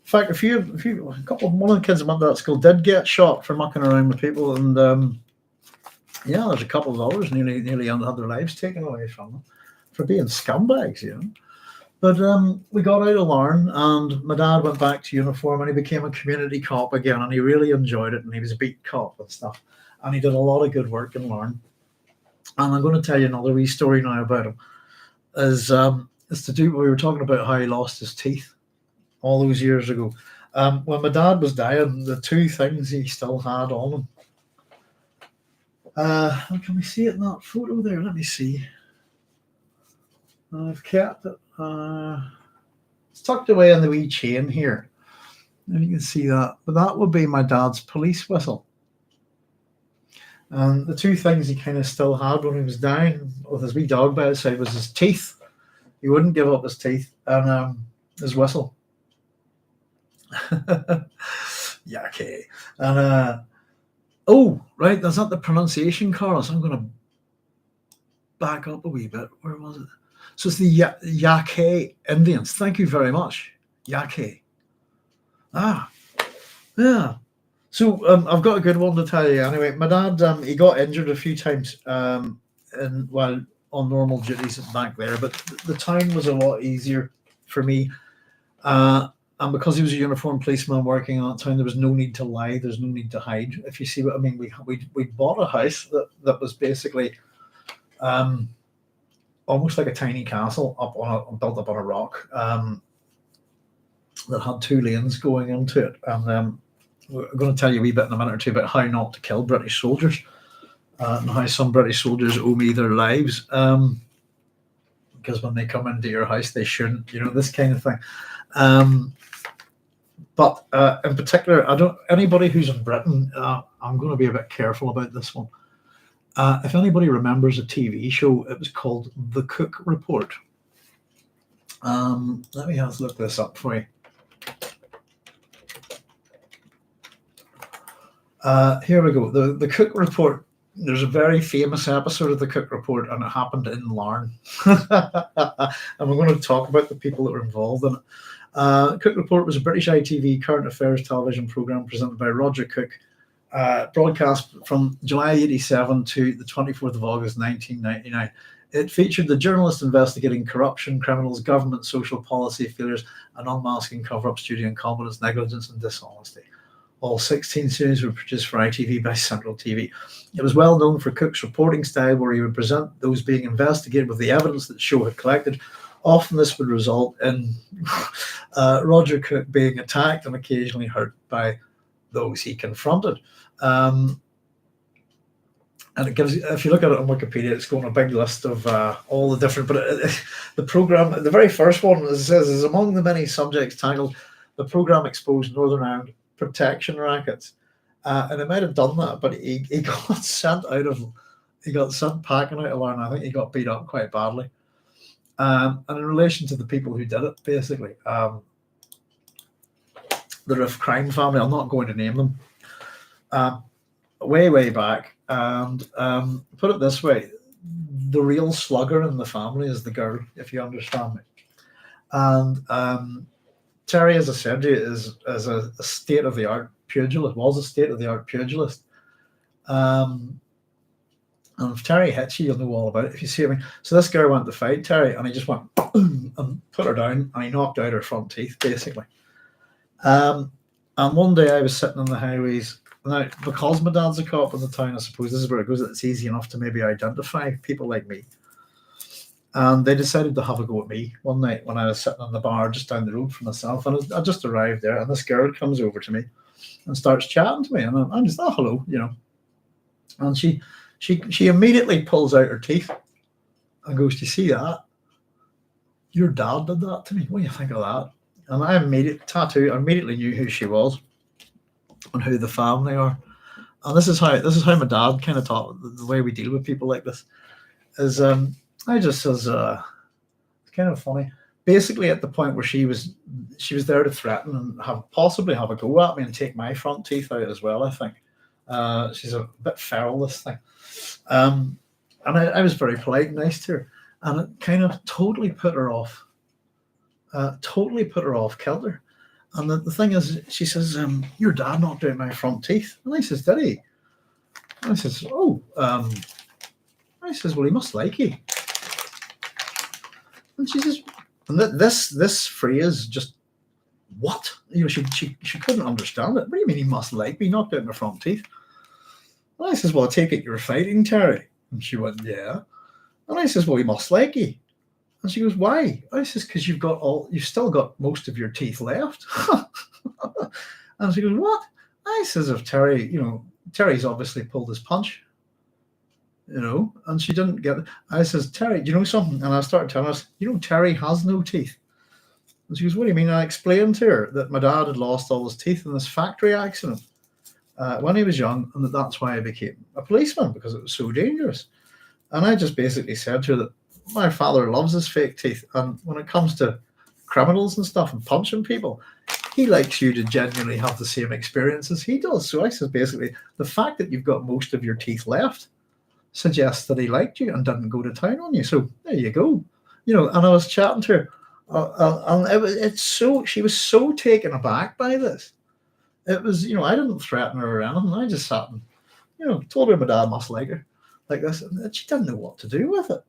fact, one of the kids that went to that school did get shot for mucking around with people, and there's a couple of others nearly had their lives taken away from them for being scumbags, But we got out of Larne, and my dad went back to uniform, and he became a community cop again, and he really enjoyed it, and he was a beat cop and stuff, and he did a lot of good work in Larne. And I'm going to tell you another wee story now about him. Is to do, we were talking about how he lost his teeth all those years ago. When my dad was dying, the two things he still had on him. Can we see it in that photo there? Let me see. I've kept it. It's tucked away in the wee chain here. If you can see that. But that would be my dad's police whistle. And the two things he kind of still had when he was dying with his wee dog by his side was his teeth. He wouldn't give up his teeth, and his whistle. Yeah, okay. And right, that's not the pronunciation, Carlos. I'm going to back up a wee bit. Where was it? So it's the Yaqui Indians. Thank you very much. Yaqui. Yeah. So I've got a good one to tell you. Anyway, my dad, he got injured a few times while on normal duties back there, but the town was a lot easier for me. And because he was a uniformed policeman working on that town, there was no need to lie. There's no need to hide. If you see what I mean, we bought a house that was basically almost like a tiny castle built up on a rock that had two lanes going into it. And we're going to tell you a wee bit in a minute or two about how not to kill British soldiers and how some British soldiers owe me their lives because when they come into your house, they shouldn't, this kind of thing. But in particular, anybody who's in Britain, I'm going to be a bit careful about this one. If anybody remembers a TV show, it was called The Cook Report. Let me just look this up for you. Here we go. The Cook Report. There's a very famous episode of The Cook Report, and it happened in Larne. And we're going to talk about the people that were involved in it. Cook Report was a British ITV current affairs television programme presented by Roger Cook, broadcast from July 87 to the 24th of August 1999. It featured the journalist investigating corruption, criminals, government, social policy failures, and unmasking cover-ups due to incompetence, negligence, and dishonesty. All 16 series were produced for ITV by Central TV. It was well known for Cook's reporting style, where he would present those being investigated with the evidence that the show had collected. Often this would result in Roger Cook being attacked and occasionally hurt by those he confronted. And it gives, if you look at it on Wikipedia, it's got a big list of all the different, but the program, the very first one, as it says, is among the many subjects tackled, the program exposed Northern Ireland protection rackets. And it might have done that, but he got sent packing out of Larne. I think he got beat up quite badly. And in relation to the people who did it, basically, the RUC crime family, I'm not going to name them, way back. And put it this way, the real slugger in the family is the girl, if you understand me. And Terry, as I said to you, is a state-of-the-art pugilist, was a state-of-the-art pugilist. And if Terry hits you, you'll know all about it. If you see, so this girl went to fight Terry, and he just went and put her down, and he knocked out her front teeth, basically. And one day I was sitting on the highways. Now, because my dad's a cop in the town, I suppose this is where it goes. It's easy enough to maybe identify people like me. And they decided to have a go at me one night when I was sitting on the bar just down the road from myself. And I just arrived there, and this girl comes over to me and starts chatting to me. And I'm just, oh, hello, And she immediately pulls out her teeth and goes, "Do you see that? Your dad did that to me. What do you think of that?" And I immediately knew who she was and who the family are. And this is how my dad kind of taught the way we deal with people like this. Is I just says it's kind of funny. Basically, at the point where she was there to threaten and possibly have a go at me and take my front teeth out as well. I think she's a bit feral, this thing. And I was very polite and nice to her, and it kind of totally put her off. Totally put her off kilter. And the thing is, she says, "Your dad knocked out my front teeth." And I says, "Did he?" And I says, "Oh." I says, "Well, he must like you." And she says, and this phrase just, what? She couldn't understand it. "What do you mean he must like me? He knocked out my front teeth." And I says, "Well, I take it you're fighting, Terry." And she went, "Yeah." And I says, "Well, he must like you." And she goes, "Why?" I says, "Because you've still got most of your teeth left." And she goes, "What?" I says, "If Terry's obviously pulled his punch, and she didn't get it." I says, "Terry, do you know something?" And I started telling her, "Terry has no teeth." And she goes, "What do you mean?" I explained to her that my dad had lost all his teeth in this factory accident when he was young, and that's why I became a policeman, because it was so dangerous. And I just basically said to her that my father loves his fake teeth, and when it comes to criminals and stuff and punching people, he likes you to genuinely have the same experience as he does. So I said, basically, the fact that you've got most of your teeth left suggests that he liked you and didn't go to town on you. So there you go. And I was chatting to her, and she was so taken aback by this. It was, I didn't threaten her or anything. I just sat and, told her my dad must like her like this, and she didn't know what to do with it.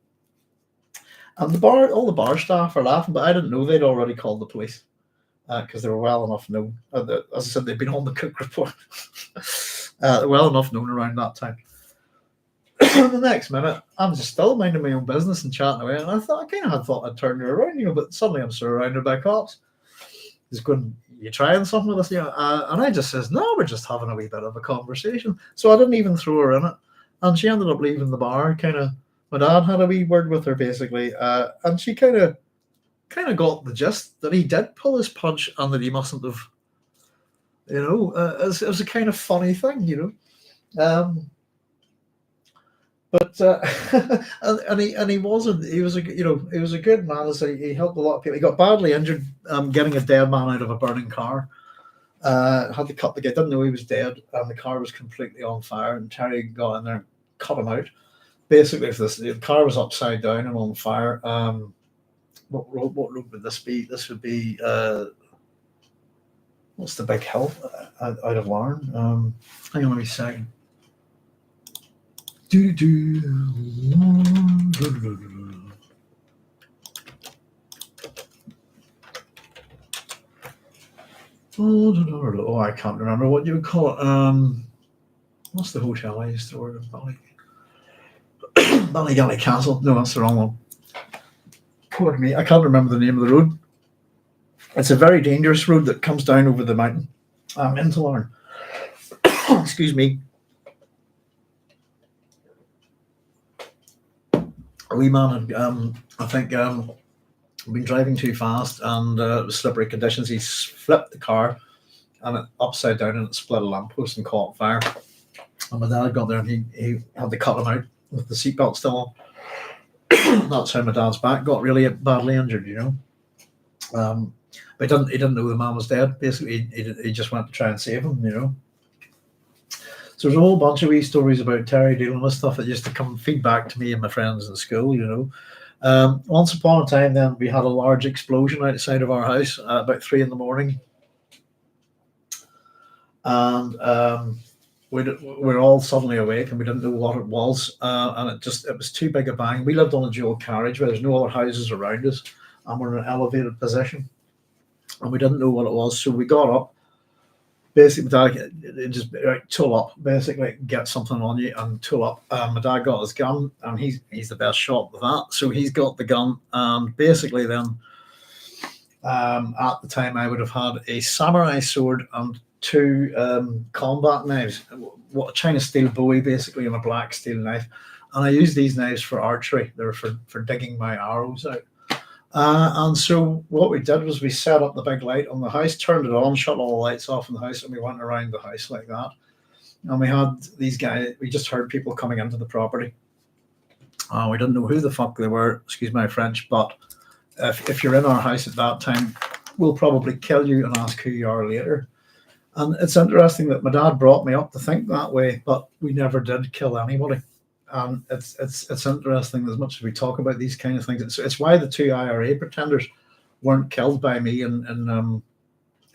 And all the bar staff are laughing, but I didn't know they'd already called the police because they were well enough known. As I said, they'd been on the Cook report. Well enough known around that time. The next minute, I'm just still minding my own business and chatting away, and I kind of had thought I'd turn her around, but suddenly I'm surrounded by cops. He's going, "You trying something with us?" And I just says, "No, we're just having a wee bit of a conversation." So I didn't even throw her in it, and she ended up leaving the bar. My dad had a wee word with her basically, and she kind of got the gist that he did pull his punch and that he mustn't have. It was a kind of funny thing, But and he wasn't. He was a good man. He helped a lot of people. He got badly injured getting a dead man out of a burning car. Had to cut the guy. Didn't know he was dead, and the car was completely on fire. And Terry got in there and cut him out. Basically, if the car was upside down and on fire, what road would this be? This would be what's the big hill out of Larne? Hang on a wee second. Oh, I can't remember what you would call it. What's the hotel I used to work in? Ballygally Castle. No, that's the wrong one. Pardon me, I can't remember the name of the road. It's a very dangerous road that comes down over the mountain into Larne. Excuse me. A wee man had, I think, been driving too fast, and it was slippery conditions. He flipped the car, and it upside down, and it split a lamppost and caught fire. And my dad got there, and he had to cut him out with the seatbelt still on. That's how my dad's back got really badly injured, But he didn't know the man was dead. Basically, he just went to try and save him, So there's a whole bunch of wee stories about Terry dealing with stuff that used to come feed back to me and my friends in school, Once upon a time, then, we had a large explosion outside of our house at about 3 a.m. And we're all suddenly awake, and we didn't know what it was. And it was too big a bang. We lived on a dual carriageway. There's no other houses around us, and we're in an elevated position. And we didn't know what it was. So we got up, basically, my dad just tool up, basically get something on you and tool up. My dad got his gun, and he's the best shot with that. So he's got the gun, and basically then, at the time, I would have had a samurai sword and two combat knives, what a China steel bowie, basically, and a black steel knife. And I used these knives for archery. They were for digging my arrows out. And so what we did was we set up the big light on the house, turned it on, shut all the lights off in the house, and we went around the house like that. And we had these guys, we just heard people coming into the property. We didn't know who the fuck they were, excuse my French, but if you're in our house at that time, we'll probably kill you and ask who you are later. And it's interesting that my dad brought me up to think that way, but we never did kill anybody. It's interesting, as much as we talk about these kind of things. It's why the two IRA pretenders weren't killed by me in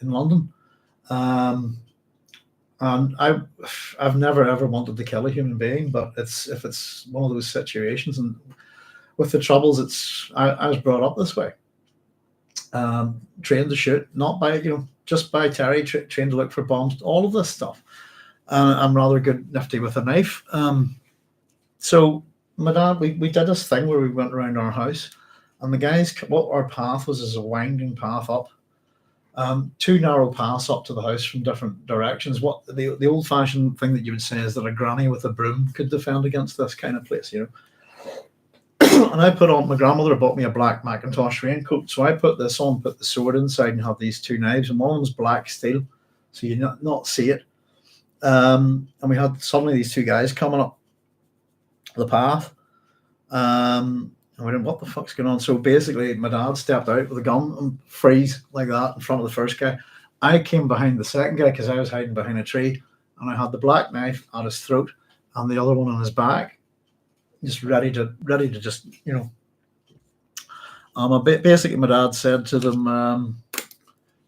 London. And I've never ever wanted to kill a human being, but if it's one of those situations, and with the troubles, I was brought up this way, trained to shoot, not by just by Terry, trained to look for bombs, all of this stuff. I'm rather good nifty with a knife. So my dad, we did this thing where we went around our house, and the guys, what our path was is a winding path up, two narrow paths up to the house from different directions. What the old-fashioned thing that you would say is that a granny with a broom could defend against this kind of place, And I put on, my grandmother bought me a black Macintosh raincoat, so I put this on, put the sword inside, and have these two knives, and one of them's black steel, so you not see it. And we had suddenly these two guys coming up the path, and we went, what the fuck's going on? So basically, my dad stepped out with a gun and freeze like that in front of the first guy. I came behind the second guy because I was hiding behind a tree, and I had the black knife at his throat and the other one on his back, just ready to just basically my dad said to them,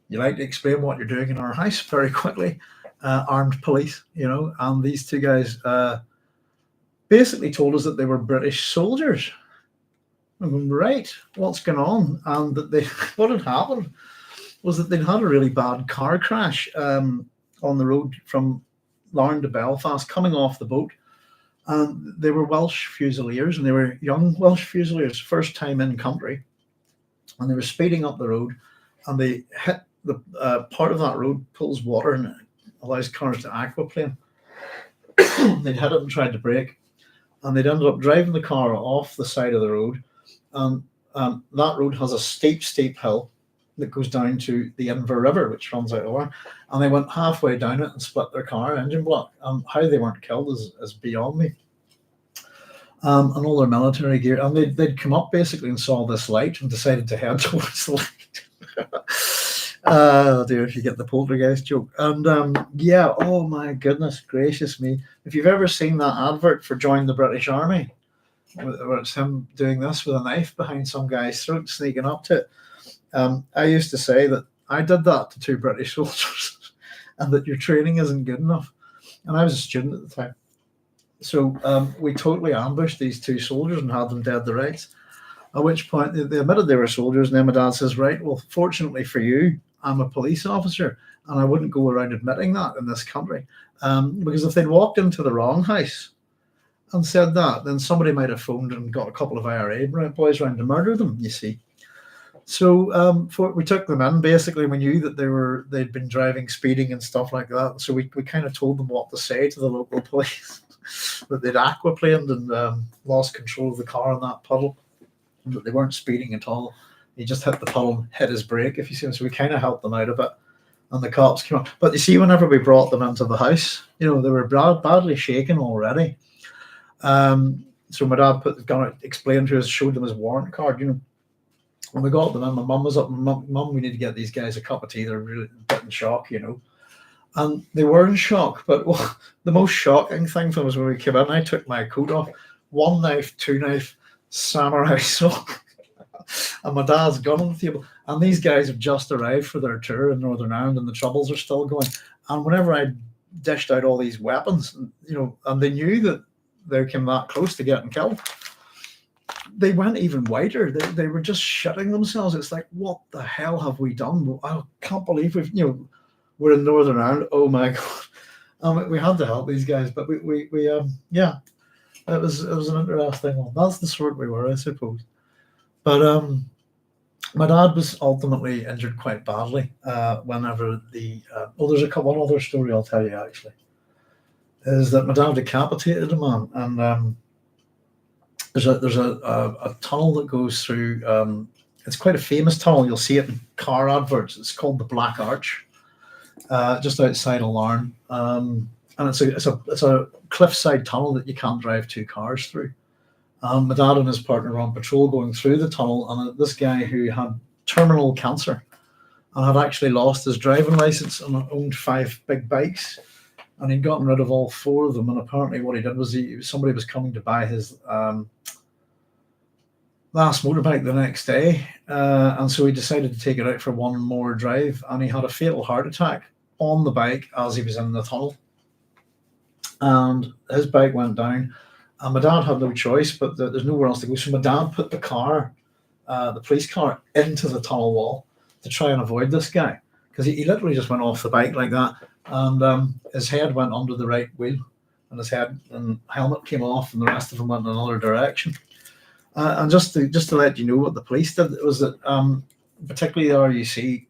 you like to explain what you're doing in our house very quickly, armed police, and these two guys basically told us that they were British soldiers. I'm going, right, what's going on? And that what had happened was that they'd had a really bad car crash on the road from Larne to Belfast, coming off the boat. And they were Welsh Fusiliers, and they were young Welsh Fusiliers, first time in country. And they were speeding up the road, and they hit the part of that road pulls water and allows cars to aquaplane. They'd hit it and tried to brake, and they'd ended up driving the car off the side of the road. And that road has a steep hill that goes down to the Inver River, which runs out of there. And they went halfway down it and split their car engine block. How they weren't killed is beyond me. And all their military gear. And they'd come up basically and saw this light and decided to head towards the light. Oh dear, if you get the poltergeist joke. And oh my goodness gracious me. If you've ever seen that advert for Join the British Army, where it's him doing this with a knife behind some guy's throat, sneaking up to it. I used to say that I did that to two British soldiers and that your training isn't good enough. And I was a student at the time. So we totally ambushed these two soldiers and had them dead to rights. At which point they admitted they were soldiers, and then my dad says, right, well, fortunately for you, I'm a police officer, and I wouldn't go around admitting that in this country. Because if they'd walked into the wrong house and said that, then somebody might have phoned and got a couple of IRA boys around to murder them, you see. So we took them in. Basically, we knew that they'd been driving, speeding and stuff like that. So we kind of told them what to say to the local police, that they'd aquaplaned and lost control of the car in that puddle, and that they weren't speeding at all. He just hit the puddle and hit his brake, if you see. So we kind of helped them out a bit. And the cops came up. But you see, whenever we brought them into the house, they were badly shaken already. So my dad put the gun out, explained to us, showed them his warrant card, When we got them in, my mum was up. Mum, we need to get these guys a cup of tea. They're really a bit in shock, And they were in shock. But the most shocking thing for them was when we came in, I took my coat off. One knife, two knife, samurai sword. And my dad's gun on the table. And these guys have just arrived for their tour in Northern Ireland, and the troubles are still going. And whenever I dished out all these weapons, and they knew that they came that close to getting killed, they went even whiter. They were just shitting themselves. It's like, what the hell have we done? I can't believe were in Northern Ireland. Oh my God. We had to help these guys, but yeah, it was an interesting one. That's the sort we were, I suppose. But my dad was ultimately injured quite badly. Whenever there's one other story I'll tell you actually, is that my dad decapitated a man, and there's a tunnel that goes through. It's quite a famous tunnel. You'll see it in car adverts. It's called the Black Arch, just outside of Larne. And it's a cliffside tunnel that you can't drive two cars through. My dad and his partner were on patrol going through the tunnel, and this guy who had terminal cancer and had actually lost his driving license and owned 5 big bikes, and he'd gotten rid of all 4 of them. And apparently, what he did was somebody was coming to buy his last motorbike the next day, and so he decided to take it out for one more drive, and he had a fatal heart attack on the bike as he was in the tunnel, and his bike went down, and my dad had no choice, but there's nowhere else to go, so my dad put the police car into the tunnel wall to try and avoid this guy, because he literally just went off the bike like that, and his head went under the right wheel, and his head and helmet came off, and the rest of him went in another direction. And just to let you know what the police did, it was that particularly the RUC,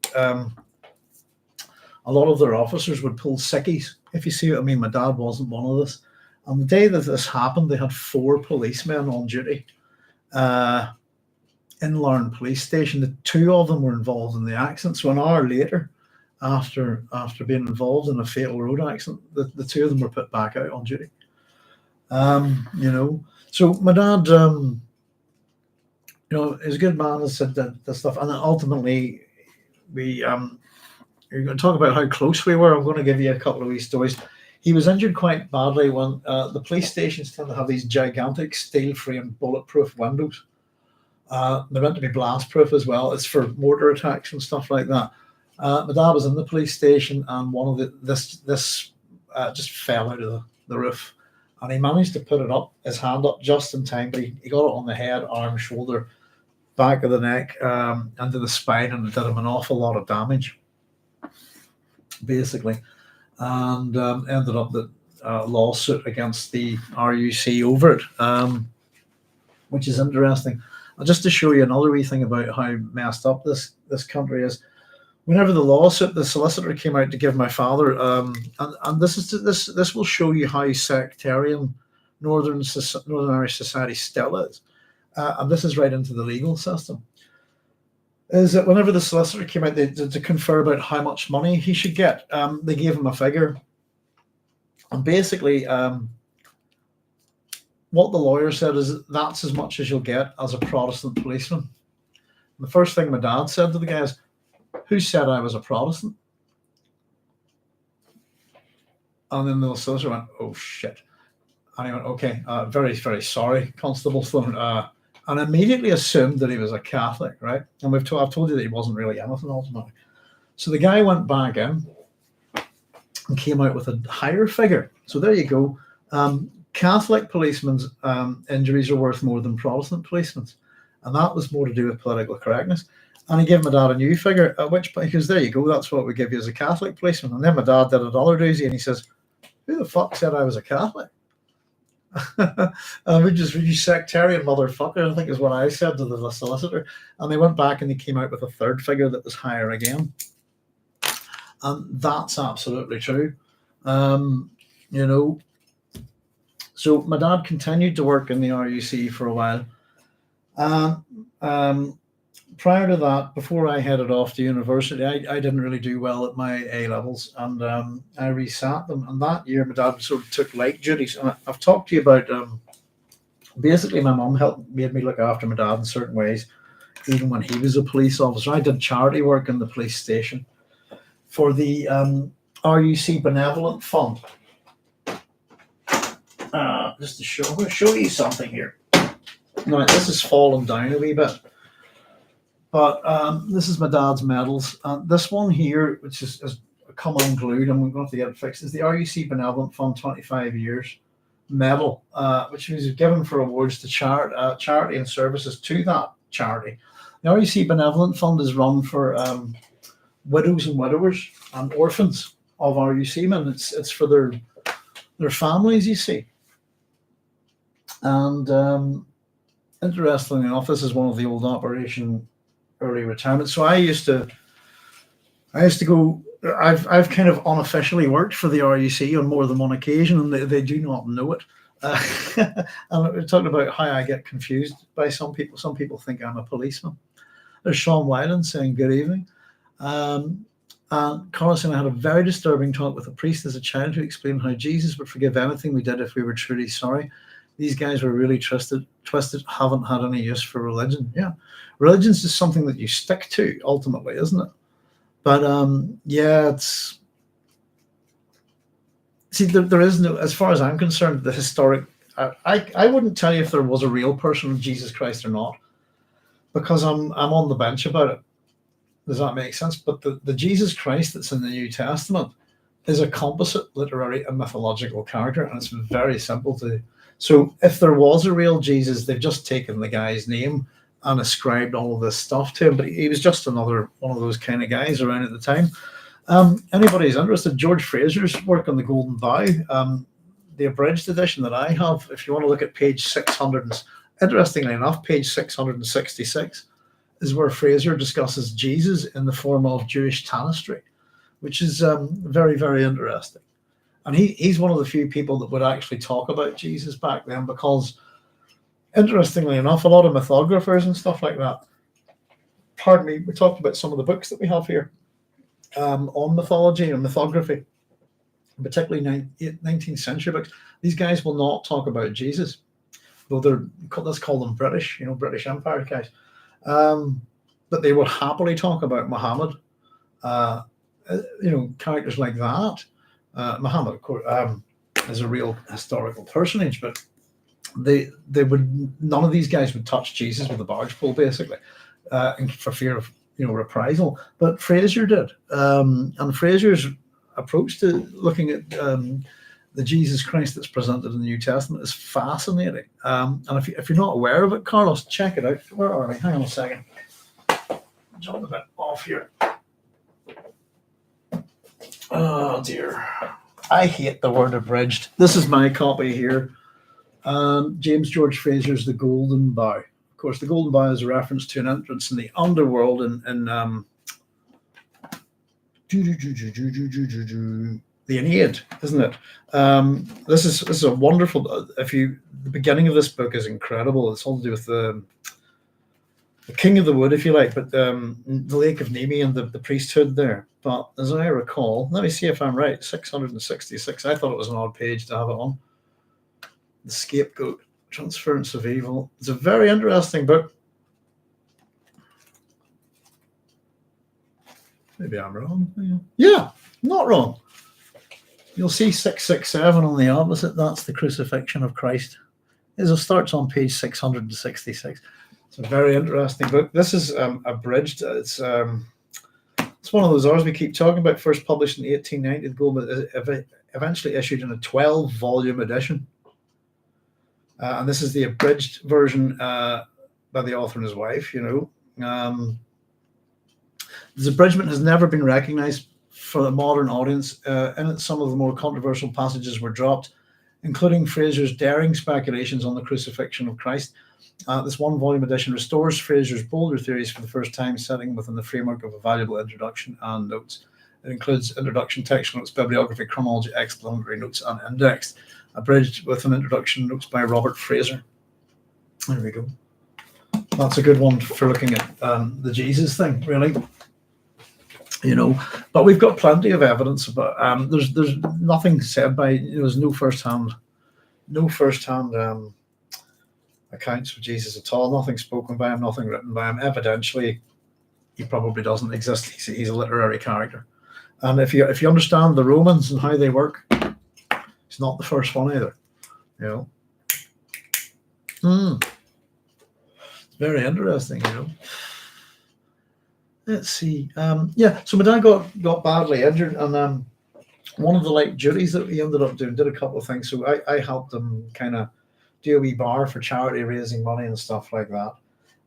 a lot of their officers would pull sickies, if you see what I mean. My dad wasn't one of this. On the day that this happened, they had 4 policemen on duty in Larne Police Station. The 2 of them were involved in the accident. So an hour later, after being involved in a fatal road accident, the 2 of them were put back out on duty. So my dad, he's a good man, has said that stuff, and then ultimately you're going to talk about how close we were. I'm going to give you a couple of wee stories. He was injured quite badly when the police stations tend to have these gigantic steel-framed bulletproof windows. They're meant to be blast-proof as well. It's for mortar attacks and stuff like that. My dad was in the police station, and one of this just fell out of the roof, and he managed to put his hand up just in time, but he got it on the head, arm, shoulder, back of the neck, into the spine, and it did him an awful lot of damage, basically, and ended up the lawsuit against the RUC over it, which is interesting. And just to show you another wee thing about how messed up this country is, whenever the lawsuit, the solicitor came out to give my father, and this will show you how sectarian Northern Irish society still is, and this is right into the legal system, is that whenever the solicitor came out to confer about how much money he should get, they gave him a figure, and basically what the lawyer said is that's as much as you'll get as a Protestant policeman. And the first thing my dad said to the guy is, "Who said I was a Protestant?" And then the solicitor went, "Oh shit." And he went, "Okay, very, very sorry, Constable Sloan," and immediately assumed that he was a Catholic, right? And I've told you that he wasn't really anything ultimately. So the guy went back in and came out with a higher figure. So there you go. Catholic policemen's injuries are worth more than Protestant policemen's, and that was more to do with political correctness. And he gave my dad a new figure, at which point, because there you go, that's what we give you as a Catholic policeman. And then my dad did another doozy, and he says, "Who the fuck said I was a Catholic?" You sectarian motherfucker, I think is what I said to the solicitor. And they went back and they came out with a third figure that was higher again. And that's absolutely true. So my dad continued to work in the RUC for a while. Prior to that, before I headed off to university, I didn't really do well at my A levels, and I resat them. And that year, my dad sort of took light duties. And I've talked to you about basically my mum made me look after my dad in certain ways, even when he was a police officer. I did charity work in the police station for the RUC Benevolent Fund. Just to show you something here. Now, this has fallen down a wee bit. But this is my dad's medals. This one here, which is come unglued, and we're going to have to get it fixed, is the RUC Benevolent Fund 25 years medal, which was given for awards to charity and services to that charity. The RUC Benevolent Fund is run for widows and widowers and orphans of RUC men. It's for their families, you see. And interestingly enough, this is one of the old Operation Early Retirement. So I used to go. I've kind of unofficially worked for the RUC on more than one occasion, and they do not know it. And we're talking about how I get confused by some people. Some people think I'm a policeman. There's Sean Wyland saying good evening. And Carlos and I had a very disturbing talk with a priest as a child who explained how Jesus would forgive anything we did if we were truly sorry. These guys were really twisted, haven't had any use for religion. Yeah, religion's just something that you stick to ultimately, isn't it? But yeah, it's... See, there is no, as far as I'm concerned, the historic... I wouldn't tell you if there was a real person of Jesus Christ or not, because I'm on the bench about it. Does that make sense? But the Jesus Christ that's in the New Testament is a composite literary and mythological character, and it's very simple to... So if there was a real Jesus, they've just taken the guy's name and ascribed all of this stuff to him, but he was just another one of those kind of guys around at the time. Anybody who's interested, George Fraser's work on the Golden Bough, the abridged edition that I have, if you want to look at page 600, interestingly enough, page 666 is where Fraser discusses Jesus in the form of Jewish tanistry, which is very, very interesting. And he's one of the few people that would actually talk about Jesus back then, because interestingly enough, a lot of mythographers and stuff like that, pardon me, we talked about some of the books that we have here on mythology and mythography, particularly 19th century books. These guys will not talk about Jesus, though let's call them British, British Empire guys. But they will happily talk about Muhammad, characters like that. Muhammad, of course, is a real historical personage, but they would, none of these guys would touch Jesus with a barge pole, basically, for fear of reprisal. But Fraser did, and Fraser's approach to looking at the Jesus Christ that's presented in the New Testament is fascinating. And if you're not aware of it, Carlos, check it out. Where are we? Hang on a second. Jump a bit off here. Oh dear. I hate the word abridged. This is my copy here. James George Fraser's The Golden Bough. Of course, The Golden Bough is a reference to an entrance in the underworld in the Aeneid, isn't it? This is a wonderful... the beginning of this book is incredible. It's all to do with the King of the Wood, if you like, but the Lake of Nemi and the priesthood there. But as I recall, let me see if I'm right, 666. I thought it was an odd page to have it on. The Scapegoat, Transference of Evil. It's a very interesting book. Maybe I'm wrong. Yeah, not wrong. You'll see 667 on the opposite. That's the crucifixion of Christ. It starts on page 666. It's a very interesting book. This is abridged. It's one of those ours we keep talking about. First published in 1890, but eventually issued in a 12-volume edition. And this is the abridged version by the author and his wife. This abridgment has never been recognized for the modern audience. In it, some of the more controversial passages were dropped, including Fraser's daring speculations on the crucifixion of Christ. This one-volume edition restores Fraser's bolder theories for the first time, setting within the framework of a valuable introduction and notes. It includes introduction, textual notes, bibliography, chronology, explanatory notes, and indexed. Abridged with an introduction, notes by Robert Fraser. There we go. That's a good one for looking at the Jesus thing, really. But we've got plenty of evidence about. There's nothing said by. There's no first-hand accounts of Jesus at all. Nothing spoken by him, nothing written by him. Evidentially, he probably doesn't exist. He's a literary character. And if you understand the Romans and how they work, he's not the first one either. It's very interesting. Let's see. So my dad got badly injured, and one of the light duties that he ended up doing did a couple of things. So I helped him kind of do a wee bar for charity, raising money and stuff like that.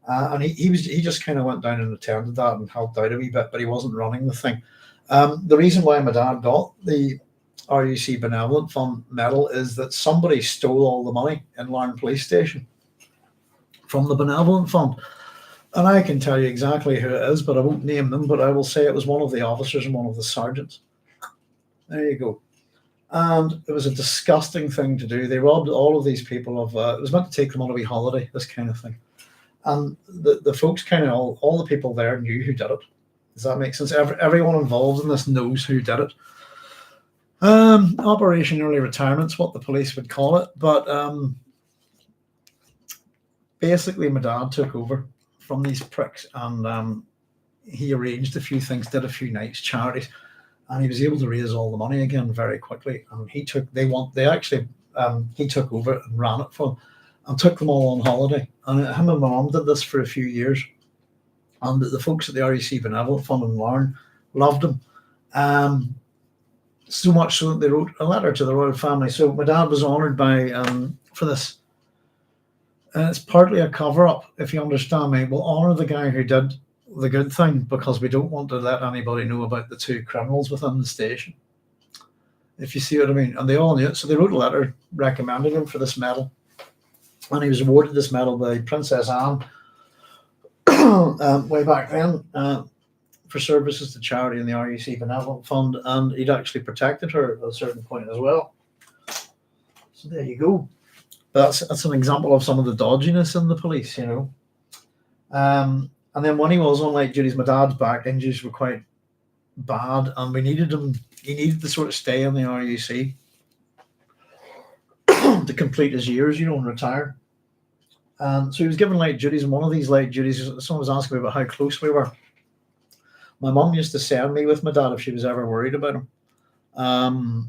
And he just kind of went down and attended that and helped out a wee bit, but he wasn't running the thing. The reason why my dad got the RUC Benevolent Fund medal is that somebody stole all the money in Larne Police Station from the Benevolent Fund. And I can tell you exactly who it is, but I won't name them, but I will say it was one of the officers and one of the sergeants. There you go. And it was a disgusting thing to do. They robbed all of these people of, it was meant to take them on a wee holiday, this kind of thing. And the folks kind of, all the people there knew who did it. Does that make sense? Everyone involved in this knows who did it. Operation Early Retirement's what the police would call it. But basically my dad took over from these pricks, and he arranged a few things, did a few nights charities, and he was able to raise all the money again very quickly. And he took over and ran it for them and took them all on holiday. And him and my mum did this for a few years. And the folks at the RUC Benevolent Fund in Larne loved him. So much so that they wrote a letter to the royal family. So my dad was honoured by for this. And it's partly a cover-up, if you understand me. We'll honour the guy who did the good thing because we don't want to let anybody know about the two criminals within the station, if you see what I mean. And they all knew it. So they wrote a letter recommending him for this medal. And he was awarded this medal by Princess Anne way back then for services to charity in the RUC Benevolent Fund. And he'd actually protected her at a certain point as well. So there you go. That's an example of some of the dodginess in the police, you know. And then when he was on light duties, my dad's back injuries were quite bad, and we needed him. He needed to sort of stay in the RUC to complete his years, you know, and retire. And so he was given light duties, and one of these light duties, someone was asking me about how close we were. My mum used to send me with my dad if she was ever worried about him,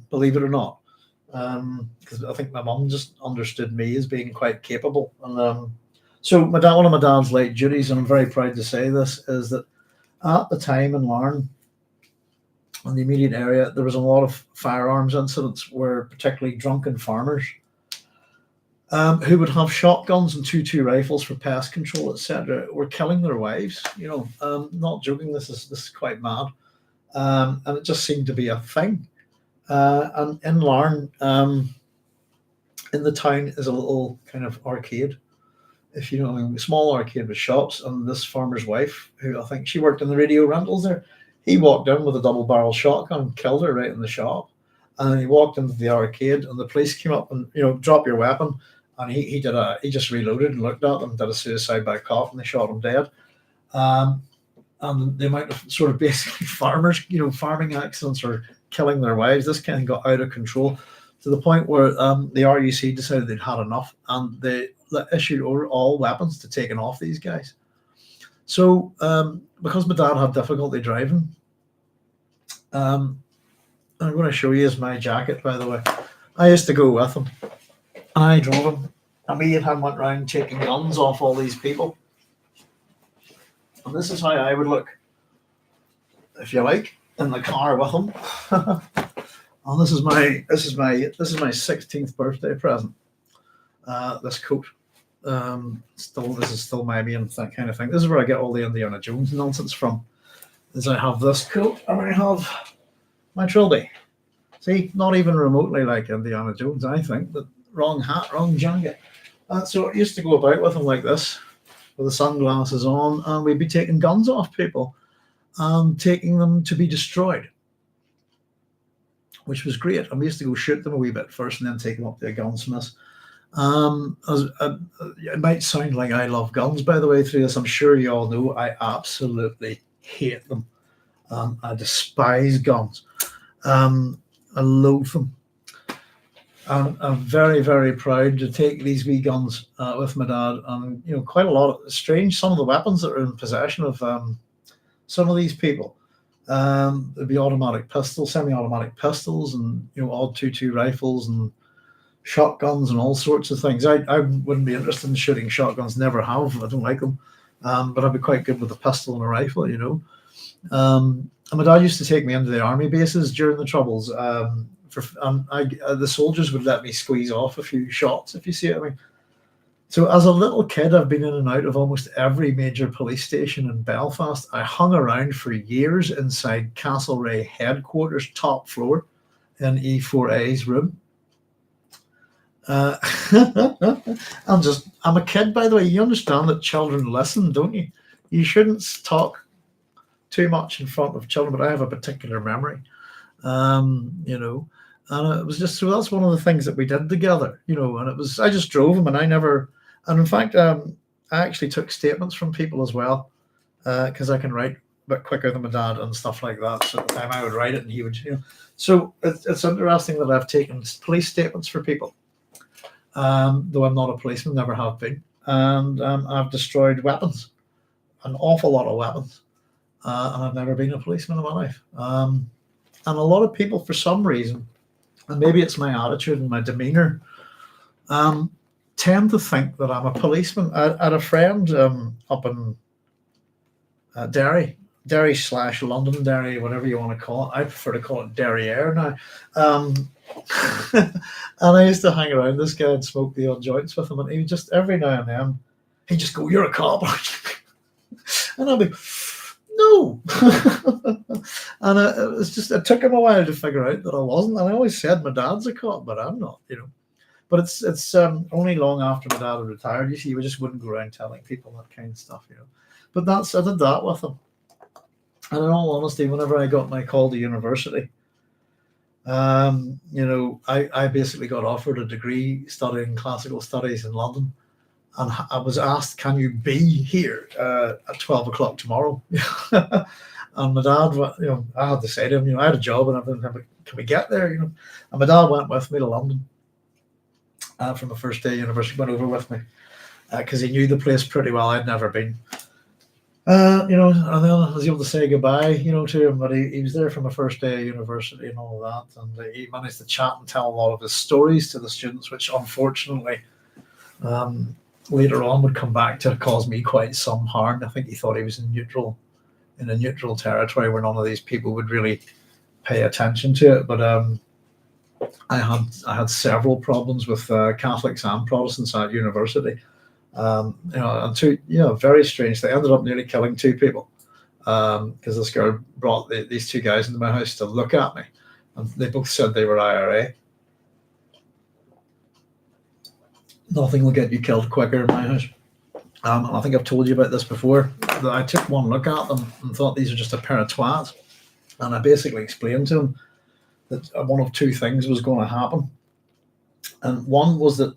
believe it or not. Because I think my mum just understood me as being quite capable. And so one of my dad's light duties, and I'm very proud to say this, is that at the time in Larne, in the immediate area, there was a lot of firearms incidents where particularly drunken farmers who would have shotguns and 2.2 rifles for pest control, etc., were killing their wives. You know, not joking. This is quite mad, and it just seemed to be a thing. And in Larne, in the town, is a little kind of arcade, if you know what I mean, a small arcade with shops. And this farmer's wife, who I think she worked in the radio rentals there, he walked in with a double-barrel shotgun and killed her right in the shop. And then he walked into the arcade, and the police came up and, you know, drop your weapon. And he just reloaded and looked at them, did a suicide by cop, and they shot him dead. And the amount of sort of basically farmers, you know, farming accidents or killing their wives, this kind of got out of control to the point where the RUC decided they'd had enough, and they issued all weapons to taking off these guys. So because my dad had difficulty driving, I'm going to show you my jacket, by the way. I used to go with him, and I drove him, and me and him went around taking guns off all these people. And this is how I would look, if you like, in the car with him. And this is my 16th birthday present. This coat. This is still my main kind of thing. This is where I get all the Indiana Jones nonsense from. Is I have this coat, and I have my trilby. See, not even remotely like Indiana Jones, I think, but wrong hat, wrong jacket. So I used to go about with him like this, with the sunglasses on, and we'd be taking guns off people and taking them to be destroyed, which was great. And we used to go shoot them a wee bit first and then take them up to a gunsmith. It might sound like I love guns, by the way, through this. I'm sure you all know I absolutely hate them. I despise guns. I loathe them. I'm very, very proud to take these wee guns with my dad. And, you know, quite a lot of strange, some of the weapons that are in possession of some of these people. There'd be automatic pistols, semi-automatic pistols, and, you know, odd 2.2 rifles and shotguns and all sorts of things. I wouldn't be interested in shooting shotguns, never have. I don't like them. But I'd be quite good with a pistol and a rifle, you know. And my dad used to take me into the army bases during the Troubles. The soldiers would let me squeeze off a few shots, if you see what I mean. So as a little kid, I've been in and out of almost every major police station in Belfast. I hung around for years inside Castlereagh headquarters, top floor, in E4A's room. Uh, I'm a kid, by the way. You understand that children listen, don't you? You shouldn't talk too much in front of children, but I have a particular memory, you know. And it was just, so that's one of the things that we did together, you know. And it was, I just drove him, and I never, and in fact, I actually took statements from people as well, because I can write a bit quicker than my dad and stuff like that. So at the time I would write it, and he would, you know. So it's interesting that I've taken police statements for people, though I'm not a policeman, never have been. And I've destroyed weapons, an awful lot of weapons, and I've never been a policeman in my life. And a lot of people, for some reason, and maybe it's my attitude and my demeanor, tend to think that I'm a policeman. I had a friend up in Derry / Londonderry, whatever you want to call it. I prefer to call it Derriere now. And I used to hang around this guy and smoke the odd joints with him, and he would just, every now and then, he'd just go, "You're a cop." And I'd be, "No." And it was just, it took him a while to figure out that I wasn't. And I always said my dad's a cop, but I'm not, you know. But it's only long after my dad had retired, you see, we just wouldn't go around telling people that kind of stuff, you know. But I did that with him. And in all honesty, whenever I got my call to university, you know, I basically got offered a degree studying classical studies in London. And I was asked, "Can you be here at 12 o'clock tomorrow?" And my dad, you know, I had to say to him, you know, I had a job and everything, "Can we get there?" You know, and my dad went with me to London from the first day of university, went over with me because he knew the place pretty well. I'd never been. You know, and then I was able to say goodbye, you know, to him, but he was there from the first day of university and all of that. And he managed to chat and tell a lot of his stories to the students, which unfortunately, later on would come back to cause me quite some harm. I think he thought he was in a neutral territory where none of these people would really pay attention to it. But I had several problems with Catholics and Protestants at university. You know, and two, you know, very strange. They ended up nearly killing two people because this girl brought these two guys into my house to look at me, and they both said they were IRA. Nothing will get you killed quicker in my house. And I think I've told you about this before, that I took one look at them and thought these are just a pair of twats. And I basically explained to them that one of two things was going to happen. And one was that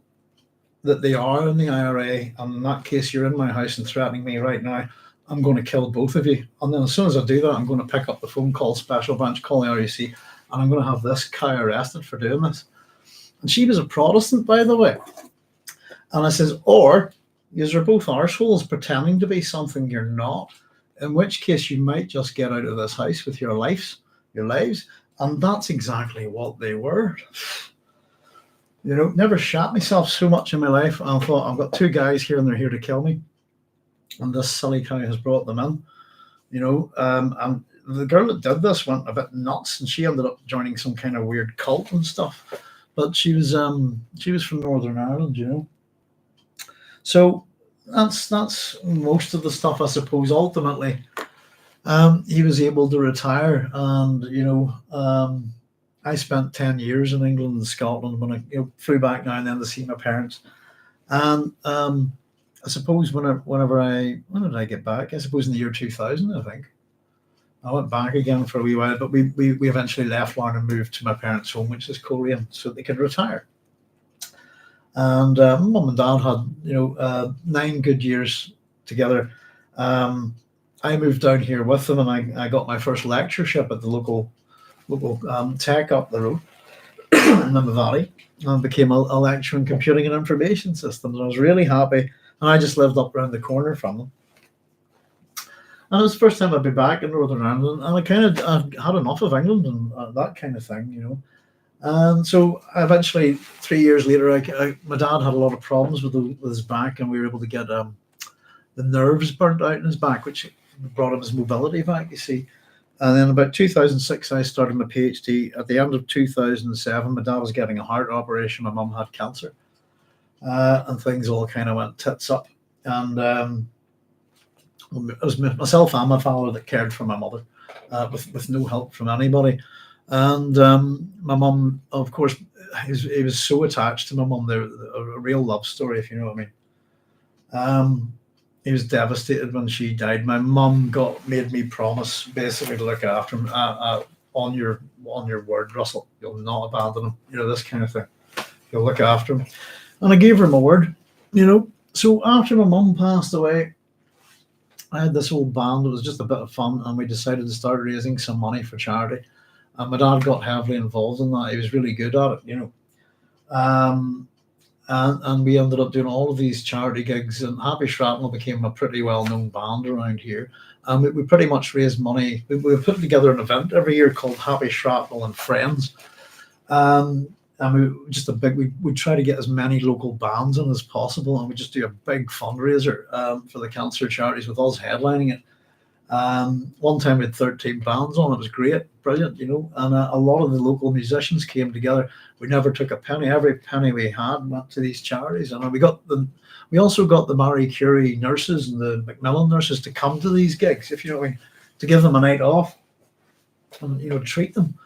they are in the IRA, and in that case, you're in my house and threatening me right now. I'm going to kill both of you. And then as soon as I do that, I'm going to pick up the phone, call Special Branch, call the RUC, and I'm going to have this cow arrested for doing this. And she was a Protestant, by the way. And I says, or you're both arseholes pretending to be something you're not, in which case you might just get out of this house with your lives. And that's exactly what they were. You know, never shat myself so much in my life. I thought, I've got two guys here and they're here to kill me. And this silly cow has brought them in. You know, and the girl that did this went a bit nuts, and she ended up joining some kind of weird cult and stuff. But she was from Northern Ireland, you know. So that's most of the stuff, I suppose. Ultimately, he was able to retire, and you know, I spent 10 years in England and Scotland when I flew back now and then to see my parents. And I suppose when did I get back? I suppose in the year 2000, I think. I went back again for a wee while, but we eventually left Larne and moved to my parents' home, which is Coleraine, so they could retire. And mum and dad had 9 good years together. I moved down here with them, and I got my first lectureship at the local tech up the road in the Valley, and became a lecturer in computing and information systems. I was really happy, and I just lived up around the corner from them. And it was the first time I'd be back in Northern Ireland, and I had enough of England and that kind of thing, you know. And so eventually, 3 years later, my dad had a lot of problems with his back, and we were able to get the nerves burnt out in his back, which brought him his mobility back, you see. And then about 2006, I started my PhD. At the end of 2007, my dad was getting a heart operation. My mum had cancer. and things all kind of went tits up. And it was myself and my father that cared for my mother, with no help from anybody. And my mum, of course, he was so attached to my mum. They're a real love story, if you know what I mean. He was devastated when she died. My mum made me promise basically to look after him. On your word, Russell, you'll not abandon him. You know, this kind of thing. You'll look after him. And I gave her my word. You know. So after my mum passed away, I had this old band. It was just a bit of fun, and we decided to start raising some money for charity. And my dad got heavily involved in that. He was really good at it, you know. And we ended up doing all of these charity gigs, and Happy Shrapnel became a pretty well-known band around here. And we pretty much raised money. We were putting together an event every year called Happy Shrapnel and Friends. And we'd try to get as many local bands in as possible, and we just do a big fundraiser for the cancer charities with us headlining it. One time we had 13 bands on. It was great, brilliant, you know. And a lot of the local musicians came together. We never took a penny. Every penny we had went to these charities. And we also got the Marie Curie nurses and the Macmillan nurses to come to these gigs, if you know what I mean, to give them a night off and, you know, treat them.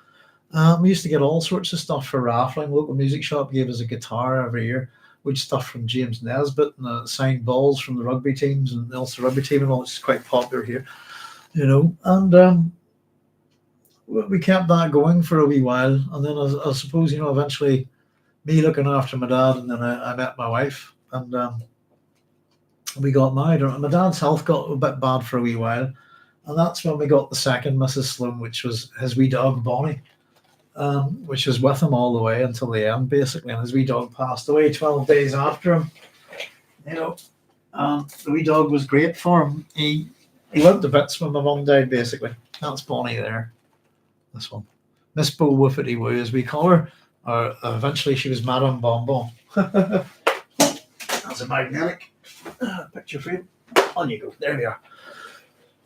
We used to get all sorts of stuff for raffling. The local music shop gave us a guitar every year, with stuff from James Nesbitt, and signed balls from the rugby teams and the Ulster rugby team and all. It's quite popular here, you know. And we kept that going for a wee while. And then I suppose, you know, eventually me looking after my dad, and then I met my wife, and we got married. My dad's health got a bit bad for a wee while. And that's when we got the second Mrs. Sloan, which was his wee dog, Bonnie. Which was with him all the way until the end, basically. And his wee dog passed away 12 days after him. You know, the wee dog was great for him. He went to bits when my mum died, basically. That's Bonnie there. This one. Miss Bo Woofity Woo, as we call her. Or eventually she was Madame Bonbon. That's a magnetic picture frame. On you go. There we are.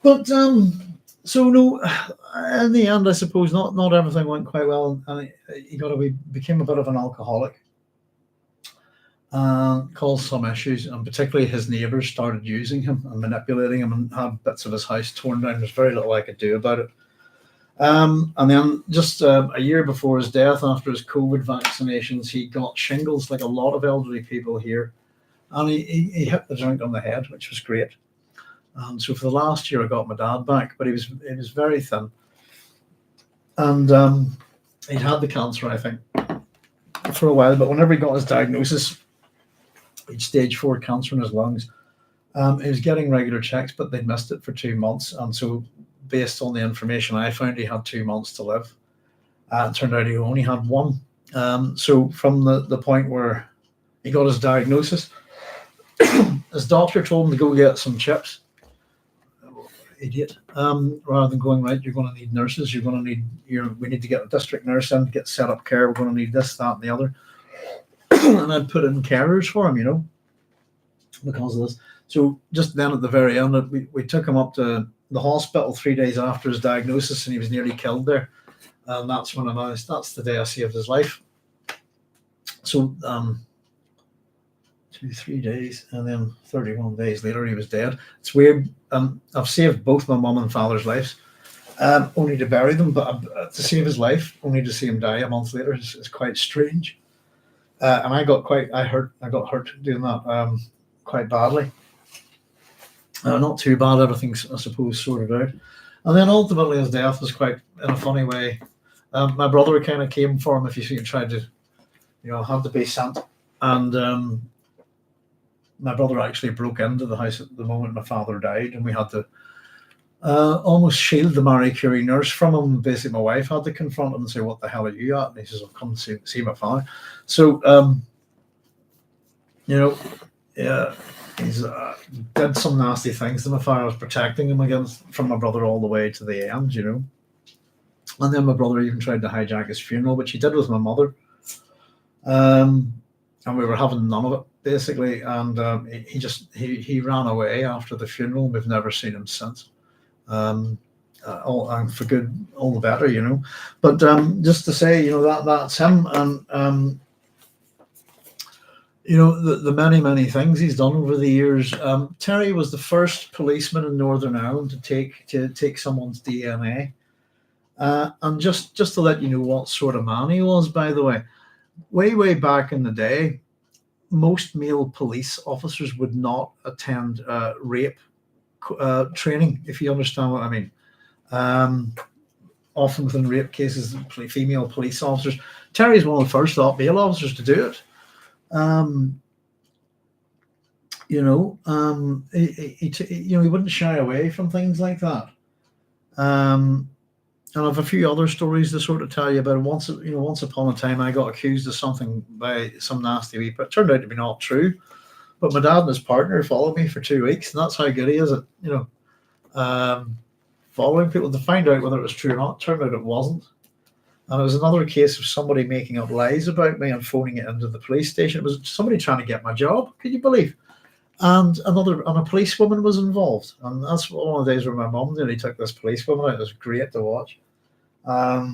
But so no, in the end, I suppose not everything went quite well, and he became a bit of an alcoholic, and caused some issues, and particularly his neighbours started using him and manipulating him, and had bits of his house torn down. There's very little I could do about it. And then just a year before his death, after his COVID vaccinations, he got shingles, like a lot of elderly people here, and he hit the drink on the head, which was great. And so for the last year, I got my dad back, but he was very thin. And he'd had the cancer, I think, for a while. But whenever he got his diagnosis, he'd stage 4 cancer in his lungs. He was getting regular checks, but they'd missed it for 2 months. And so based on the information I found, he had 2 months to live. It turned out he only had 1. So from the point where he got his diagnosis, his doctor told him to go get some chips. Idiot. Rather than going, right, you're going to need nurses, we need to get a district nurse in to get set up care, we're going to need this, that, and the other. And I'd put in carers for him, you know, because of this. So just then at the very end, we took him up to the hospital 3 days after his diagnosis, and he was nearly killed there. And that's when I announced, that's the day I saved his life. So 3 days, and then 31 days later he was dead. It's weird. I've saved both my mum and father's lives, only to bury them, but to save his life, only to see him die a month later is quite strange. And I got hurt doing that quite badly. Not too bad. Everything's, I suppose, sorted out. And then ultimately his death was quite in a funny way. My brother kind of came for him, if you see, tried to, you know, had to be sent. And my brother actually broke into the house at the moment my father died, and we had to almost shield the Marie Curie nurse from him. Basically, my wife had to confront him and say, "What the hell are you at?" And he says, "I'll come see my father." So, you know, yeah, he's did some nasty things to my father. I was protecting him from my brother all the way to the end, you know. And then my brother even tried to hijack his funeral, which he did with my mother. And we were having none of it, basically. And he ran away after the funeral. We've never seen him since. And for good, all the better, you know. But just to say, you know, that's him. And the many things he's done over the years. Terry was the first policeman in Northern Ireland to take someone's DNA. And just to let you know what sort of man he was, by the way back in the day, most male police officers would not attend rape training, if you understand what I mean. Often within rape cases, female police officers. Terry's one of the first male officers to do it. He wouldn't shy away from things like that. And I have a few other stories to sort of tell you about. Once upon a time, I got accused of something by some nasty wee, but it turned out to be not true. But my dad and his partner followed me for 2 weeks, and that's how good he is at, following people to find out whether it was true or not. It turned out it wasn't. And it was another case of somebody making up lies about me and phoning it into the police station. It was somebody trying to get my job. Could you believe? And a policewoman was involved. And that's one of the days where my mum nearly took this policewoman out. It was great to watch. A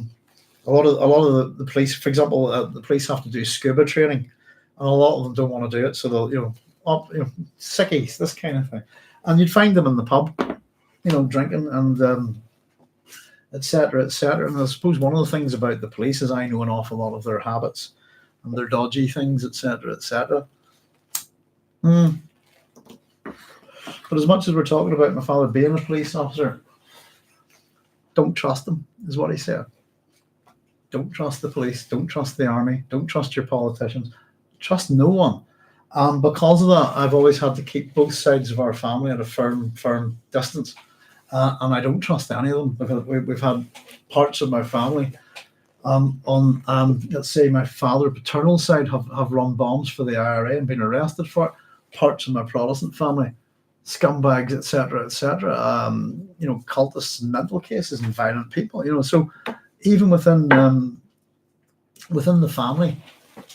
lot of the police, for example, the police have to do scuba training, and a lot of them don't want to do it. So they'll, sickies, this kind of thing. And you'd find them in the pub, drinking and et cetera, et cetera. And I suppose one of the things about the police is I know an awful lot of their habits and their dodgy things, et cetera, et cetera. But as much as we're talking about my father being a police officer, don't trust them, is what he said. Don't trust the police. Don't trust the army. Don't trust your politicians. Trust no one. Because of that, I've always had to keep both sides of our family at a firm distance. And I don't trust any of them. We've had parts of my family on, let's say, my father paternal side have run bombs for the IRA and been arrested for it. Parts of my Protestant family, scumbags, etc., cultists and mental cases and violent people. So even within the family,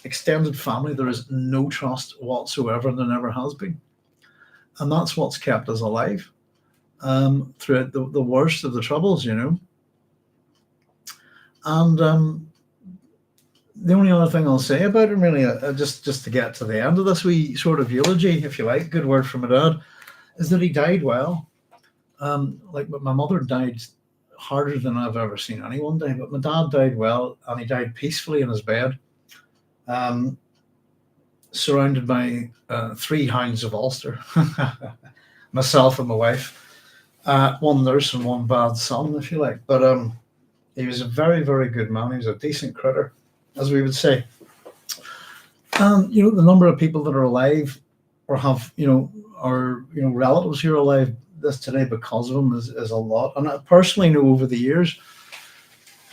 extended family, there is no trust whatsoever, and there never has been. And that's what's kept us alive throughout the worst of the troubles, And the only other thing I'll say about him, really, just to get to the end of this wee sort of eulogy, if you like, good word from my dad, is that he died well. But my mother died harder than I've ever seen anyone die, but my dad died well, and he died peacefully in his bed, surrounded by 3 hounds of Ulster, myself and my wife, one nurse and one bad son, if you like. But he was a very, very good man. He was a decent critter, as we would say. And the number of people that are alive or have relatives who are alive this today because of him is a lot. And I personally know over the years,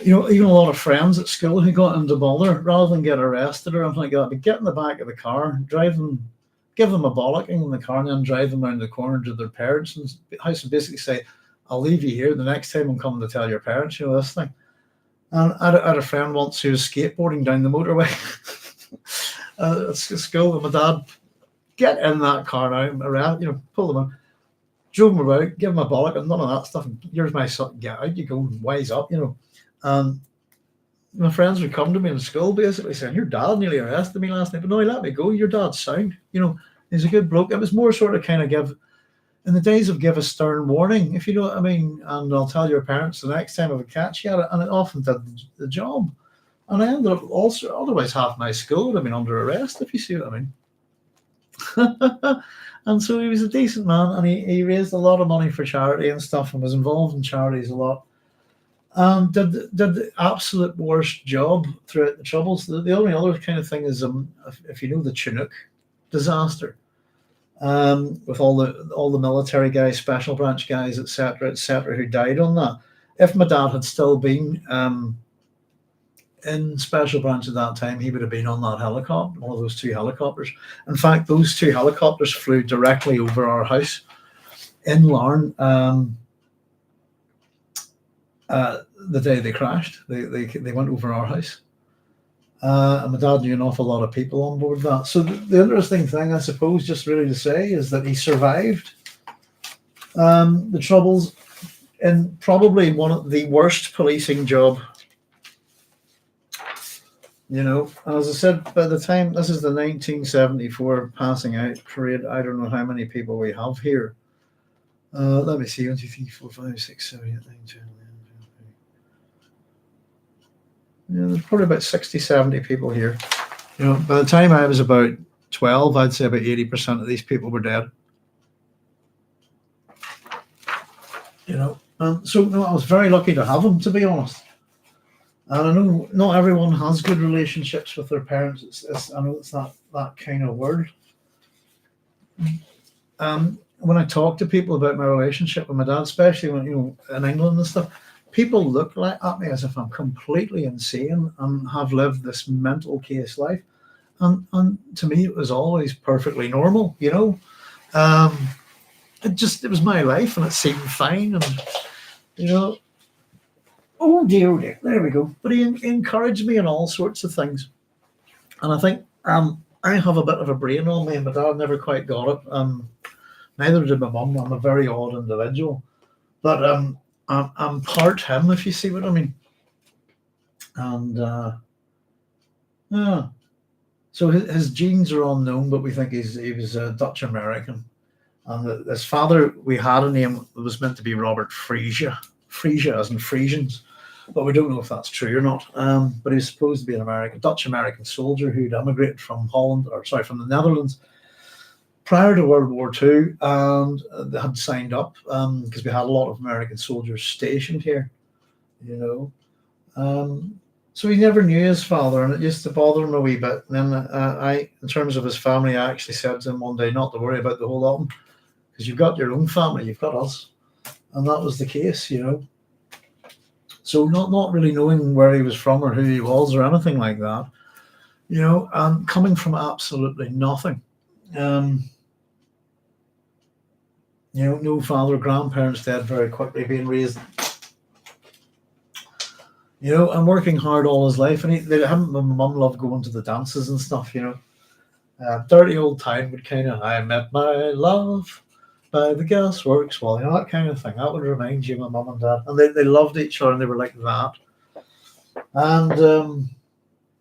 even a lot of friends at school who got into bother rather than get arrested or anything like that, but get in the back of the car, drive them, give them a bollocking in the car, and then drive them around the corner to their parents' house and basically say, "I'll leave you here. The next time I'm coming to tell your parents, this thing." And I had a friend once who was skateboarding down the motorway at school, and my dad, "Get in that car now, around, pull them in." Drove him about, give him a bollock, and none of that stuff. "Here's my son, get out, you go, wise up, And my friends would come to me in school basically saying, "Your dad nearly arrested me last night." But no, he let me go. "Your dad's sound. He's a good bloke." It was more sort of kind of in the days of give a stern warning, if you know what I mean, and "I'll tell your parents the next time I would catch you at it." And it often did the job. And I ended up also, otherwise half my school would have been under arrest, if you see what I mean. And so he was a decent man, and he raised a lot of money for charity and stuff, and was involved in charities a lot. Did the absolute worst job throughout the troubles. The only other kind of thing is if you know the Chinook disaster, with all the military guys, special branch guys, etc., who died on that. If my dad had still been in special branch at that time, he would have been on that helicopter, one of those 2 helicopters. In fact, those 2 helicopters flew directly over our house in Larne. The day they crashed, they went over our house. And my dad knew an awful lot of people on board that. So the interesting thing, I suppose, just really to say, is that he survived the troubles in probably one of the worst policing job As I said, by the time this is the 1974 passing out parade, I don't know how many people we have here. Let me see, 1, 2, 3, 4, 5, 6, 7, 8, 9, 10, 11, 12. Yeah, there's probably about 60, 70 people here. By the time I was about 12, I'd say about 80% of these people were dead. So no, I was very lucky to have them, to be honest. And I know not everyone has good relationships with their parents. I know it's not that kind of word. When I talk to people about my relationship with my dad, especially when in England and stuff, people look at me as if I'm completely insane and have lived this mental case life. And to me, it was always perfectly normal. It was my life, and it seemed fine. And oh dear, there we go. But he encouraged me in all sorts of things, and I think I have a bit of a brain on me, and my dad never quite got it. Neither did my mum. I'm a very odd individual, but I'm part him, if you see what I mean. And yeah, so his genes are unknown, but we think he was Dutch American. And his father, we had a name that was meant to be Robert Frisia as in Frisians, but we don't know if that's true or not. But he was supposed to be an Dutch American soldier who'd emigrated from from the Netherlands prior to World War II, and they had signed up because we had a lot of American soldiers stationed here. So he never knew his father, and it used to bother him a wee bit. And then in terms of his family, I actually said to him one day not to worry about the whole lot of them, because you've got your own family, you've got us. And that was the case, So not really knowing where he was from or who he was or anything like that, and coming from absolutely nothing. No father, grandparents dead very quickly, being raised, and working hard all his life. And my mum loved going to the dances and stuff, dirty old time would I met my love by the gasworks, well, that kind of thing. That would remind you of my mum and dad. And they loved each other, and they were like that. And,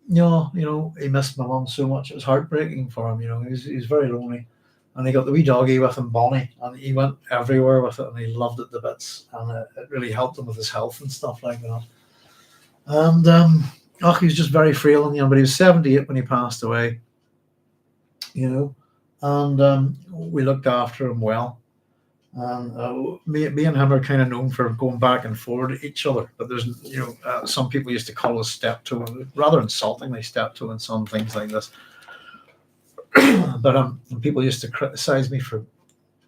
he missed my mum so much. It was heartbreaking for him, he was very lonely. And he got the wee doggy with him, Bonnie, and he went everywhere with it, and he loved it to bits. And it really helped him with his health and stuff like that. And he was just very frail and young, but he was 78 when he passed away, and we looked after him well. And me and him are kind of known for going back and forward at each other. But there's, some people used to call us steptoe, rather insultingly steptoe in some things like this. But people used to criticize me for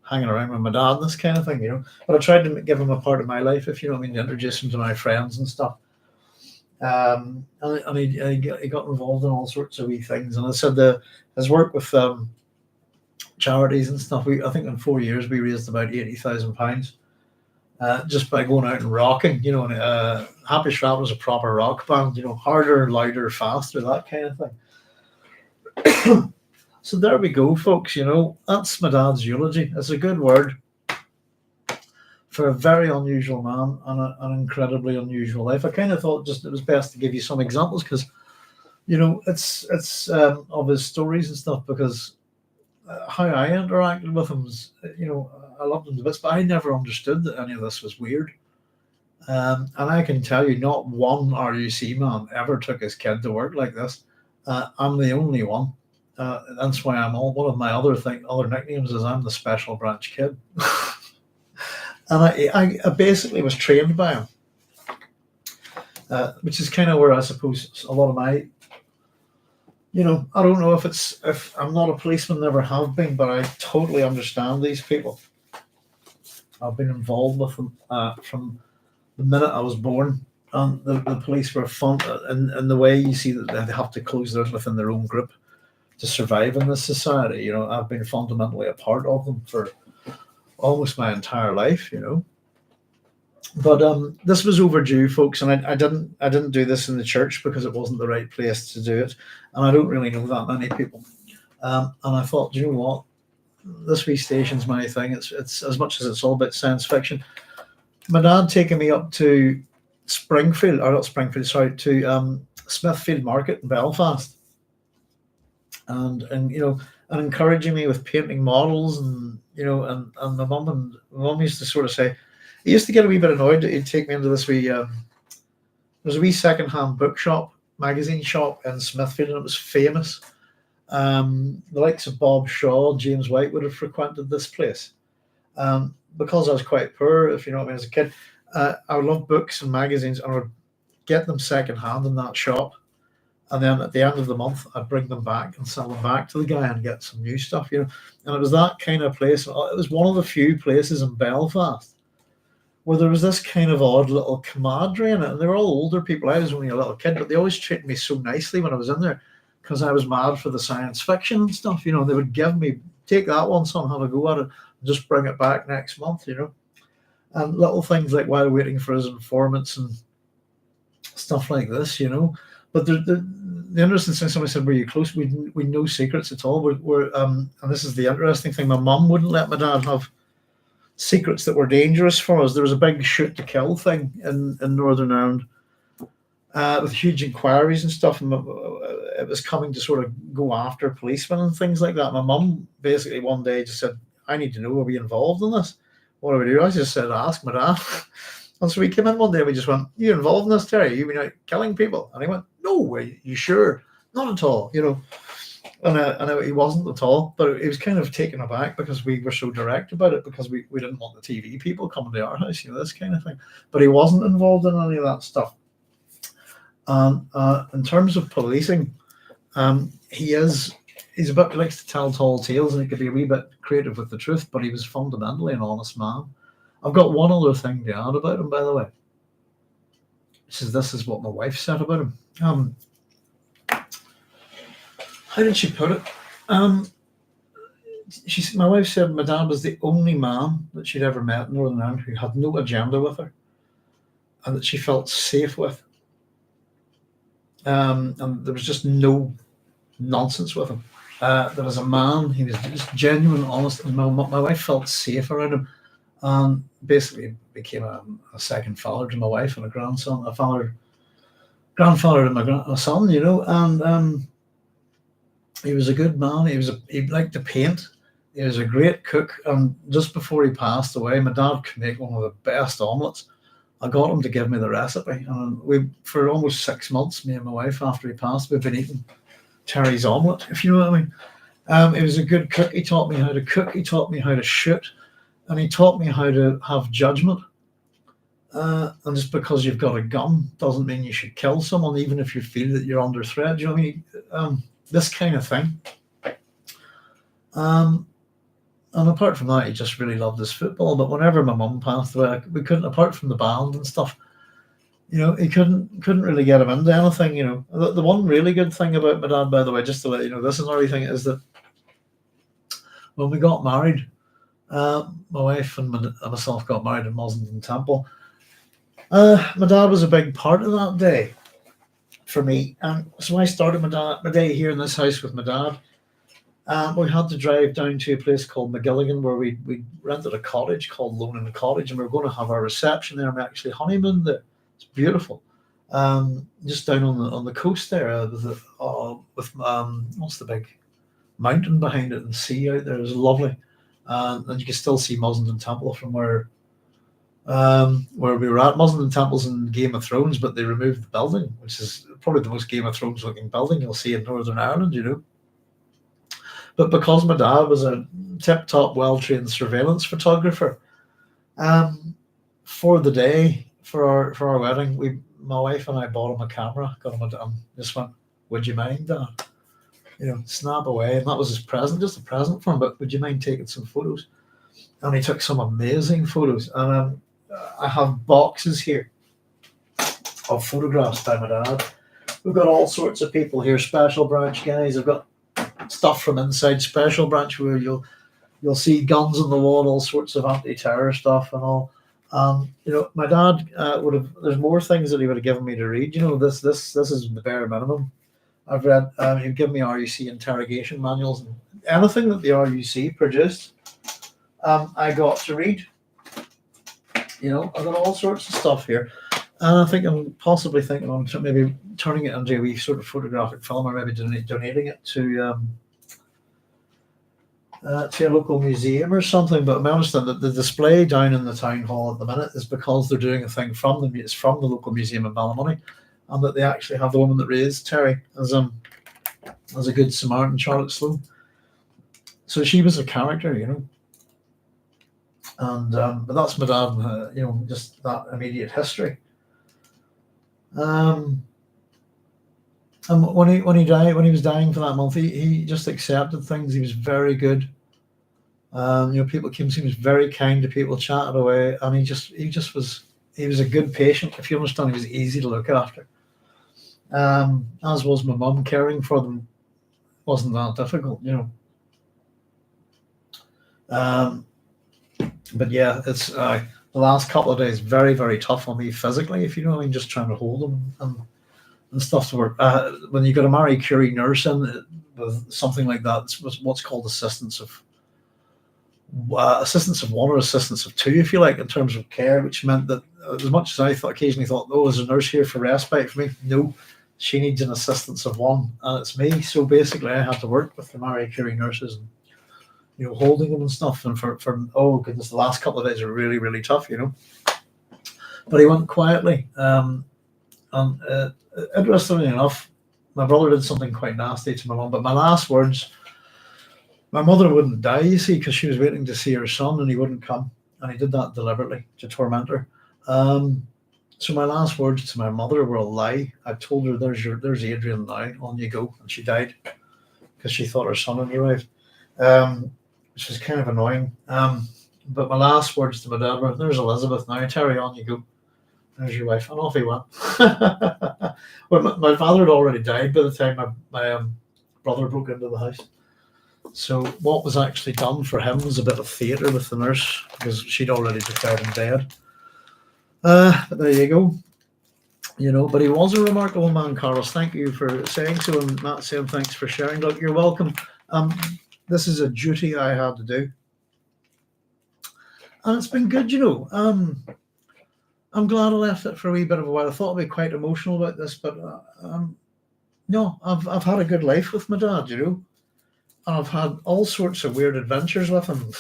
hanging around with my dad and this kind of thing, But I tried to give him a part of my life, if you know what I mean, to introduce him to my friends and stuff. And he got involved in all sorts of wee things. And I said his work with charities and stuff. I think in 4 years we raised about £80,000 just by going out and rocking. And Happy Shrap was a proper rock band. Harder, louder, faster, that kind of thing. So there we go, folks. That's my dad's eulogy. It's a good word for a very unusual man and an incredibly unusual life. I kind of thought it was best to give you some examples because, it's of his stories and stuff, because how I interacted with him was, I loved him to bits, but I never understood that any of this was weird. And I can tell you, not one RUC man ever took his kid to work like this. I'm the only one. That's why one of my other nicknames is I'm the Special Branch Kid. And I basically was trained by him, which is kind of where I suppose a lot of my, I don't know if I'm not a policeman, never have been, but I totally understand these people. I've been involved with them from the minute I was born, and the police were fun in the way you see that they have to close theirs within their own group to survive in this society. I've been fundamentally a part of them for almost my entire life, But this was overdue, folks, and I didn't do this in the church because it wasn't the right place to do it, and I don't really know that many people. And I thought, you know what, this wee station's my thing. It's as much as it's all about science fiction. My dad taking me up to to Smithfield Market in Belfast, and and encouraging me with painting models, and my mum used to sort of say, he used to get a wee bit annoyed that he'd take me into this wee there's a wee second-hand bookshop, magazine shop in Smithfield, and it was famous. The likes of Bob Shaw, James White would have frequented this place. Because I was quite poor, if you know what I mean, as a kid, I would love books and magazines, and I would get them second-hand in that shop. And then at the end of the month, I'd bring them back and sell them back to the guy and get some new stuff, And it was that kind of place. It was one of the few places in Belfast where there was this kind of odd little camaraderie in it. And they were all older people. I was only a little kid, but they always treated me so nicely when I was in there because I was mad for the science fiction and stuff. They would give me, take that one, son, have a go at it, and just bring it back next month, And little things like while waiting for his informants and stuff like this, But the interesting thing, somebody said, were you close? We no secrets at all. And this is the interesting thing, my mum wouldn't let my dad have secrets that were dangerous for us. There was a big shoot to kill thing in Northern Ireland with huge inquiries and stuff, and it was coming to sort of go after policemen and things like that. My mum basically one day just said, I need to know, are we involved in this? What do we do? I just said, ask my dad. And so we came in one day, we just went, you involved in this, Terry? You mean like killing people? And he went, no, are you sure? Not at all, And he wasn't at all, but he was kind of taken aback because we were so direct about it, because we didn't want the TV people coming to our house, this kind of thing. But he wasn't involved in any of that stuff. In terms of policing, he's a bit likes to tell tall tales, and he could be a wee bit creative with the truth, but he was fundamentally an honest man. I've got one other thing to add about him, by the way. This is what my wife said about him. How did she put it? My wife said my dad was the only man that she'd ever met in Northern Ireland who had no agenda with her, and that she felt safe with. And there was just no nonsense with him. There was a man, he was just genuine, honest, and my wife felt safe around him, and basically became a second father to my wife and a grandson, grandfather to my son, and he was a good man. He liked to paint. He was a great cook, and just before he passed away, my dad could make one of the best omelets. I got him to give me the recipe, and for almost 6 months, me and my wife, after he passed, we've been eating Terry's omelette, if you know what I mean. He was a good cook. He taught me how to cook. He taught me how to shoot, and he taught me how to have judgment. And just because you've got a gun doesn't mean you should kill someone, even if you feel that you're under threat. Do you know what I mean? This kind of thing. And apart from that, he just really loved his football. But whenever my mum passed away, we couldn't, apart from the band and stuff, he couldn't really get him into anything. The one really good thing about my dad, by the way, just to let you know, this is another thing, is that when we got married, my wife and myself got married in Mussenden Temple. My dad was a big part of that day for me, and so I started my day here in this house with my dad. We had to drive down to a place called McGilligan, where we rented a cottage called Lone Wolf and Cub, and we were going to have our reception there. We actually honeymooned there. It's beautiful. Just down on the coast there, with what's the big mountain behind it and sea out there. It was lovely, and you can still see Mussenden Temple from where we were at. Mussenden Temple's in Game of Thrones, but they removed the building, which is probably the most Game of Thrones looking building you'll see in Northern Ireland, But because my dad was a tip-top, well-trained surveillance photographer, for the day, for our wedding, my wife and I bought him a camera, got him just went, would you mind, Dad? Snap away. And that was his present, just a present for him, but would you mind taking some photos? And he took some amazing photos. And I have boxes here of photographs by my dad. We've got all sorts of people here, Special Branch guys. I've got stuff from inside Special Branch where you'll see guns on the wall, all sorts of anti-terror stuff and all. My dad would have. There's more things that he would have given me to read. This is the bare minimum. I've read. He'd give me RUC interrogation manuals and anything that the RUC produced. I got to read. I've got all sorts of stuff here. And I think I'm possibly thinking on maybe turning it into a wee sort of photographic film, or maybe donating it to a local museum or something. But I understand that the display down in the town hall at the minute is because they're doing a thing from it's from the local museum in Ballymoney, and that they actually have the woman that raised Terry as a good Samaritan, Charlotte Sloan. So she was a character, and but that's my dad, just that immediate history. And when he died, when he was dying for that month, he just accepted things. He was very good. People came to him, he was very kind to people, chatted away, and he was a good patient. If you understand, he was easy to look after. As was my mum. Caring for them wasn't that difficult, But yeah, it's the last couple of days very, very tough on me physically, if you know what I mean, just trying to hold them and stuff to work. When you got a Marie Curie nurse in with something like that, it's what's called assistance of one or assistance of two, if you like, in terms of care, which meant that as much as I occasionally thought, oh, is a nurse here for respite for me? No, she needs an assistance of one, and it's me. So basically, I had to work with the Marie Curie nurses and holding them and stuff. And for oh goodness, the last couple of days are really, really tough, But he went quietly. And interestingly enough, my brother did something quite nasty to my mum. But my last words, my mother wouldn't die, you see, because she was waiting to see her son, and he wouldn't come. And he did that deliberately to torment her. So my last words to my mother were a lie. I told her, "There's Adrian now. On you go," and she died because she thought her son had arrived, which was kind of annoying. But my last words to my dad were, "There's Elizabeth now. Terry, on you go. There's your wife," and off he went. Well, my father had already died by the time my brother broke into the house. So what was actually done for him was a bit of theatre with the nurse, because she'd already declared him dead. But there you go. But he was a remarkable man, Carlos. Thank you for saying so, and Matt saying thanks for sharing. Look, you're welcome. This is a duty I had to do, and it's been good. I'm glad I left it for a wee bit of a while. I thought I'd be quite emotional about this, but no, I've had a good life with my dad, and I've had all sorts of weird adventures with him.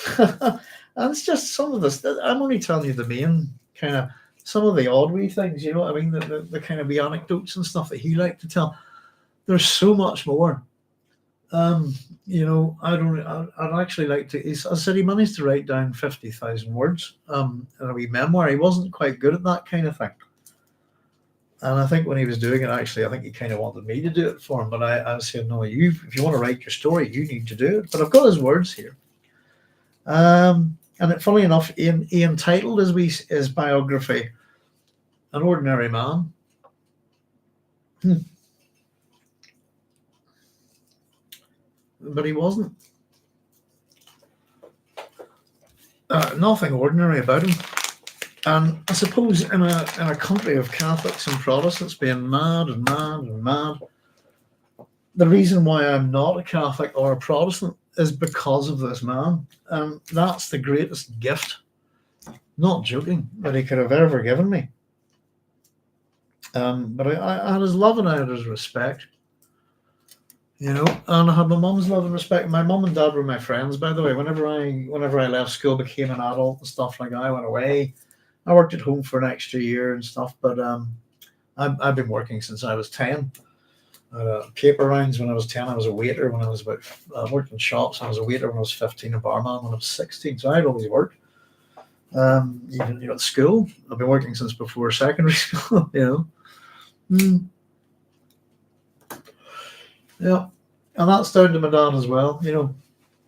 And it's just some of this. I'm only telling you the main kind of, some of the odd wee things, you know what I mean? The kind of wee anecdotes and stuff that he liked to tell. There's so much more. I'd actually like to. I said he managed to write down 50,000 words in a wee memoir. He wasn't quite good at that kind of thing. And I think when he was doing it, actually, I think he kind of wanted me to do it for him. But I said, no, if you want to write your story, you need to do it. But I've got his words here. And funnily enough, he entitled his biography, "An Ordinary Man." But he wasn't. Nothing ordinary about him. And I suppose in a country of Catholics and Protestants being mad and mad and mad, the reason why I'm not a Catholic or a Protestant is because of this man. That's the greatest gift, not joking, that he could have ever given me. But I had his love and I had his respect. And I had my mum's love and respect. My mum and dad were my friends, by the way. Whenever I left school, became an adult and stuff like that, I went away. I worked at home for an extra year and stuff, but I've been working since I was 10. Paper rounds when I was 10. I was a waiter when I worked in shops. I was a waiter when I was 15, a barman when I was 16. So I'd always worked. Even at school, I've been working since before secondary school. Yeah, and that's down to my dad as well.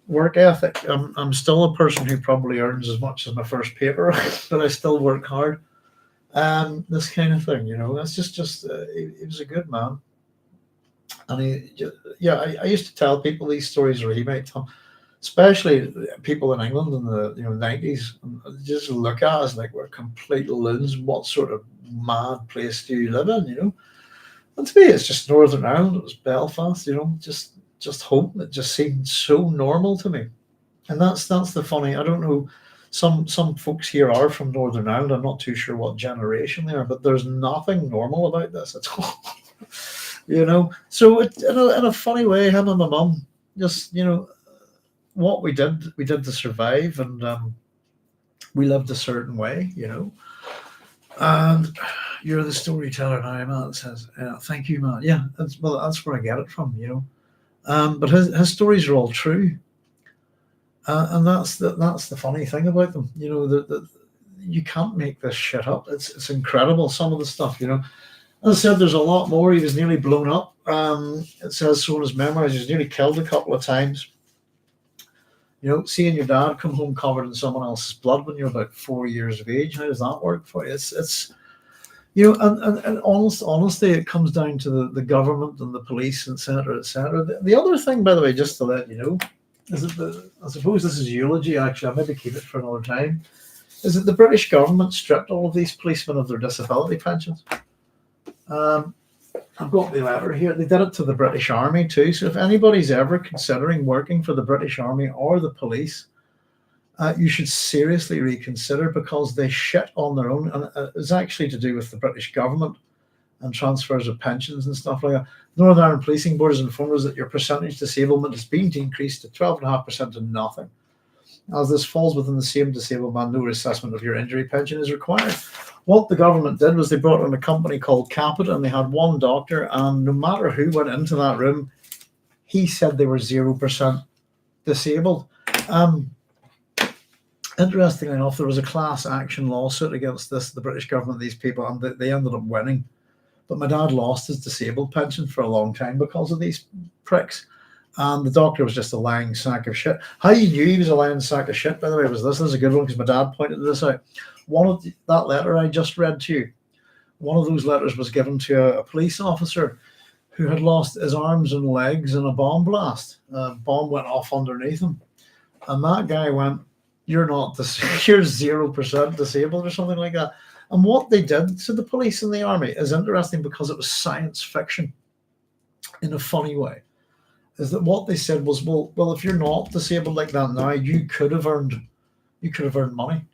Work ethic. I'm still a person who probably earns as much as my first paper, but I still work hard. This kind of thing, that's just he was a good man. And I used to tell people these stories, or he might tell, especially people in England in the 90s, just look at us like we're complete loons. What sort of mad place do you live in, And to me, it's just Northern Ireland. It was Belfast, just home. It just seemed so normal to me. And that's the funny. I don't know. Some folks here are from Northern Ireland. I'm not too sure what generation they are, but there's nothing normal about this at all. So in a funny way, him and my mum just, what we did to survive, and we lived a certain way, And you're the storyteller now, Matt says. Thank you, Matt. Yeah, that's where I get it from, But his stories are all true, and that's the funny thing about them. That you can't make this shit up. It's incredible, some of the stuff. As I said, there's a lot more. He was nearly blown up. It says so in his memoirs. He was nearly killed a couple of times. Seeing your dad come home covered in someone else's blood when you're about 4 years of age, how does that work for you? It's and honestly, it comes down to the government and the police, etc., etc. The other thing, by the way, just to let you know, is that I suppose this is eulogy. Actually, I'll maybe keep it for another time. Is that the British government stripped all of these policemen of their disability pensions? I've got the letter here. They did it to the British Army too. So if anybody's ever considering working for the British Army or the police, you should seriously reconsider, because they shit on their own. And it's actually to do with the British government and transfers of pensions and stuff like that. Northern Ireland Policing Board has informed us that your percentage disablement has been decreased to 12.5% to nothing. As this falls within the same disabled man, no assessment of your injury pension is required. What the government did was they brought in a company called Capita, and they had one doctor, and no matter who went into that room, he said they were 0% disabled. Interestingly enough, there was a class action lawsuit against the British government, these people, and they ended up winning. But my dad lost his disabled pension for a long time because of these pricks. And the doctor was just a lying sack of shit. How you knew he was a lying sack of shit, by the way, was this. This is a good one, because my dad pointed this out. That letter I just read to you, one of those letters was given to a police officer who had lost his arms and legs in a bomb blast. A bomb went off underneath him. And that guy went, you're 0% disabled or something like that. And what they did to the police and the army is interesting, because it was science fiction in a funny way. Is that what they said was, well, if you're not disabled like that now, you could have earned money,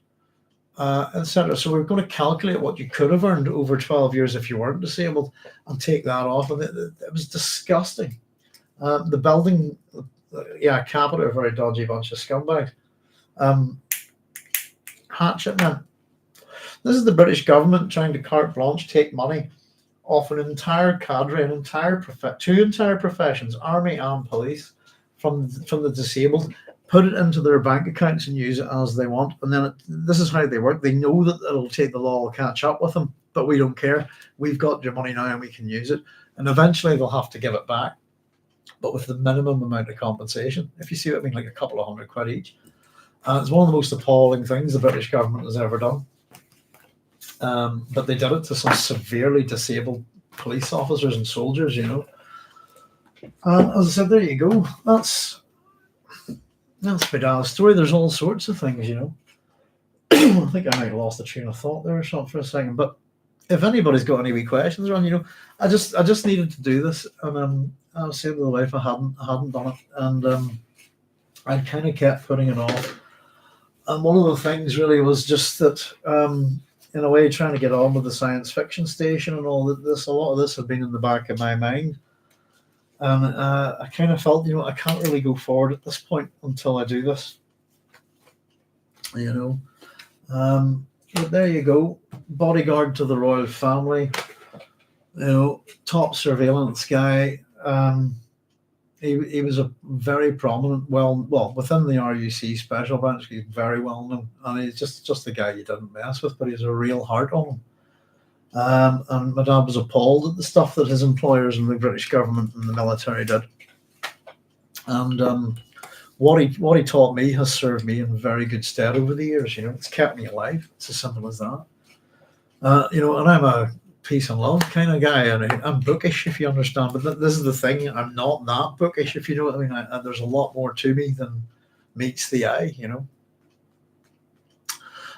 etc. So we're going to calculate what you could have earned over 12 years if you weren't disabled, and take that off. And it was disgusting. The building, Capita, a very dodgy bunch of scumbags. Hatchet man. This is the British government trying to carte blanche take money off an entire cadre, two entire professions, army and police, from the disabled, put it into their bank accounts and use it as they want. And then this is how they work. They know that it'll take the law to catch up with them, but we don't care. We've got your money now and we can use it. And eventually they'll have to give it back, but with the minimum amount of compensation. If you see what I mean, like a couple of £100 each. It's one of the most appalling things the British government has ever done. But they did it to some severely disabled police officers and soldiers, As I said, there you go. That's my dad's story. There's all sorts of things, I think I might have lost the train of thought there or something for a second. But if anybody's got any wee questions around, I just needed to do this, and I was saying to the wife I hadn't done it, and I kind of kept putting it off. And one of the things really was just that, in a way, trying to get on with the science fiction station and all this. A lot of this had been in the back of my mind, and I kind of felt, I can't really go forward at this point until I do this. But there you go. Bodyguard to the royal family. Top surveillance guy. He was a very prominent, well within the RUC Special Branch. He's very well known, and he's just the guy you didn't mess with, but he's a real heart on him. And my dad was appalled at the stuff that his employers and the British government and the military did. And what he taught me has served me in very good stead over the years. It's kept me alive. It's as simple as that. And I'm a peace and love kind of guy, and I'm bookish, if you understand. But this is the thing: I'm not that bookish, if you know what I mean. There's a lot more to me than meets the eye,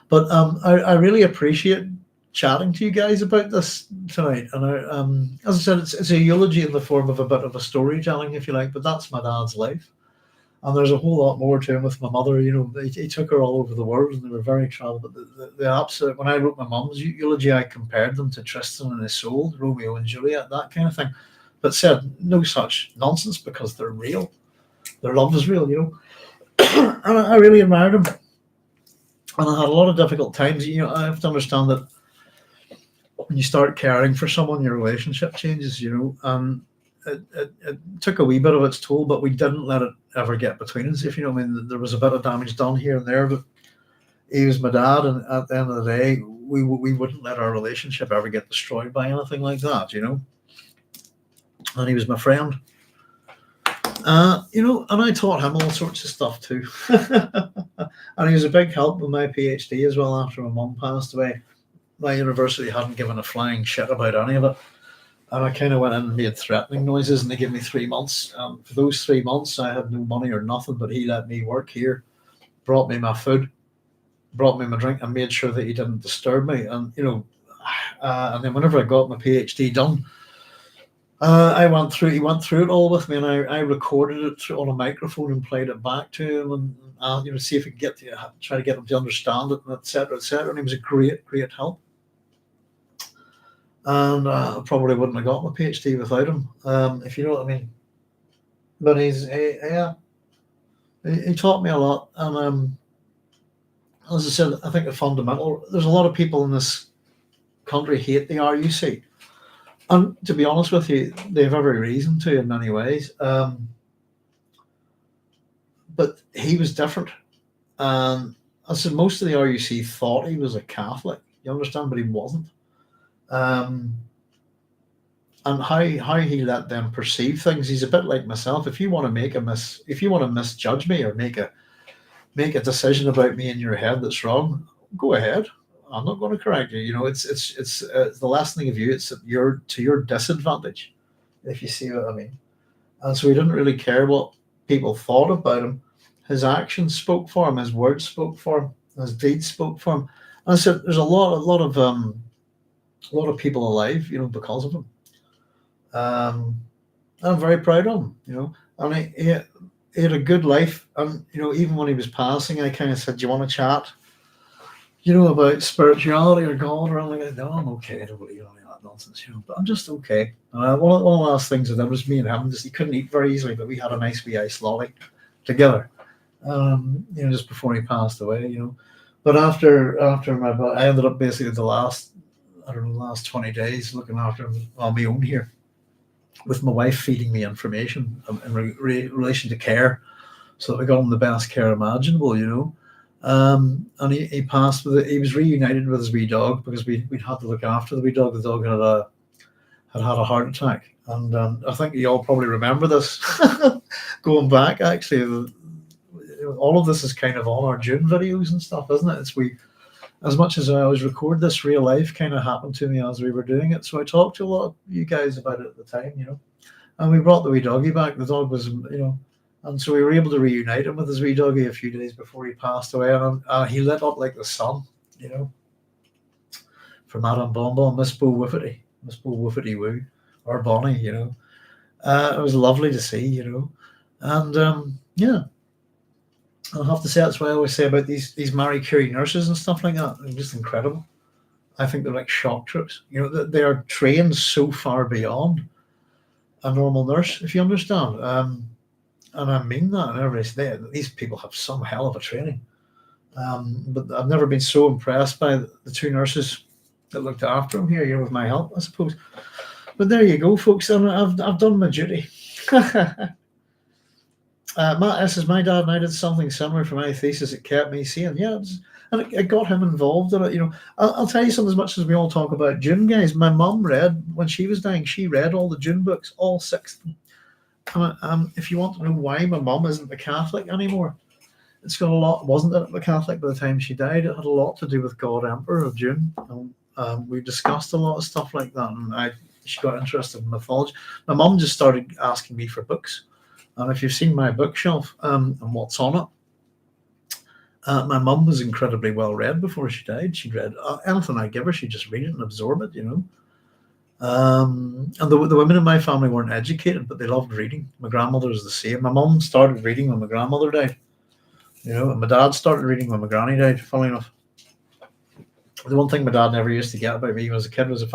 But I really appreciate chatting to you guys about this tonight. And as I said, it's a eulogy in the form of a bit of a storytelling, if you like. But that's my dad's life, And there's a whole lot more to him with my mother. He took her all over the world, and they were very troubled. But the absolute, when I wrote my mum's eulogy, I compared them to Tristan and Isolde, Romeo and Juliet, that kind of thing. But said no such nonsense because they're real. Their love is real. And I really admired him. And I had a lot of difficult times. I have to understand that when you start caring for someone, your relationship changes. It took a wee bit of its toll, but we didn't let it ever get between us. If you know what I mean, there was a bit of damage done here and there, but he was my dad, and at the end of the day, we wouldn't let our relationship ever get destroyed by anything like that. And he was my friend. And I taught him all sorts of stuff too. And he was a big help with my PhD as well after my mum passed away. My university hadn't given a flying shit about any of it. And I kind of went in and made threatening noises, and they gave me 3 months. For those 3 months, I had no money or nothing, but he let me work here, brought me my food, brought me my drink, and made sure that he didn't disturb me. And, and then whenever I got my PhD done, he went through it all with me, and I recorded it on a microphone and played it back to him, and see if I could try to get him to understand it, and etc. And he was a great help. And I probably wouldn't have got my PhD without him, if you know what I mean. But he taught me a lot, and as I said, I think there's a lot of people in this country hate the RUC. And to be honest with you, they have every reason to in many ways. But he was different. I said most of the RUC thought he was a Catholic, you understand, but he wasn't. And how he let them perceive things, he's a bit like myself. If you want to misjudge me or make a decision about me in your head that's wrong, go ahead. I'm not going to correct you. It's the last thing of you. It's to your disadvantage, if you see what I mean. And so he didn't really care what people thought about him. His actions spoke for him. His words spoke for him. His deeds spoke for him. And I said, there's a lot of people alive, because of him. I'm very proud of him, And he had a good life. And even when he was passing, I kind of said, "Do you want to chat? About spirituality or God or anything?" No, I'm okay. I don't believe any of that nonsense, but I'm just okay. One of the last things that was me and him, he couldn't eat very easily, but we had a nice wee ice lolly together, just before he passed away, But after I ended up basically the last 20 days looking after him on my own here, with my wife feeding me information in relation to care, so that we got him the best care imaginable, And he passed with it. He was reunited with his wee dog because we'd had to look after the wee dog. The dog had a heart attack, and I think you all probably remember this. Going back, actually, all of this is kind of on our June videos and stuff, isn't it? As much as I always record this, real life kind of happened to me as we were doing it. So I talked to a lot of you guys about it at the time, And we brought the wee doggy back. The dog was, And so we were able to reunite him with his wee doggy a few days before he passed away. And he lit up like the sun, From Adam Bonbon, Miss Bo Whiffety Woo, or Bonnie, It was lovely to see, And yeah, I'll have to say that's what I always say about these Marie Curie nurses and stuff like that. They're just incredible. I think they're like shock troops. They are trained so far beyond a normal nurse, if you understand. And I mean that in every day. These people have some hell of a training. But I've never been so impressed by the two nurses that looked after him here, with my help, I suppose. But there you go, folks. And I've done my duty. Matt says, my dad and I did something similar for my thesis. It kept me sane. Yeah, and it got him involved in it. I'll tell you something. As much as we all talk about June, guys, my mum read, when she was dying, she read all the June books, all 6 of them. If you want to know why my mum isn't a Catholic anymore, it's got a lot. Wasn't a Catholic by the time she died. It had a lot to do with God Emperor of June. We discussed a lot of stuff like that, and she got interested in mythology. My mum just started asking me for books. And if you've seen my bookshelf and what's on it, my mum was incredibly well read before she died. She'd read anything I give her, she'd just read it and absorb it, And the women in my family weren't educated, but they loved reading. My grandmother was the same. My mum started reading when my grandmother died, and my dad started reading when my granny died, funnily enough. The one thing my dad never used to get about me as a kid was if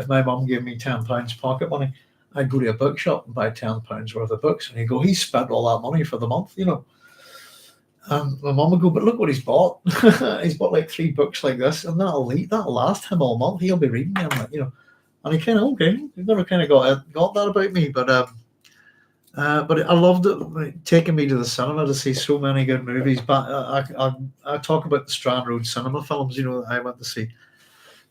my mum gave me £10 pocket money, I'd go to a bookshop and buy £10 worth of books. And he'd go, he spent all that money for the month. And my mum would go, but look what he's bought. He's bought like 3 books like this, and that'll last him all month. He'll be reading them, And he kind of, okay, he never kind of got that about me, but I loved it, taking me to the cinema to see so many good movies. But I talk about the Strand Road cinema films. I went to see.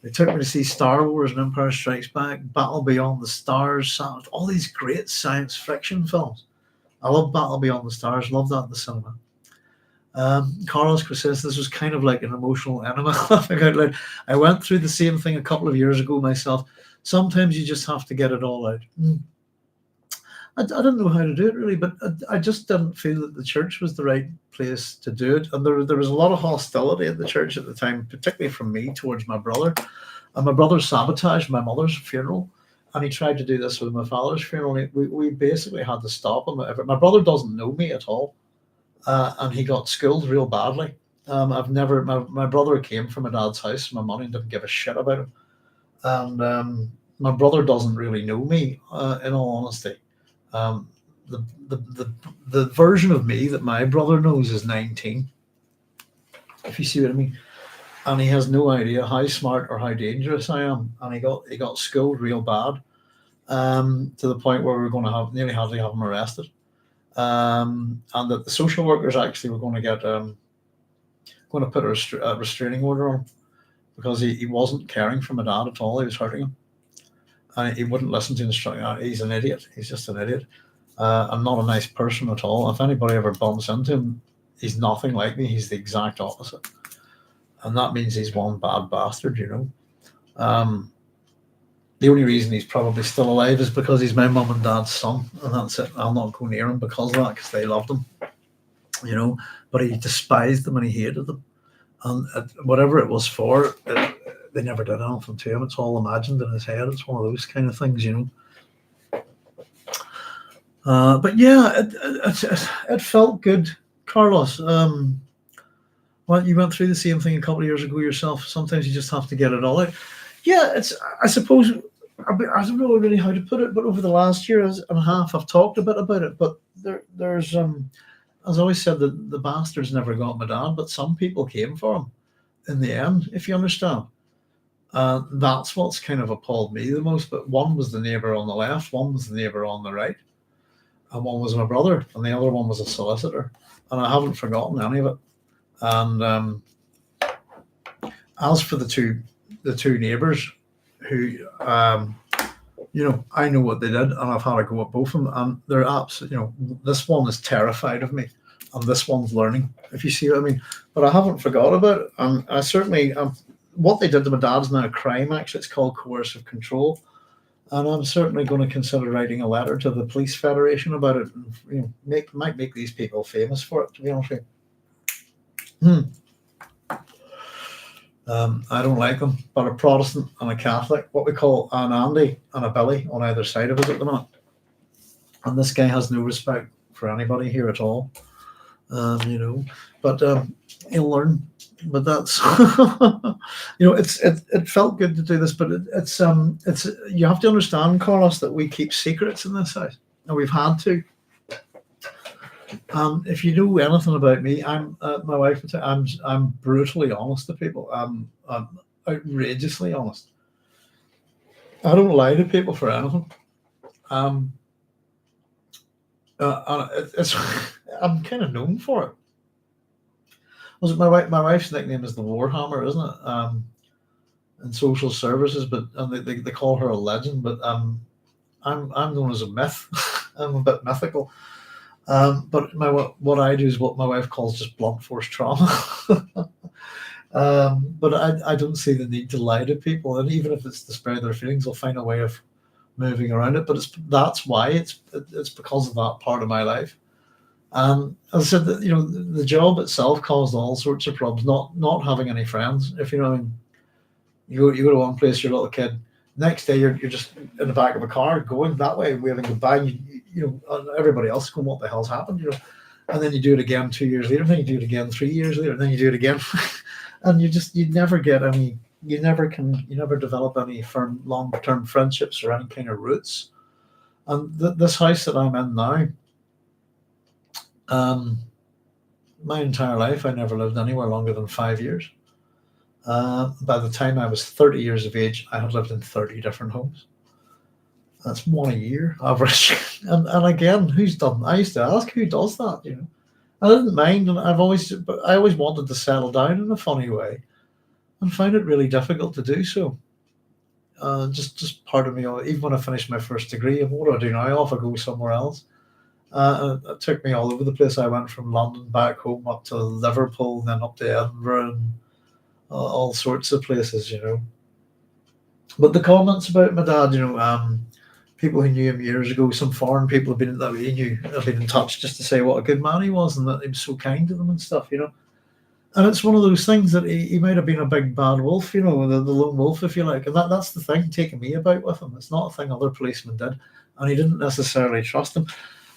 They took me to see Star Wars and Empire Strikes Back, Battle Beyond the Stars, all these great science fiction films. I love Battle Beyond the Stars. Love that in the cinema. Carlos says this was kind of like an emotional enema. Laughing out loud. I went through the same thing a couple of years ago myself. Sometimes you just have to get it all out. I didn't know how to do it really, but I just didn't feel that the church was the right place to do it. And there was a lot of hostility at the church at the time, particularly from me towards my brother. And my brother sabotaged my mother's funeral, and he tried to do this with my father's funeral. We basically had to stop him. My brother doesn't know me at all, and he got schooled real badly. My brother came from my dad's house. My mum didn't give a shit about him, and my brother doesn't really know me, in all honesty. Um, the version of me that my brother knows is 19, if you see what I mean, and he has no idea how smart or how dangerous I am. And he got schooled real bad, to the point where we were going to nearly had to have him arrested, and that the social workers actually were going to put a restraining order on him because he wasn't caring for my dad at all. He was hurting him. And he wouldn't listen to instructions. He's an idiot. He's just an idiot. And not a nice person at all. If anybody ever bumps into him, he's nothing like me. He's the exact opposite. And that means he's one bad bastard, The only reason he's probably still alive is because he's my mum and dad's son. And that's it. I'll not go near him because of that, because they loved him, But he despised them and he hated them. And whatever it was for, they never did anything to him. It's all imagined in his head. It's one of those kind of things, But yeah, it felt good, Carlos. Well, you went through the same thing a couple of years ago yourself. Sometimes you just have to get it all out. Yeah, I suppose, I don't know really how to put it, but over the last year and a half, I've talked a bit about it. But there's, as I always said, the bastards never got my dad, but some people came for him in the end, if you understand. That's what's kind of appalled me the most. But one was the neighbour on the left, one was the neighbour on the right, and one was my brother, and the other one was a solicitor. And I haven't forgotten any of it. And as for the two neighbours who, I know what they did, and I've had a go at both of them, and they're absolutely, this one is terrified of me, and this one's learning, if you see what I mean. But I haven't forgot about it, and I certainly, what they did to my dad's now a crime. Actually, it's called coercive control, and I'm certainly going to consider writing a letter to the police federation about it, and might make these people famous for it, to be honest with you. I don't like them, but a Protestant and a Catholic, what we call an Andy and a Billy on either side of us at the minute, and this guy has no respect for anybody here at all. But he'll learn. But that's it felt good to do this, but it's you have to understand, Carlos, that we keep secrets in this house, and we've had to. If you know anything about me, I'm my wife. I'm brutally honest to people. I'm outrageously honest. I don't lie to people for anything. And it's I'm kind of known for it. Was it my wife's nickname is the Warhammer, isn't it? In social services, but they call her a legend. But I'm known as a myth. I'm a bit mythical. But what I do is what my wife calls just blunt force trauma. But I don't see the need to lie to people, and even if it's to spare their feelings, I'll find a way of moving around it. But that's why it's because of that part of my life. As I said, the job itself caused all sorts of problems. Not having any friends, if you know what I mean. You go to one place, you're a little kid, Next day, you're just in the back of a car going that way, waving goodbye. And and everybody else going, "What the hell's happened?" And then you do it again 2 years later, and then you do it again 3 years later, and then you do it again, and you never get any. You never develop any firm long-term friendships or any kind of roots. And this house that I'm in now, um, my entire life, I never lived anywhere longer than 5 years. By the time I was 30 years of age, I had lived in 30 different homes. That's one a year average. And again, who's done? I used to ask, who does that? I didn't mind, and I always wanted to settle down in a funny way, and found it really difficult to do so. Just part of me, even when I finished my first degree, and what do I do now? Off I go somewhere else. It took me all over the place. I went from London back home up to Liverpool, then up to Edinburgh, and all sorts of places. But the comments about my dad, people who knew him years ago, some foreign people that he knew have been in touch just to say what a good man he was and that he was so kind to them and stuff. And it's one of those things that he might have been a big bad wolf, the lone wolf, if you like. And that's the thing taking me about with him. It's not a thing other policemen did, and he didn't necessarily trust him.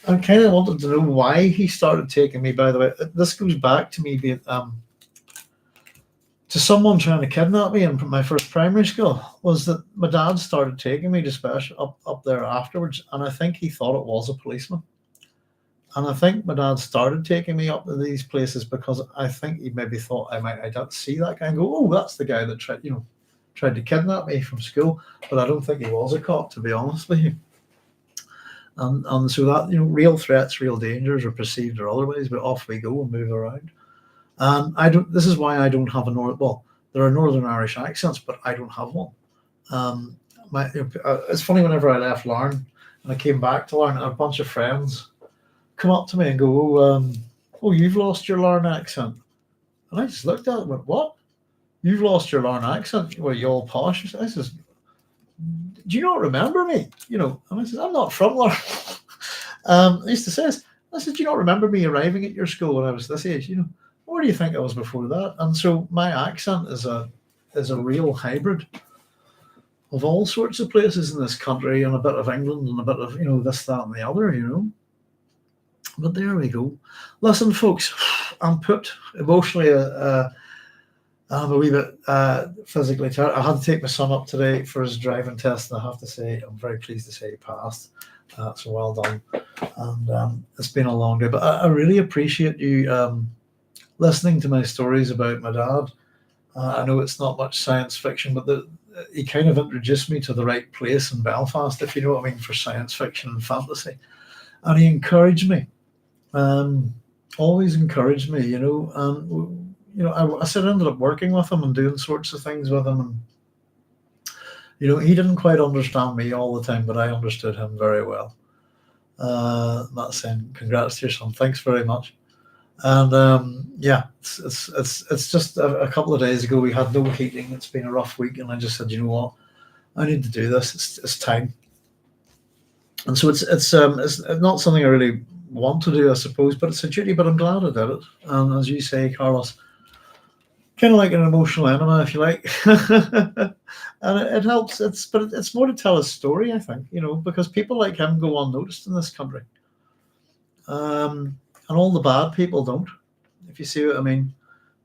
I kind of wanted to know why he started taking me. By the way, this goes back to me being to someone trying to kidnap me in my first primary school. Was that my dad started taking me to special up there afterwards, and I think he thought it was a policeman. And I think my dad started taking me up to these places because I think he maybe thought I'd see that guy and go, "Oh, that's the guy that tried to kidnap me from school." But I don't think he was a cop, to be honest with you. And so that real threats, real dangers, or perceived or otherwise, but off we go and move around. And I don't. This is why I don't have a well, there are Northern Irish accents, but I don't have one. It's funny, whenever I left Larne and I came back to Larne, a bunch of friends come up to me and go, "Oh, you've lost your Larne accent." And I just looked at it and went, "What? You've lost your Larne accent? Well, you all posh?" I says, "Do you not remember me?" And I said, "I'm not from Larne." I used to say this. I said, "Do you not remember me arriving at your school when I was this age? Where do you think I was before that?" And so my accent is a real hybrid of all sorts of places in this country, and a bit of England, and a bit of this, that, and the other. But there we go. Listen, folks, I'm put emotionally. I'm a wee bit physically tired. I had to take my son up today for his driving test, and I have to say, I'm very pleased to say he passed. So well done. And it's been a long day, but I really appreciate you listening to my stories about my dad. I know it's not much science fiction, but he kind of introduced me to the right place in Belfast, if you know what I mean, for science fiction and fantasy. And he encouraged me. Always encouraged me, I said I ended up working with him and doing sorts of things with him, and he didn't quite understand me all the time, but I understood him very well. Not saying congrats to your son, thanks very much. And it's just a couple of days ago we had no heating. It's been a rough week, and I just said, you know what, I need to do this. It's time. And so it's not something I really want to do, I suppose, but it's a duty. But I'm glad I did it. And as you say, Carlos, kind of like an emotional enema, if you like. And it helps. But it's more to tell his story, I think, because people like him go unnoticed in this country. And all the bad people don't, if you see what I mean.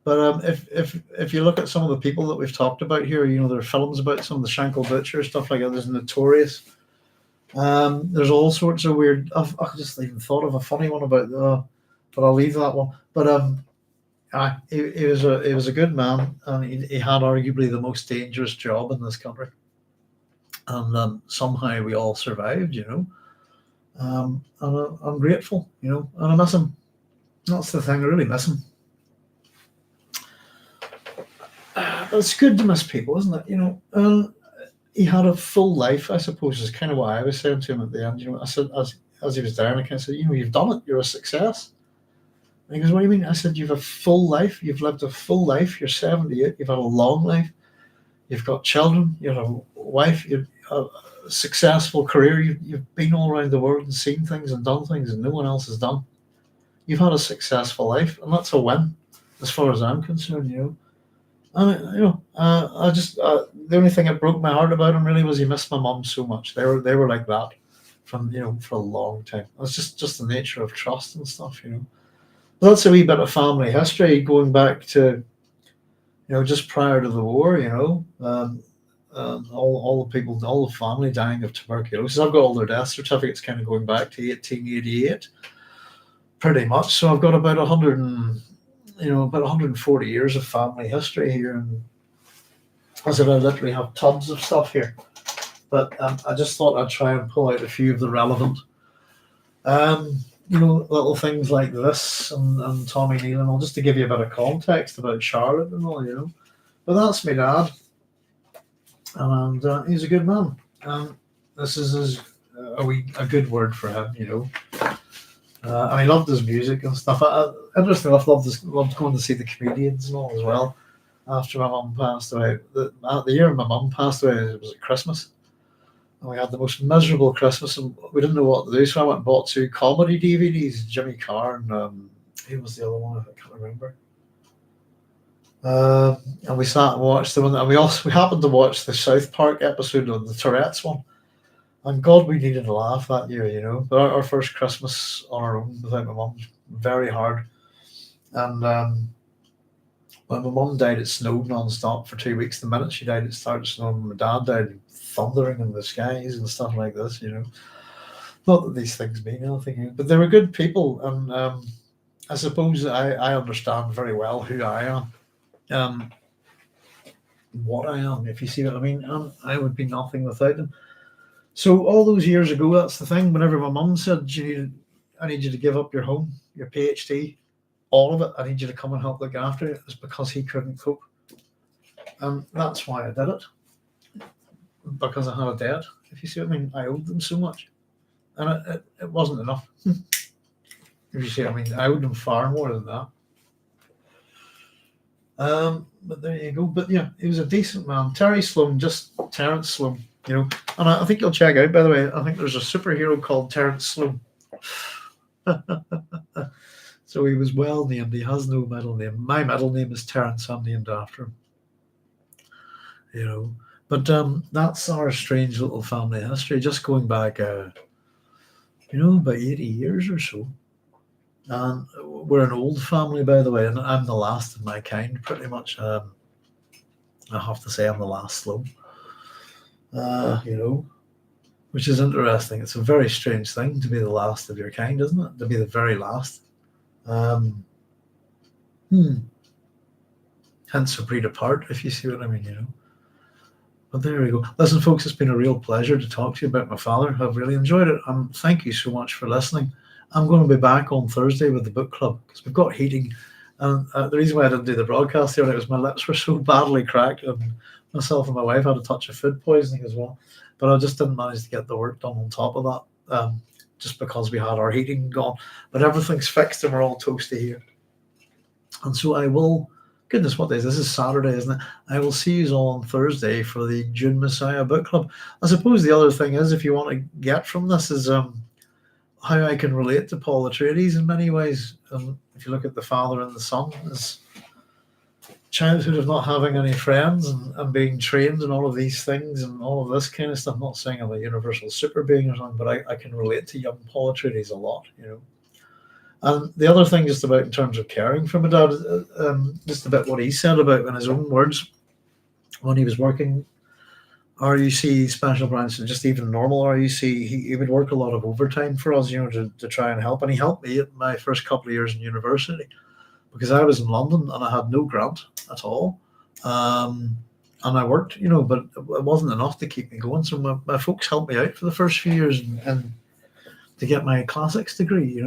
But if you look at some of the people that we've talked about here, there are films about some of the Shankill Butcher, stuff like that. There's Notorious. There's all sorts of weird. I just even thought of a funny one about but I'll leave that one. But he was a good man, and he had arguably the most dangerous job in this country, and somehow we all survived. And I'm grateful. And I miss him. That's the thing. I really miss him. It's good to miss people, isn't it? And he had a full life, I suppose, is kind of what I was saying to him at the end. I said, as he was there, and I kind of said, you've done it, you're a success. And he goes, what do you mean? I said, you've a full life, you've lived a full life, you're 78, you've had a long life, you've got children, you have a wife, you've a successful career, you've been all around the world and seen things and done things that no one else has done. You've had a successful life, and that's a win, as far as I'm concerned, And I just the only thing that broke my heart about him really was he missed my mum so much. They were like that from for a long time. It's just the nature of trust and stuff. But that's a wee bit of family history going back to just prior to the war. All the people, all the family dying of tuberculosis. I've got all their death certificates kind of going back to 1888, pretty much. So I've got about 140 years of family history here, and I said I literally have tons of stuff here. But I just thought I'd try and pull out a few of the relevant, little things like this and Tommy Neal and all, just to give you a bit of context about Charlotte and all. But that's my dad, and he's a good man. This is a good word for him. And he loved his music and stuff. Interestingly enough, loved going to see the comedians and all as well. After my mum passed away, the year my mum passed away, it was at Christmas, and we had the most miserable Christmas, and we didn't know what to do. So I went and bought 2 comedy DVDs, Jimmy Carr and who was the other one? I can't remember. And we sat and watched them, and we happened to watch the South Park episode of the Tourette's one. And God, we needed a laugh that year. But our first Christmas on our own without my mum, very hard. And when my mum died, it snowed non-stop for 2 weeks. The minute she died, it started snowing. My dad died, thundering in the skies and stuff like this. Not that these things mean anything, but they were good people. And I suppose I understand very well who I am, what I am, if you see what I mean. I would be nothing without them. So all those years ago, that's the thing. Whenever my mum said, I need you to give up your home, your PhD, all of it, I need you to come and help look after it, it's because he couldn't cope. And that's why I did it. Because I had a debt, if you see what I mean. I owed them so much. And it wasn't enough. If you see what I mean, I owed them far more than that. But there you go. But yeah, he was a decent man. Terry Sloan, just Terence Sloan. And I think you'll check out, by the way, I think there's a superhero called Terence Sloan. So he was well named. He has no middle name. My middle name is Terence. I'm named after him. But that's our strange little family history, just going back, about 80 years or so. And we're an old family, by the way, and I'm the last of my kind, pretty much. I have to say I'm the last Sloan. Which is interesting. It's a very strange thing to be the last of your kind, isn't it? To be the very last. Hence a breed apart, if you see what I mean. But there we go. Listen, folks, it's been a real pleasure to talk to you about my father. I've really enjoyed it. Thank you so much for listening. I'm going to be back on Thursday with the book club because we've got heating. And the reason why I didn't do the broadcast the other night was my lips were so badly cracked, and myself and my wife had a touch of food poisoning as well. But I just didn't manage to get the work done on top of that, just because we had our heating gone. But everything's fixed and we're all toasty here. And so I will, goodness, what day is this? This is Saturday, isn't it? I will see you all on Thursday for the June Messiah book club. I suppose the other thing is, if you want to get from this, is how I can relate to Paul Atreides in many ways. If you look at the father and the son, his childhood of not having any friends and being trained and all of these things and all of this kind of stuff. I'm not saying I'm a universal super being or something, but I can relate to young Paul Atreides a lot. And the other thing, just about in terms of caring for my dad, just about what he said about, in his own words, when he was working RUC Special Branch and just even normal RUC, he would work a lot of overtime for us, to try and help. And he helped me at my first couple of years in university because I was in London and I had no grant at all. And I worked, but it wasn't enough to keep me going. So my folks helped me out for the first few years and to get my classics degree,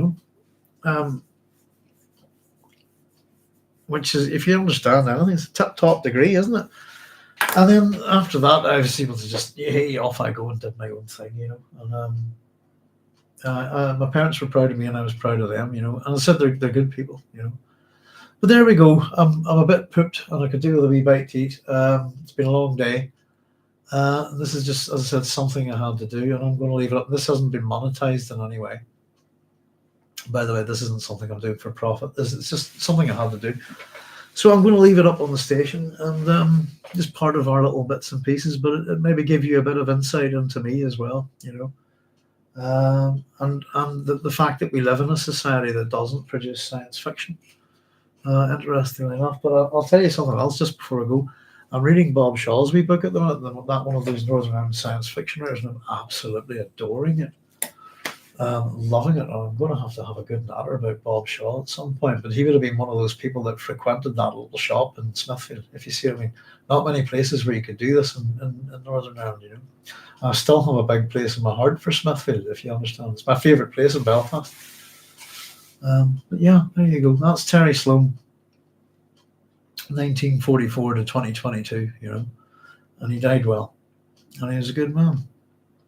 which is, if you understand anything, it's a tip-top degree, isn't it? And then after that, I was able to just, off I go and did my own thing, And my parents were proud of me and I was proud of them, And I said they're good people, But there we go. I'm a bit pooped and I could do with a wee bite to eat. It's been a long day. This is just, as I said, something I had to do, and I'm going to leave it up. This hasn't been monetized in any way. By the way, this isn't something I'm doing for profit. It's just something I had to do. So I'm going to leave it up on the station, and just part of our little bits and pieces, but it maybe give you a bit of insight into me as well, and the fact that we live in a society that doesn't produce science fiction, interestingly enough. But I'll tell you something else just before I go. I'm reading Bob Shaw's wee book at the moment, that one of those Northern Ireland science fiction writers, and I'm absolutely adoring it. Loving it. I'm going to have a good natter about Bob Shaw at some point, but he would have been one of those people that frequented that little shop in Smithfield, if you see what I mean. Not many places where you could do this in Northern Ireland, I still have a big place in my heart for Smithfield, if you understand. It's my favourite place in Belfast. But yeah, there you go. That's Terry Sloan, 1944 to 2022, and he died well, and he was a good man.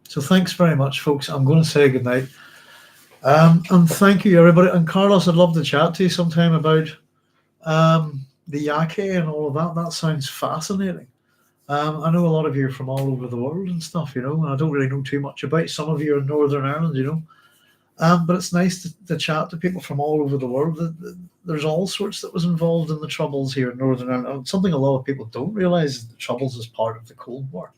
So thanks very much, folks. I'm going to say goodnight. And thank you, everybody. And Carlos, I'd love to chat to you sometime about the RUC and all of that. That sounds fascinating. I know a lot of you are from all over the world and stuff, and I don't really know too much about some of you in Northern Ireland, but it's nice to chat to people from all over the world. There's all sorts that was involved in the Troubles here in Northern Ireland. Something a lot of people don't realise is the Troubles is part of the Cold War.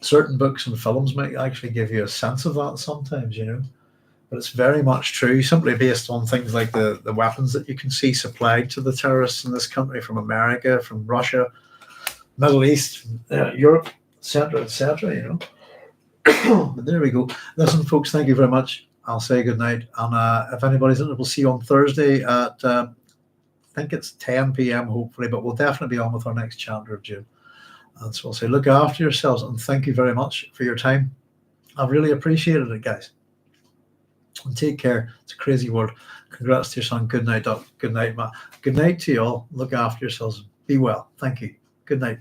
Certain books and films might actually give you a sense of that sometimes, but it's very much true, simply based on things like the weapons that you can see supplied to the terrorists in this country from America, from Russia, Middle East, Europe, etc. But there we go. Listen, folks, thank you very much. I'll say good night, and if anybody's in it, we'll see you on Thursday at I think it's 10 p.m. hopefully, but we'll definitely be on with our next chapter of June. And so I'll say, look after yourselves, and thank you very much for your time. I've really appreciated it, guys. And take care. It's a crazy world. Congrats to your son. Good night, Doc. Good night, Matt. Good night to you all. Look after yourselves. Be well. Thank you. Good night.